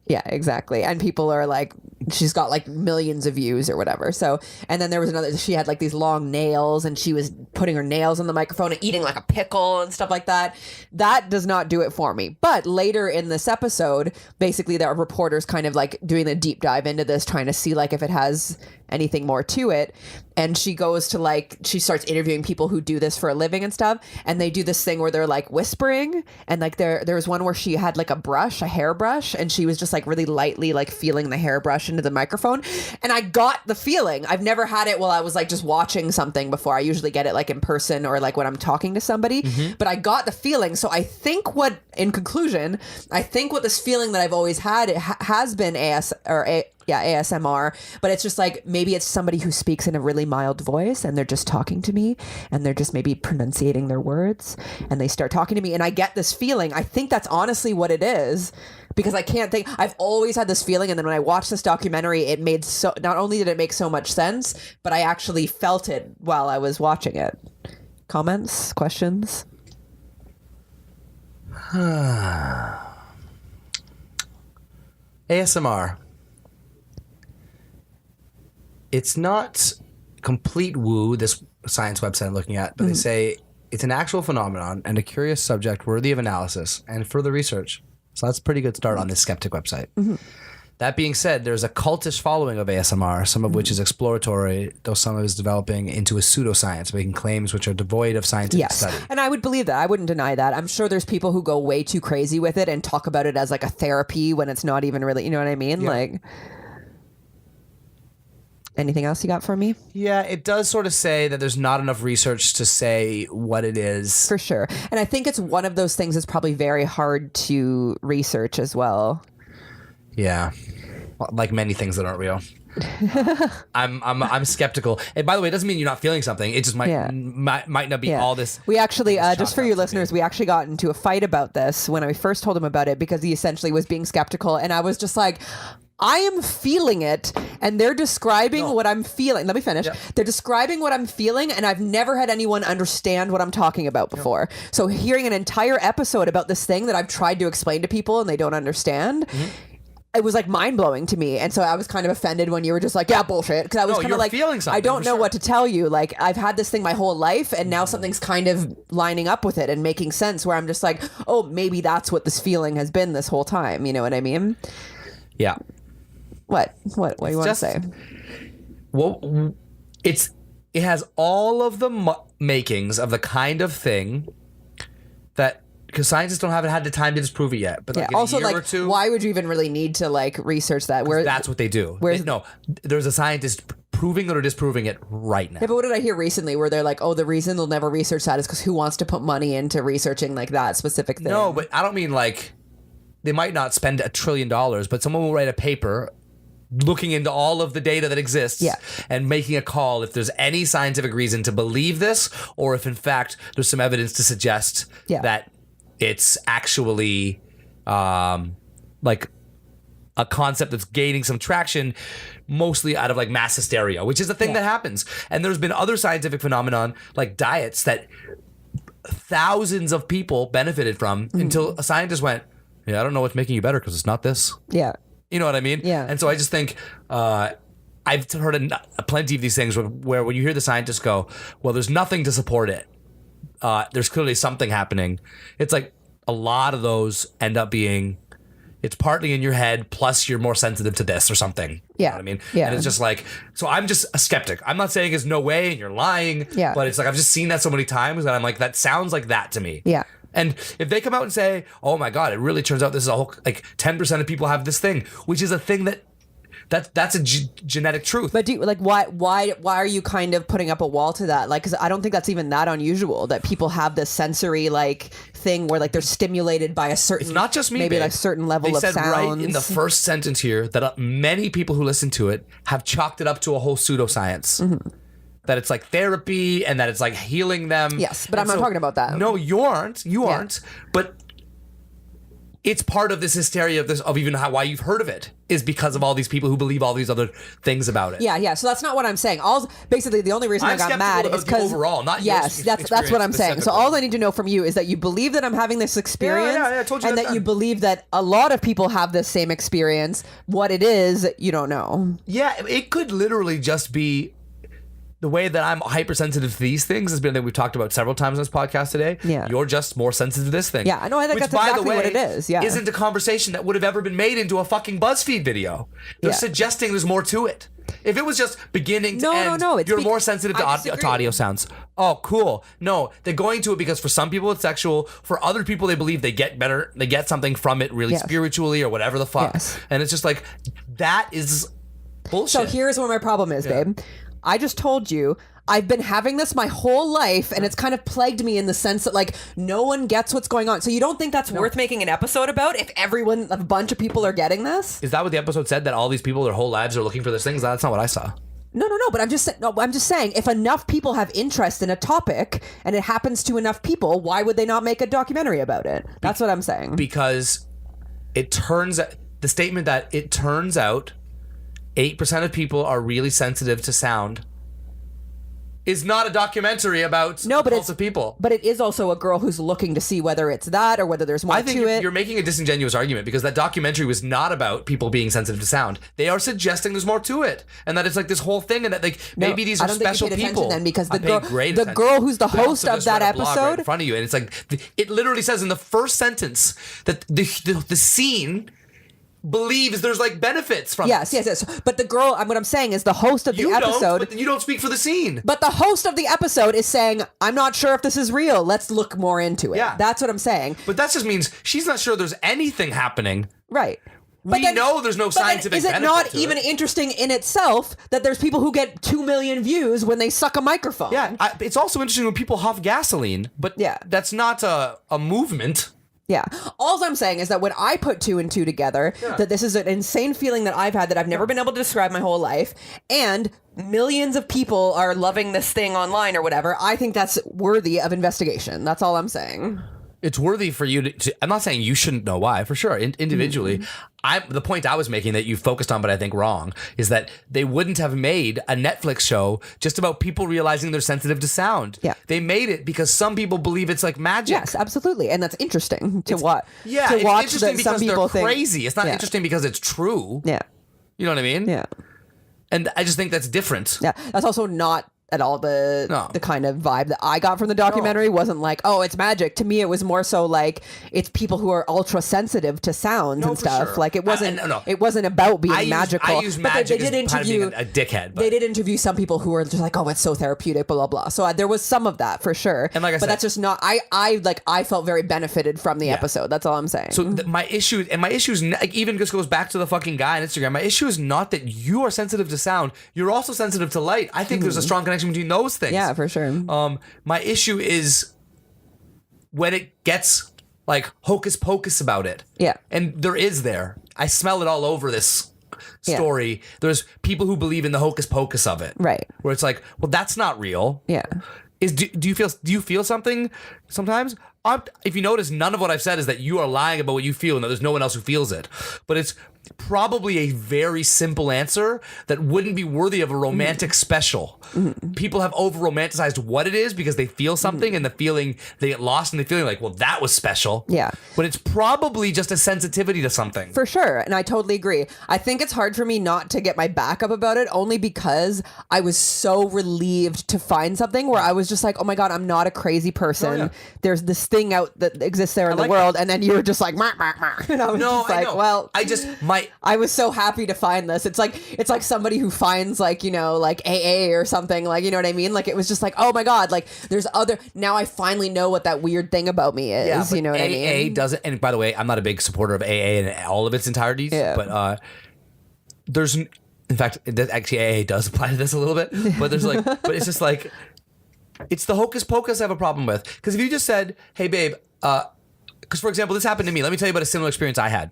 Yeah, exactly. And people are like, she's got like millions of views or whatever. So, and then there was another, she had like these long nails and she was putting her nails on the microphone and eating like a pickle and stuff like that. That does not do it for me. But later in this episode, basically there are reporters kind of like doing a deep dive into this, trying to see like if it has anything more to it. And she goes to like, she starts interviewing people who do this for a living and stuff. And they do this thing where they're like whispering. And like there was one where she had like a hairbrush, and she was just like really lightly like feeling the hairbrush into into the microphone. And I got the feeling. I've never had it while I was like just watching something before. I usually get it like in person or like when I'm talking to somebody. But I got the feeling. So I think in conclusion, I think what this feeling that I've always had, has been ASMR, but it's just like maybe it's somebody who speaks in a really mild voice and they're just talking to me and they're just maybe pronunciating their words and they start talking to me and I get this feeling. I think that's honestly what it is, because I can't think. I've always had this feeling, and then when I watched this documentary, it made not only did it make so much sense, but I actually felt it while I was watching it. Comments? Questions? ASMR. It's not complete woo, this science website I'm looking at, but they say it's an actual phenomenon and a curious subject worthy of analysis and further research. So that's a pretty good start on this skeptic website. That being said, there's a cultish following of ASMR, some of which is exploratory, though some of it is developing into a pseudoscience, making claims which are devoid of scientific study. And I would believe that. I wouldn't deny that. I'm sure there's people who go way too crazy with it and talk about it as like a therapy when it's not even really, you know what I mean? Yeah. Like, anything else you got for me? Yeah, it does sort of say that there's not enough research to say what it is. For sure. And I think it's one of those things that's probably very hard to research as well. Yeah, like many things that aren't real. I'm skeptical. And by the way, it doesn't mean you're not feeling something. It just might not be all this. We actually, just for you listeners, we actually got into a fight about this when I first told him about it, because he essentially was being skeptical, and I was just like, I am feeling it, and they're describing what I'm feeling. Let me finish. Yep. They're describing what I'm feeling, and I've never had anyone understand what I'm talking about before. Yep. So hearing an entire episode about this thing that I've tried to explain to people and they don't understand, it was like mind-blowing to me. And so I was kind of offended when you were just like, yeah, bullshit. Because I was kind of like, feeling something, I don't know what to tell you. Like, I've had this thing my whole life, and now something's kind of lining up with it and making sense, where I'm just like, oh, maybe that's what this feeling has been this whole time. You know what I mean? Yeah. What do you want to say? Well, it has all of the makings of the kind of thing that, because scientists haven't had the time to disprove it yet. But like in also, a year like, or two, why would you even really need to like research that? That's what they do. There's a scientist proving it or disproving it right now. Yeah, but what did I hear recently where they're like, oh, the reason they'll never research that is because who wants to put money into researching like that specific thing? No, but I don't mean like they might not spend $1 trillion, but someone will write a paper looking into all of the data that exists and making a call if there's any scientific reason to believe this, or if in fact there's some evidence to suggest that it's actually like a concept that's gaining some traction, mostly out of like mass hysteria, which is a thing that happens. And there's been other scientific phenomenon like diets that thousands of people benefited from until a scientist went, I don't know what's making you better because it's not this. Yeah. You know what I mean? Yeah. And so I just think I've heard plenty of these things where when you hear the scientists go, well, there's nothing to support it. There's clearly something happening. It's like a lot of those end up being, it's partly in your head, plus you're more sensitive to this or something. Yeah. You know what I mean? Yeah. And it's just like, so I'm just a skeptic. I'm not saying there's no way and you're lying. Yeah. But it's like, I've just seen that so many times that I'm like, that sounds like that to me. Yeah. And if they come out and say, oh my God, it really turns out this is a whole, like 10% of people have this thing, which is a thing that's a genetic truth. But do you, like, why are you kind of putting up a wall to that? Like, because I don't think that's even that unusual that people have this sensory like thing where like they're stimulated by a certain, it's not just me, maybe babe. like a certain level they of said sounds. Right in the first sentence here that many people who listen to it have chalked it up to a whole pseudoscience. That it's like therapy and that it's like healing them. Yes, but I'm not talking about that. No, you aren't. You aren't. But it's part of this hysteria of even why you've heard of it is because of all these people who believe all these other things about it. Yeah. So that's not what I'm saying. Basically, the only reason I got mad is because overall, not yes, that's what I'm saying. So all I need to know from you is that you believe that I'm having this experience, I told you and that you believe that a lot of people have this same experience. What it is, you don't know. Yeah, it could literally just be. The way that I'm hypersensitive to these things has been that we've talked about several times on this podcast today. Yeah. You're just more sensitive to this thing. Yeah, I know. I think Which, that's exactly by the way, what it is. Yeah. Isn't a conversation that would have ever been made into a fucking BuzzFeed video. They're suggesting there's more to it. If it was just beginning to end, you're more sensitive to audio sounds. Oh, cool. No, they're going to it because for some people it's sexual. For other people, they believe they get better. They get something from it really spiritually or whatever the fuck. Yes. And it's just like, that is bullshit. So here's where my problem is, babe. I just told you I've been having this my whole life, and it's kind of plagued me in the sense that like no one gets what's going on. So you don't think that's worth making an episode about if a bunch of people are getting this? Is that what the episode said? That all these people their whole lives are looking for this thing? That's not what I saw. No. But I'm just saying, if enough people have interest in a topic and it happens to enough people, why would they not make a documentary about it? That's what I'm saying. Because the statement that it turns out 8% of people are really sensitive to sound is not a documentary about repulsive people. But it is also a girl who's looking to see whether it's that or whether there's more I think to it. You're making a disingenuous argument because that documentary was not about people being sensitive to sound. They are suggesting there's more to it, and that it's like this whole thing, and that like maybe these are special people. Then because the girl who's the host of that episode right in front of you, and it's like it literally says in the first sentence that the scene believes there's like benefits from yes. But the girl, what I'm saying is the host of the episode. You don't speak for the scene. But the host of the episode is saying, I'm not sure if this is real. Let's look more into it. Yeah. That's what I'm saying. But that just means she's not sure there's anything happening. Right. We know there's no scientific benefit. Is it not even interesting in itself that there's people who get 2 million views when they suck a microphone? Yeah. It's also interesting when people huff gasoline, but that's not a movement. Yeah. All I'm saying is that when I put 2 and 2 together, that this is an insane feeling that I've had that I've never been able to describe my whole life, and millions of people are loving this thing online or whatever, I think that's worthy of investigation. That's all I'm saying. It's worthy for you to I'm not saying you shouldn't know why, for sure. Individually, the point I was making that you focused on, but I think wrong, is that they wouldn't have made a Netflix show just about people realizing they're sensitive to sound. Yeah. They made it because some people believe it's like magic. Yes, absolutely. And that's interesting to watch. Yeah, to it's watch interesting because some people they're crazy. It's not interesting because it's true. Yeah. You know what I mean? Yeah. And I just think that's different. Yeah. That's also not at all the kind of vibe that I got from the documentary. Wasn't like, oh, it's magic. To me, it was more so like it's people who are ultra sensitive to sounds and stuff. Sure. Like it wasn't. It wasn't about being magical. I use magic as kind of being a dickhead. But they did interview some people who were just like, oh, it's so therapeutic, blah blah blah. So there was some of that for sure. And like I said, that's just not. I felt very benefited from the episode. That's all I'm saying. So my issue like, even just goes back to the fucking guy on Instagram. My issue is not that you are sensitive to sound. You're also sensitive to light. I think there's a strong connection between those things. Yeah, for sure. My issue is when it gets like hocus pocus about it. Yeah. And there is I smell it all over this story. Yeah. There's people who believe in the hocus pocus of it. Right. Where it's like, well, that's not real. Yeah. Do you feel something sometimes? If you notice, none of what I've said is that you are lying about what you feel and that there's no one else who feels it. But it's probably a very simple answer that wouldn't be worthy of a romantic special. People have over romanticized what it is because they feel something and the feeling, they get lost in the feeling like, well, that was special. Yeah. But it's probably just a sensitivity to something. For sure. And I totally agree. I think it's hard for me not to get my back up about it only because I was so relieved to find something where I was just like, oh my God, I'm not a crazy person. Oh, yeah. There's this thing out that exists there in the world. And then you were just like, mah, mah, mah. And I was just like, well, I was so happy to find this. It's like somebody who finds like, you know, like AA or something, like, you know what I mean? Like it was just like, oh my God, like there's now I finally know what that weird thing about me is, you know what I mean? AA doesn't, and by the way, I'm not a big supporter of AA in all of its entireties, but there's, in fact, actually AA does apply to this a little bit, but there's like, but it's just like, it's the hocus pocus I have a problem with. Because if you just said, hey babe, because for example, this happened to me. Let me tell you about a similar experience I had.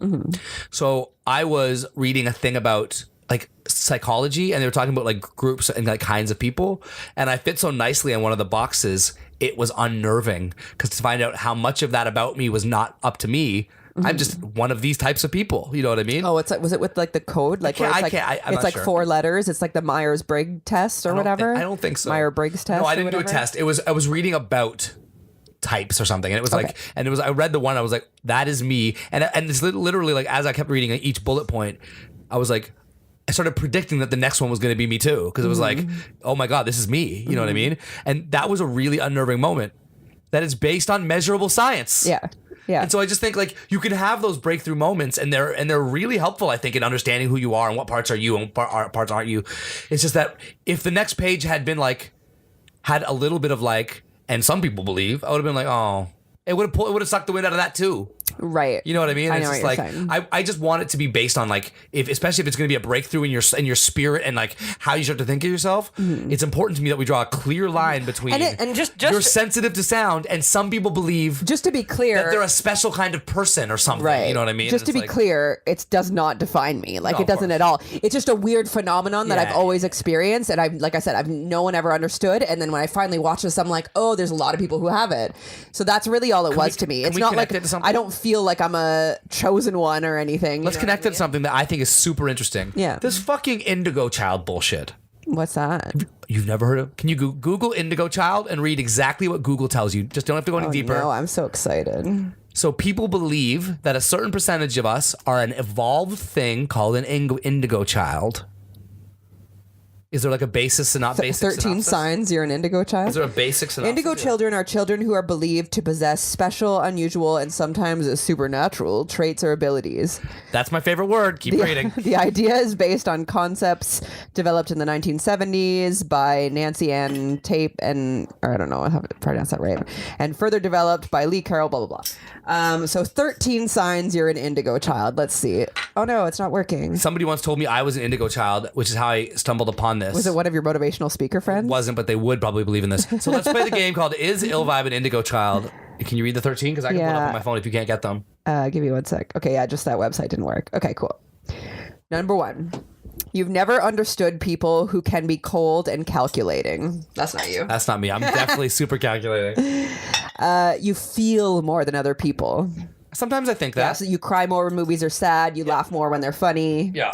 So I was reading a thing about like psychology, and they were talking about like groups and like kinds of people, and I fit so nicely on one of the boxes. It was unnerving because to find out how much of that about me was not up to me. I'm just one of these types of people. You know what I mean? Oh, it's like, was it with like the code? Like I'm it's like sure. 4 letters. It's like the Myers-Briggs test or whatever. I don't think so. Myers-Briggs test. No, I didn't do a test. I was reading about types or something, and it was like, and it was, I read the one, I was like, that is me, and it's literally like as I kept reading each bullet point, I was like, I started predicting that the next one was going to be me too, because it was like, oh my God, this is me. You know what I mean? And that was a really unnerving moment. That is based on measurable science. Yeah. Yeah. And so I just think like you can have those breakthrough moments, and they're really helpful, I think, in understanding who you are and what parts are you and what parts aren't you. It's just that if the next page had been like, had a little bit of like, and some people believe, I would have been like, oh, it would have sucked the wind out of that too. Right. You know what I mean? I It's know just what you're like saying. I just want it to be based on like especially if it's going to be a breakthrough in your spirit and like how you start to think of yourself. It's important to me that we draw a clear line between And just you're sensitive to sound and some people believe Just to be clear, that they're a special kind of person or something. right. You know what I mean? Just to It's be like- clear, it does not define me. Like No, it of doesn't course. at all. It's just a weird phenomenon that Yeah. I've always experienced, and I've, like I said, I've no one ever understood. And then when I finally watch this, I'm like, oh, there's a lot of people who have it. So that's really all it was to me. can It's we not connect like it to something? I don't feel like I'm a chosen one or anything. Let's connect it to something that I think is super interesting. Yeah. This fucking Indigo Child bullshit. What's that? You've never heard of? Can you Google Indigo Child and read exactly what Google tells you? Just don't have to go any deeper. No, I'm so excited. So people believe that a certain percentage of us are an evolved thing called an indigo child. Is there like a basis and not basic 13 synopsis? signs you're an indigo child. Is there a basic synopsis? Indigo children are children who are believed to possess special, unusual, and sometimes supernatural traits or abilities. That's my favorite word. Keep reading. The idea is based on concepts developed in the 1970s by Nancy Ann Tape or I don't know how to pronounce that right, and further developed by Lee Carroll, blah, blah, blah. So 13 signs you're an indigo child. Let's see. Oh, no, it's not working. Somebody once told me I was an indigo child, which is how I stumbled upon this. Was it one of your motivational speaker friends? Wasn't, but they would probably believe in this. So let's play the game called Is Ill Vibe an Indigo Child? Can you read the 13? Because I can pull it up Yeah. on my phone if you can't get them. Give me one sec. Okay, yeah, just that website didn't work. Okay, cool. Number 1. You've never understood people who can be cold and calculating. That's not you. That's not me. I'm definitely super calculating. You feel more than other people. Sometimes I think Yeah, that. so you cry more when movies are sad. You laugh more when they're funny. Yeah.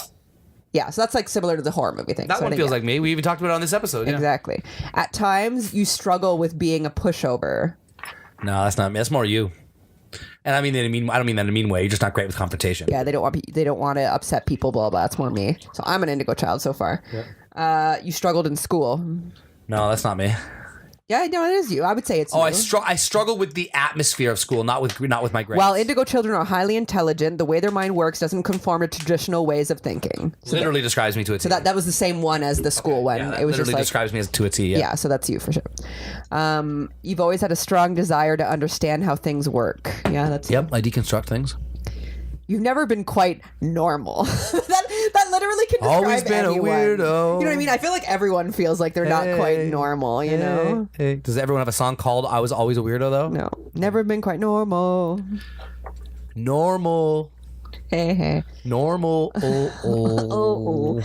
Yeah, so that's like similar to the horror movie thing. That So I one think, feels yeah. like me. We even talked about it on this episode. Yeah. Exactly. At times, you struggle with being a pushover. No, that's not me. That's more you. And I mean, I don't mean that in a mean way. You're just not great with confrontation. Yeah, they don't want to upset people. Blah blah. That's more me. So I'm an indigo child so far. You struggled in school. No, that's not me. Yeah, no, it is you. I would say it's Oh, you. I struggle with the atmosphere of school, not with my grades. While indigo children are highly intelligent, the way their mind works doesn't conform to traditional ways of thinking. So literally describes me to a T. So that was the same one as the school one. yeah, that It was literally just like describes me as to a T. Yeah. yeah, so that's you for sure. You've always had a strong desire to understand how things work. Yeah, that's Yep. I deconstruct things. You've never been quite normal. that literally can describe Always been a anyone. weirdo. You know what I mean? I feel like everyone feels like they're not quite normal, you know? Hey. Does everyone have a song called "I Was Always a Weirdo"? Though. No. Never been quite normal. Normal. Hey. Normal. Oh.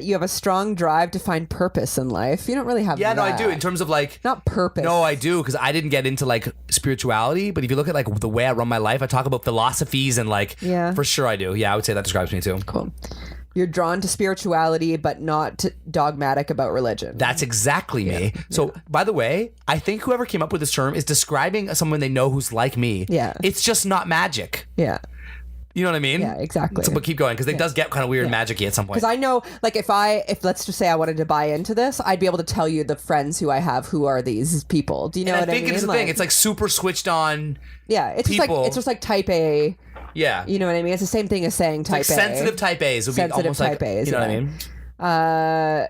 You have a strong drive to find purpose in life. You don't really have Yeah, no, I that. do. In terms of like. Not purpose. No, I do, because I didn't get into like spirituality. But if you look at like the way I run my life, I talk about philosophies and like. Yeah. For sure, I do. Yeah, I would say that describes me too. Cool. You're drawn to spirituality, but not dogmatic about religion. That's exactly me. So, by the way, I think whoever came up with this term is describing someone they know who's like me. Yeah. It's just not magic. Yeah. You know what I mean? Yeah, exactly. So, but keep going, because it does get kind of weird and magic-y at some point. Because I know, like, if let's just say I wanted to buy into this, I'd be able to tell you the friends who I have who are these people. Do you know and what I think I mean? it's the thing. It's like super switched on. yeah, it's people. just like type A. Yeah. You know what I mean? It's the same thing as saying type It's like A. sensitive type A's would be Sensitive almost type like. A's, You know yeah. what I mean?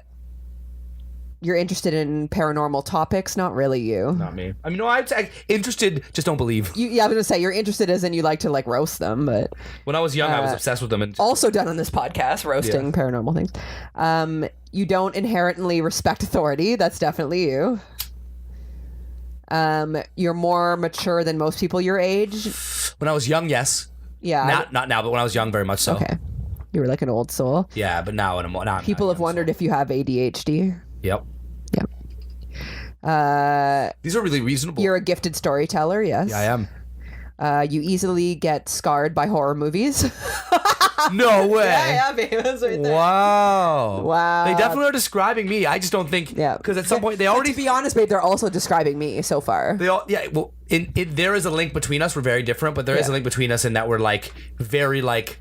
You're interested in paranormal topics? Not really you. Not me. I mean, no, I'm interested, just don't believe. Yeah, I was gonna say you're interested as in you like to like roast them, but When I was young, I was obsessed with them. And also done on this podcast, roasting paranormal things. You don't inherently respect authority. That's definitely you. You're more mature than most people your age. when I was young, yes. Yeah. Not now, but when I was young, very much so. Okay. You were like an old soul. Yeah, but now, now I'm People not have young, wondered if you have ADHD. so- Yep. Yep. These are really reasonable. You're a gifted storyteller, yes. Yeah, I am. You easily get scarred by horror movies. No way. yeah, babe, that's right there. Wow. Wow. They definitely are describing me. I just don't think. Yeah. Because at some point they But already. to be honest, babe, they're also describing me so far. They all. Yeah. Well, there is a link between us. We're very different, but there is a Yeah. link between us in that we're like very like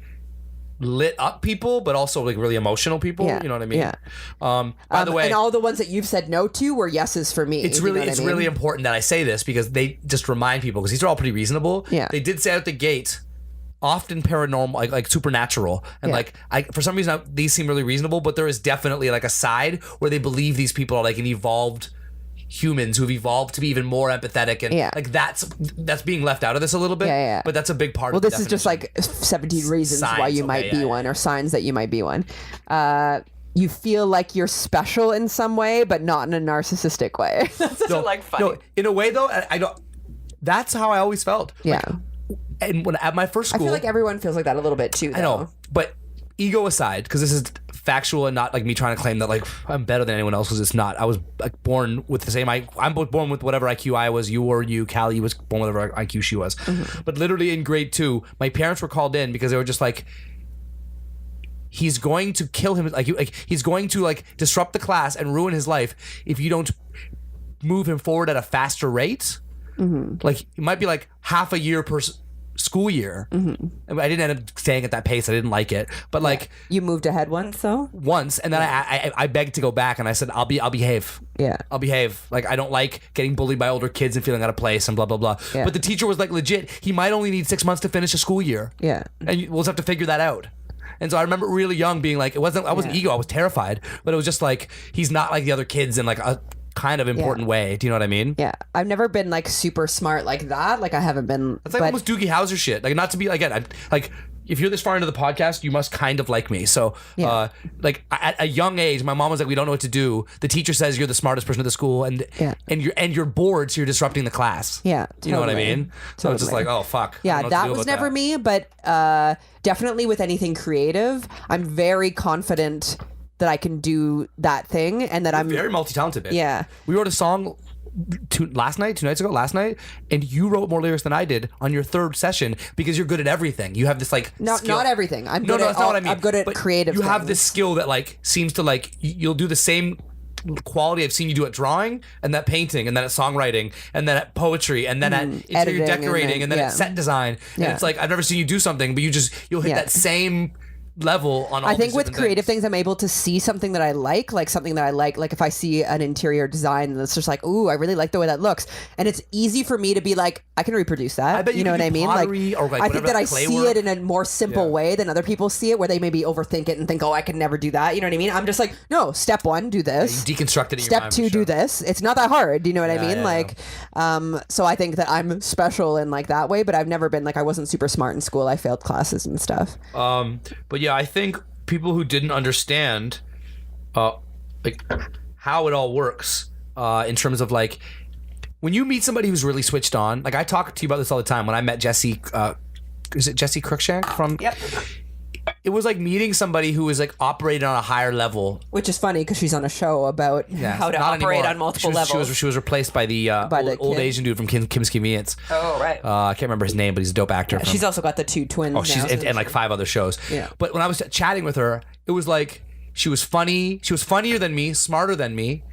lit up people, but also like really emotional people. Yeah. You know what I mean? Yeah. By the way, and all the ones that you've said no to were yeses for me. it's you really know what it's I mean? really important that I say this because they just remind people because these are all pretty reasonable. Yeah. They did say out the gate. Often paranormal, like supernatural, and Yeah. like for some reason these seem really reasonable, but there is definitely like a side where they believe these people are like an evolved humans who've evolved to be even more empathetic, and like that's being left out of this a little bit. Yeah. But that's a big part. Well, of the this is just like 17 reasons Signs, why you might be one, or signs that you might be one. You feel like you're special in some way, but not in a narcissistic way. That's such a funny. No, in a way though, I don't. That's how I always felt. Yeah. And when at my first school, I feel like everyone feels like that a little bit too. Though. I know, but ego aside, because this is factual and not like me trying to claim that like I'm better than anyone else, because it's not. I was like born with the same I'm born with whatever IQ I was. You were you. Callie was born with whatever IQ she was. Mm-hmm. But literally in grade 2, my parents were called in because they were just like, he's going to kill him. He's going to like disrupt the class and ruin his life if you don't move him forward at a faster rate. Mm-hmm. Like it might be like half a year per school year. Mm-hmm. I didn't end up staying at that pace. I didn't like it, but like you moved ahead once, though. Once, and then I begged to go back, and I said I'll behave. Yeah, I'll behave. Like I don't like getting bullied by older kids and feeling out of place and blah blah blah. Yeah. But the teacher was like, legit, he might only need 6 months to finish a school year. Yeah, and we'll just have to figure that out. And so I remember really young being like, I wasn't ego, I was terrified, but it was just like he's not like the other kids in like a kind of important way. Do you know what I mean? Yeah. I've never been like super smart like that. Like I haven't been. It's like almost Doogie Howser shit. Like not to be again, like if you're this far into the podcast, you must kind of like me. So like at a young age, my mom was like, we don't know what to do. The teacher says you're the smartest person at the school, and you're bored, so you're disrupting the class. Yeah. You know what I mean? So it's just like, oh fuck. Yeah, that was never me, but definitely with anything creative, I'm very confident that I can do that thing, and that I'm very multi-talented, babe. Yeah. We wrote a song two nights ago, and you wrote more lyrics than I did on your third session because you're good at everything. You have this like skill. Not everything. I'm good that's not what I mean. I'm good at creative You things. have this skill that like seems to like you'll do the same quality I've seen you do at drawing, and that painting, and then at songwriting, and then at poetry, and then at interior decorating, and then at set design. And it's like I've never seen you do something, but you'll hit that same level on all I think these with different creative things, I'm able to see something that I like something that I like if I see an interior design that's just like, ooh, I really like the way that looks, and it's easy for me to be like, I can reproduce that. I bet you know can what I do mean? pottery or, like, I think whatever, that I clay see work. it in a more simple way than other people see it, where they maybe overthink it and think, oh, I could never do that. You know what I mean? I'm just like, no, step 1, do this. You deconstruct it in your Step mind, 2, for sure. do this. It's not that hard. Do you know what I mean? Yeah. So I think that I'm special in like that way, but I've never been like, I wasn't super smart in school. I failed classes and stuff. But yeah, I think people who didn't understand like how it all works in terms of like when you meet somebody who's really switched on, like I talk to you about this all the time. When I met Jesse, is it Jesse Cruikshank from? Yep. It was like meeting somebody who was like operating on a higher level. Which is funny because she's on a show about how to operate anymore. on multiple levels. She was replaced by the old Asian dude from Kim's Convenience. Oh, right. I can't remember his name, but he's a dope actor. She's also got the 2 twins. Oh, she's and like 5 other shows. Yeah. But when I was chatting with her, it was like she was funny. She was funnier than me, smarter than me,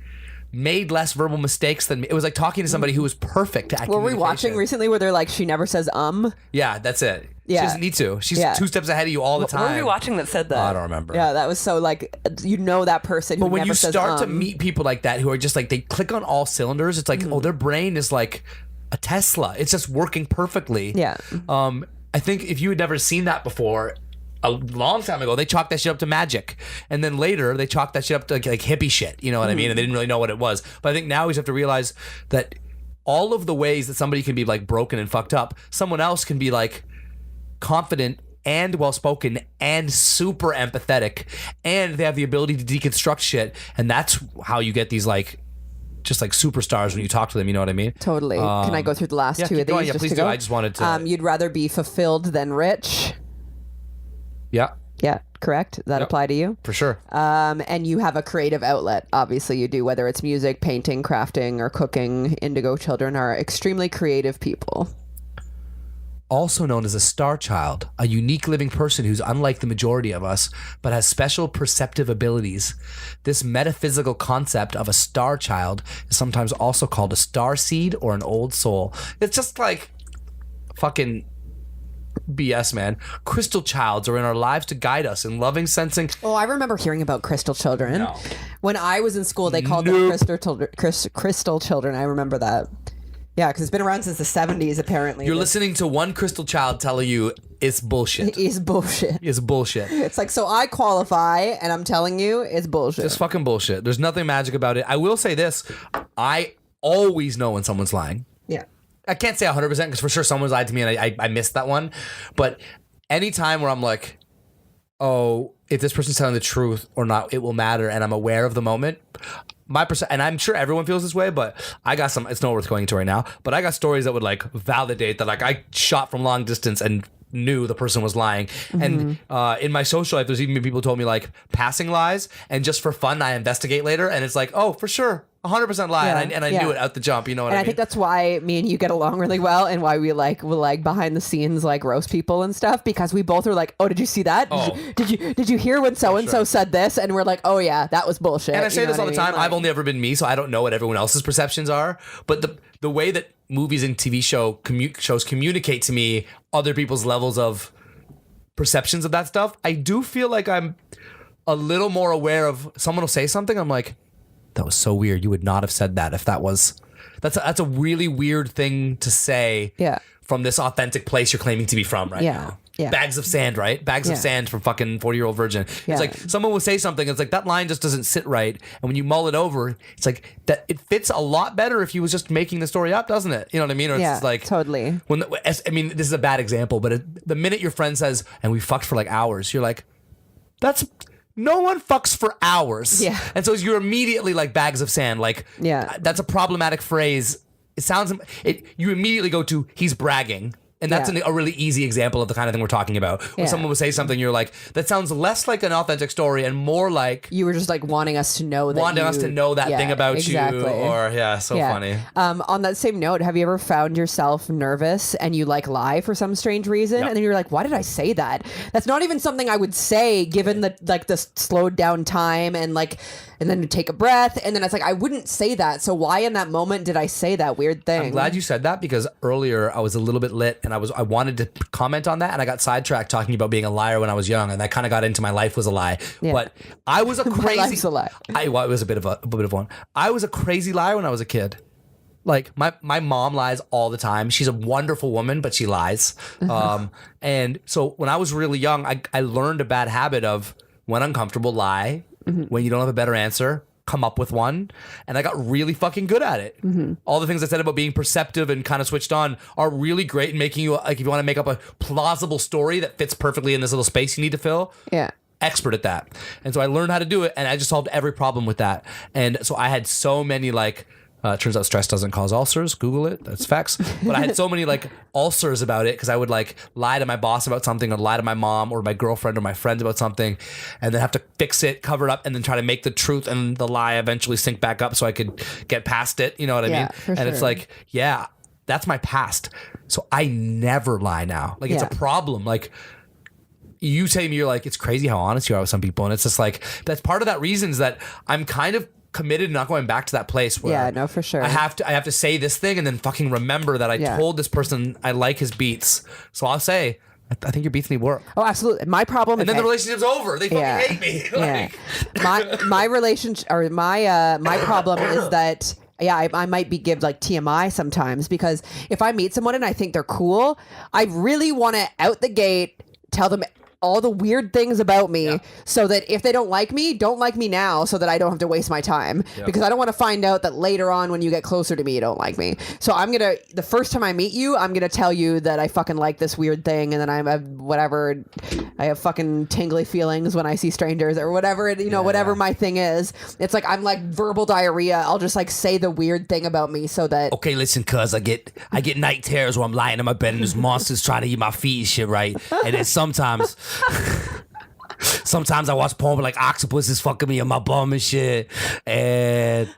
made less verbal mistakes than me. It was like talking to somebody who was perfect at Were we communication. watching recently where they're like, she never says Yeah, that's it. Yeah. She doesn't need to. She's Yeah. 2 steps ahead of you all the time. What were we watching that said that? I don't remember. Yeah, that was so like, you know that person who But when never you says start to meet people like that who are just like, they click on all cylinders, it's like, oh, their brain is like a Tesla. It's just working perfectly. Yeah. I think if you had never seen that before, a long time ago, they chalked that shit up to magic. And then later, they chalked that shit up to like hippie shit. You know what I mean? And they didn't really know what it was. But I think now we just have to realize that all of the ways that somebody can be like broken and fucked up, someone else can be like confident and well-spoken and super empathetic, and they have the ability to deconstruct shit. And that's how you get these like just like superstars when you talk to them. You know what I mean? Totally. Can I go through the last 2 keep of these? going. Yeah, just please to do. go? I just wanted to. You'd rather be fulfilled than rich. Yeah. Yeah, correct. Does that Yep. apply to you? For sure. And you have a creative outlet. Obviously, you do, whether it's music, painting, crafting, or cooking. Indigo children are extremely creative people. Also known as a star child, a unique living person who's unlike the majority of us, but has special perceptive abilities. This metaphysical concept of a star child is sometimes also called a star seed or an old soul. It's just like fucking BS, man. Crystal childs are in our lives to guide us in loving, sensing. Oh, I remember hearing about crystal children. No. When I was in school, they called them crystal children. I remember that. Yeah, because it's been around since the 70s, apparently. You're listening to one crystal child telling you it's bullshit. It's bullshit. It's bullshit. It's like, so I qualify, and I'm telling you, it's bullshit. It's fucking bullshit. There's nothing magic about it. I will say this. I always know when someone's lying. Yeah. I can't say 100% because for sure someone's lied to me and I missed that one. But anytime where I'm like, oh, if this person's telling the truth or not, it will matter, and I'm aware of the moment. And I'm sure everyone feels this way, but I got some. It's not worth going into right now. But I got stories that would like validate that. Like I shot from long distance and knew the person was lying. And in my social life, there's even been people who told me like passing lies, and just for fun, I investigate later, and it's like, oh, for sure. 100% lie, and I knew it out the jump. You know what I mean? And I think that's why me and you get along really well, and why we will like behind the scenes like roast people and stuff, because we both are like, oh, did you see that? Did you hear when so and so said this? And we're like, oh yeah, that was bullshit. And I say this all the time. Like, I've only ever been me, so I don't know what everyone else's perceptions are. But the way that movies and TV shows communicate to me other people's levels of perceptions of that stuff, I do feel like I'm a little more aware of. Someone will say something, I'm like, that was so weird. You would not have said that if that was. That's a really weird thing to say. Yeah. From this authentic place you're claiming to be from right now. Yeah. Bags of sand, right? Bags of sand from fucking 40-year-old virgin. Yeah. It's like someone will say something. It's like that line just doesn't sit right. And when you mull it over, it's like that. It fits a lot better if he was just making the story up, doesn't it? You know what I mean? Or it's just like totally. I mean, this is a bad example, but the minute your friend says, "And we fucked for like hours," you're like, "That's." No one fucks for hours. Yeah. And so you're immediately like bags of sand. Like, that's a problematic phrase. It sounds, you immediately go to, he's bragging. And that's a really easy example of the kind of thing we're talking about. When someone will say something, you're like, that sounds less like an authentic story and more like... You were just like wanting us to know that thing about you. Or, funny. On that same note, have you ever found yourself nervous and you like lie for some strange reason? Yep. And then you're like, why did I say that? That's not even something I would say given the like the slowed down time and like... And then you take a breath, and then it's like, I wouldn't say that. So why in that moment did I say that weird thing? I'm glad you said that, because earlier I was a little bit lit and I wanted to comment on that, and I got sidetracked talking about being a liar when I was young, and I kind of got into my life was a lie. Yeah. But I was a crazy... My life's a lie. It was a bit of one. I was a crazy liar when I was a kid. Like my mom lies all the time. She's a wonderful woman, but she lies. And so when I was really young, I learned a bad habit of, when uncomfortable, lie. When you don't have a better answer, come up with one. And I got really fucking good at it. All the things I said about being perceptive and kind of switched on are really great in making you, like, if you want to make up a plausible story that fits perfectly in this little space you need to fill. Yeah. Expert at that. And so I learned how to do it, and I just solved every problem with that. And so I had so many like... turns out stress doesn't cause ulcers. Google it. That's facts. But I had so many like ulcers about it because I would like lie to my boss about something, or lie to my mom or my girlfriend or my friends about something, and then have to fix it, cover it up, and then try to make the truth and the lie eventually sink back up so I could get past it. You know what I mean? For and sure. it's like, that's my past. So I never lie now. Like it's a problem. Like, you say to me, you're like, it's crazy how honest you are with some people. And it's just like, that's part of that reason is that I'm kind of committed to not going back to that place where for sure. I have to say this thing and then fucking remember that I told this person I like his beats. So I'll say, I think your beats need work. Oh, absolutely. My problem and then the relationship's over. They fucking hate me. Like, my relationship, or my problem is that I might give like TMI sometimes, because if I meet someone and I think they're cool, I really want to out the gate tell them all the weird things about me, so that if they don't like me now, so that I don't have to waste my time, because I don't want to find out that later on when you get closer to me, you don't like me. So the first time I meet you, I'm going to tell you that I fucking like this weird thing, and then I have fucking tingly feelings when I see strangers or whatever, whatever my thing is. It's like, I'm like verbal diarrhea. I'll just like say the weird thing about me so that... Okay, listen, cuz I get night terrors where I'm lying in my bed and there's monsters trying to eat my feet and shit, right? And then sometimes I watch porn with like octopuses fucking me on my bum and shit. And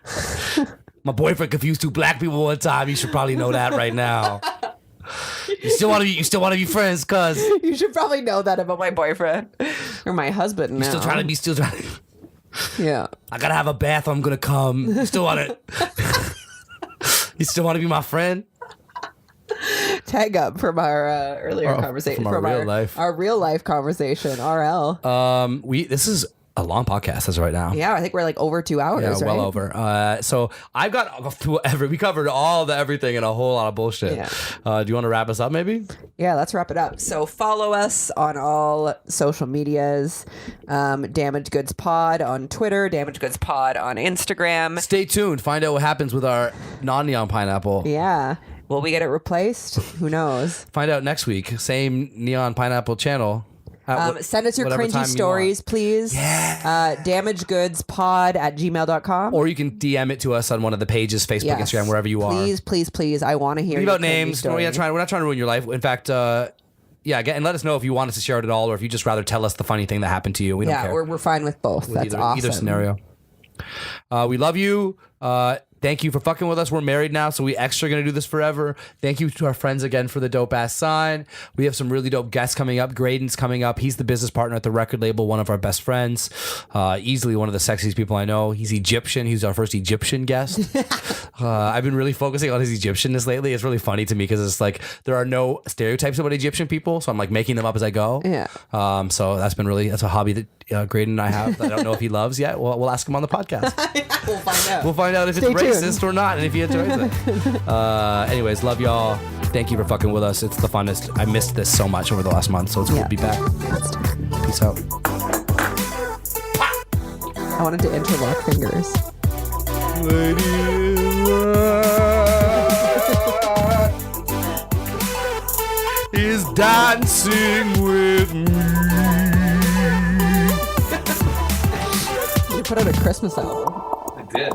my boyfriend confused two black people one time. You should probably know that right now. You still want to be friends, cuz. You should probably know that about my boyfriend or my husband now. Still trying to. Yeah. I gotta have a bath or I'm gonna come. You still want to be my friend? Tag up from our earlier conversation, from our real life. Our real life conversation, RL. This is a long podcast as of right now. Yeah, I think we're like over 2 hours. Yeah, well right? over. So I've got we covered all the everything and a whole lot of bullshit. Yeah. Do you want to wrap us up maybe? Yeah, let's wrap it up. So follow us on all social medias. Damaged Goods Pod on Twitter, Damaged Goods Pod on Instagram. Stay tuned. Find out what happens with our non-neon pineapple. Yeah. Will we get it replaced? Who knows? Find out next week. Same neon pineapple channel. Send us your whatever cringy time you stories, want. please. Yeah. damagegoodspod@gmail.com. Or you can DM it to us on one of the pages, Facebook, Yes. Instagram, wherever you are. Please. I want to hear Leave your out cringy names. No, story. we're not trying to ruin your life. In fact, and let us know if you want us to share it at all, or if you just rather tell us the funny thing that happened to you. We don't care. We're fine with both. That's awesome. Either scenario. We love you. Thank you for fucking with us. We're married now, so we extra gonna do this forever. Thank you to our friends again for the dope ass sign. We have some really dope guests coming up. Graydon's coming up. He's the business partner at the record label, one of our best friends. Easily one of the sexiest people I know. He's Egyptian. He's our first Egyptian guest. I've been really focusing on his Egyptianness lately. It's really funny to me because it's like there are no stereotypes about Egyptian people, so I'm like making them up as I go. Yeah. So that's a hobby that Graydon and I have that I don't know if he loves yet. We'll ask him on the podcast. We'll find out. We'll find out if Stay it's tuned. racist or not, and if he enjoys it. Anyways, love y'all. Thank you for fucking with us. It's the funnest. I missed this so much over the last month, so it's good to be back. Peace out. I wanted to interlock fingers. Is dancing with me. You put out a Christmas album. I did.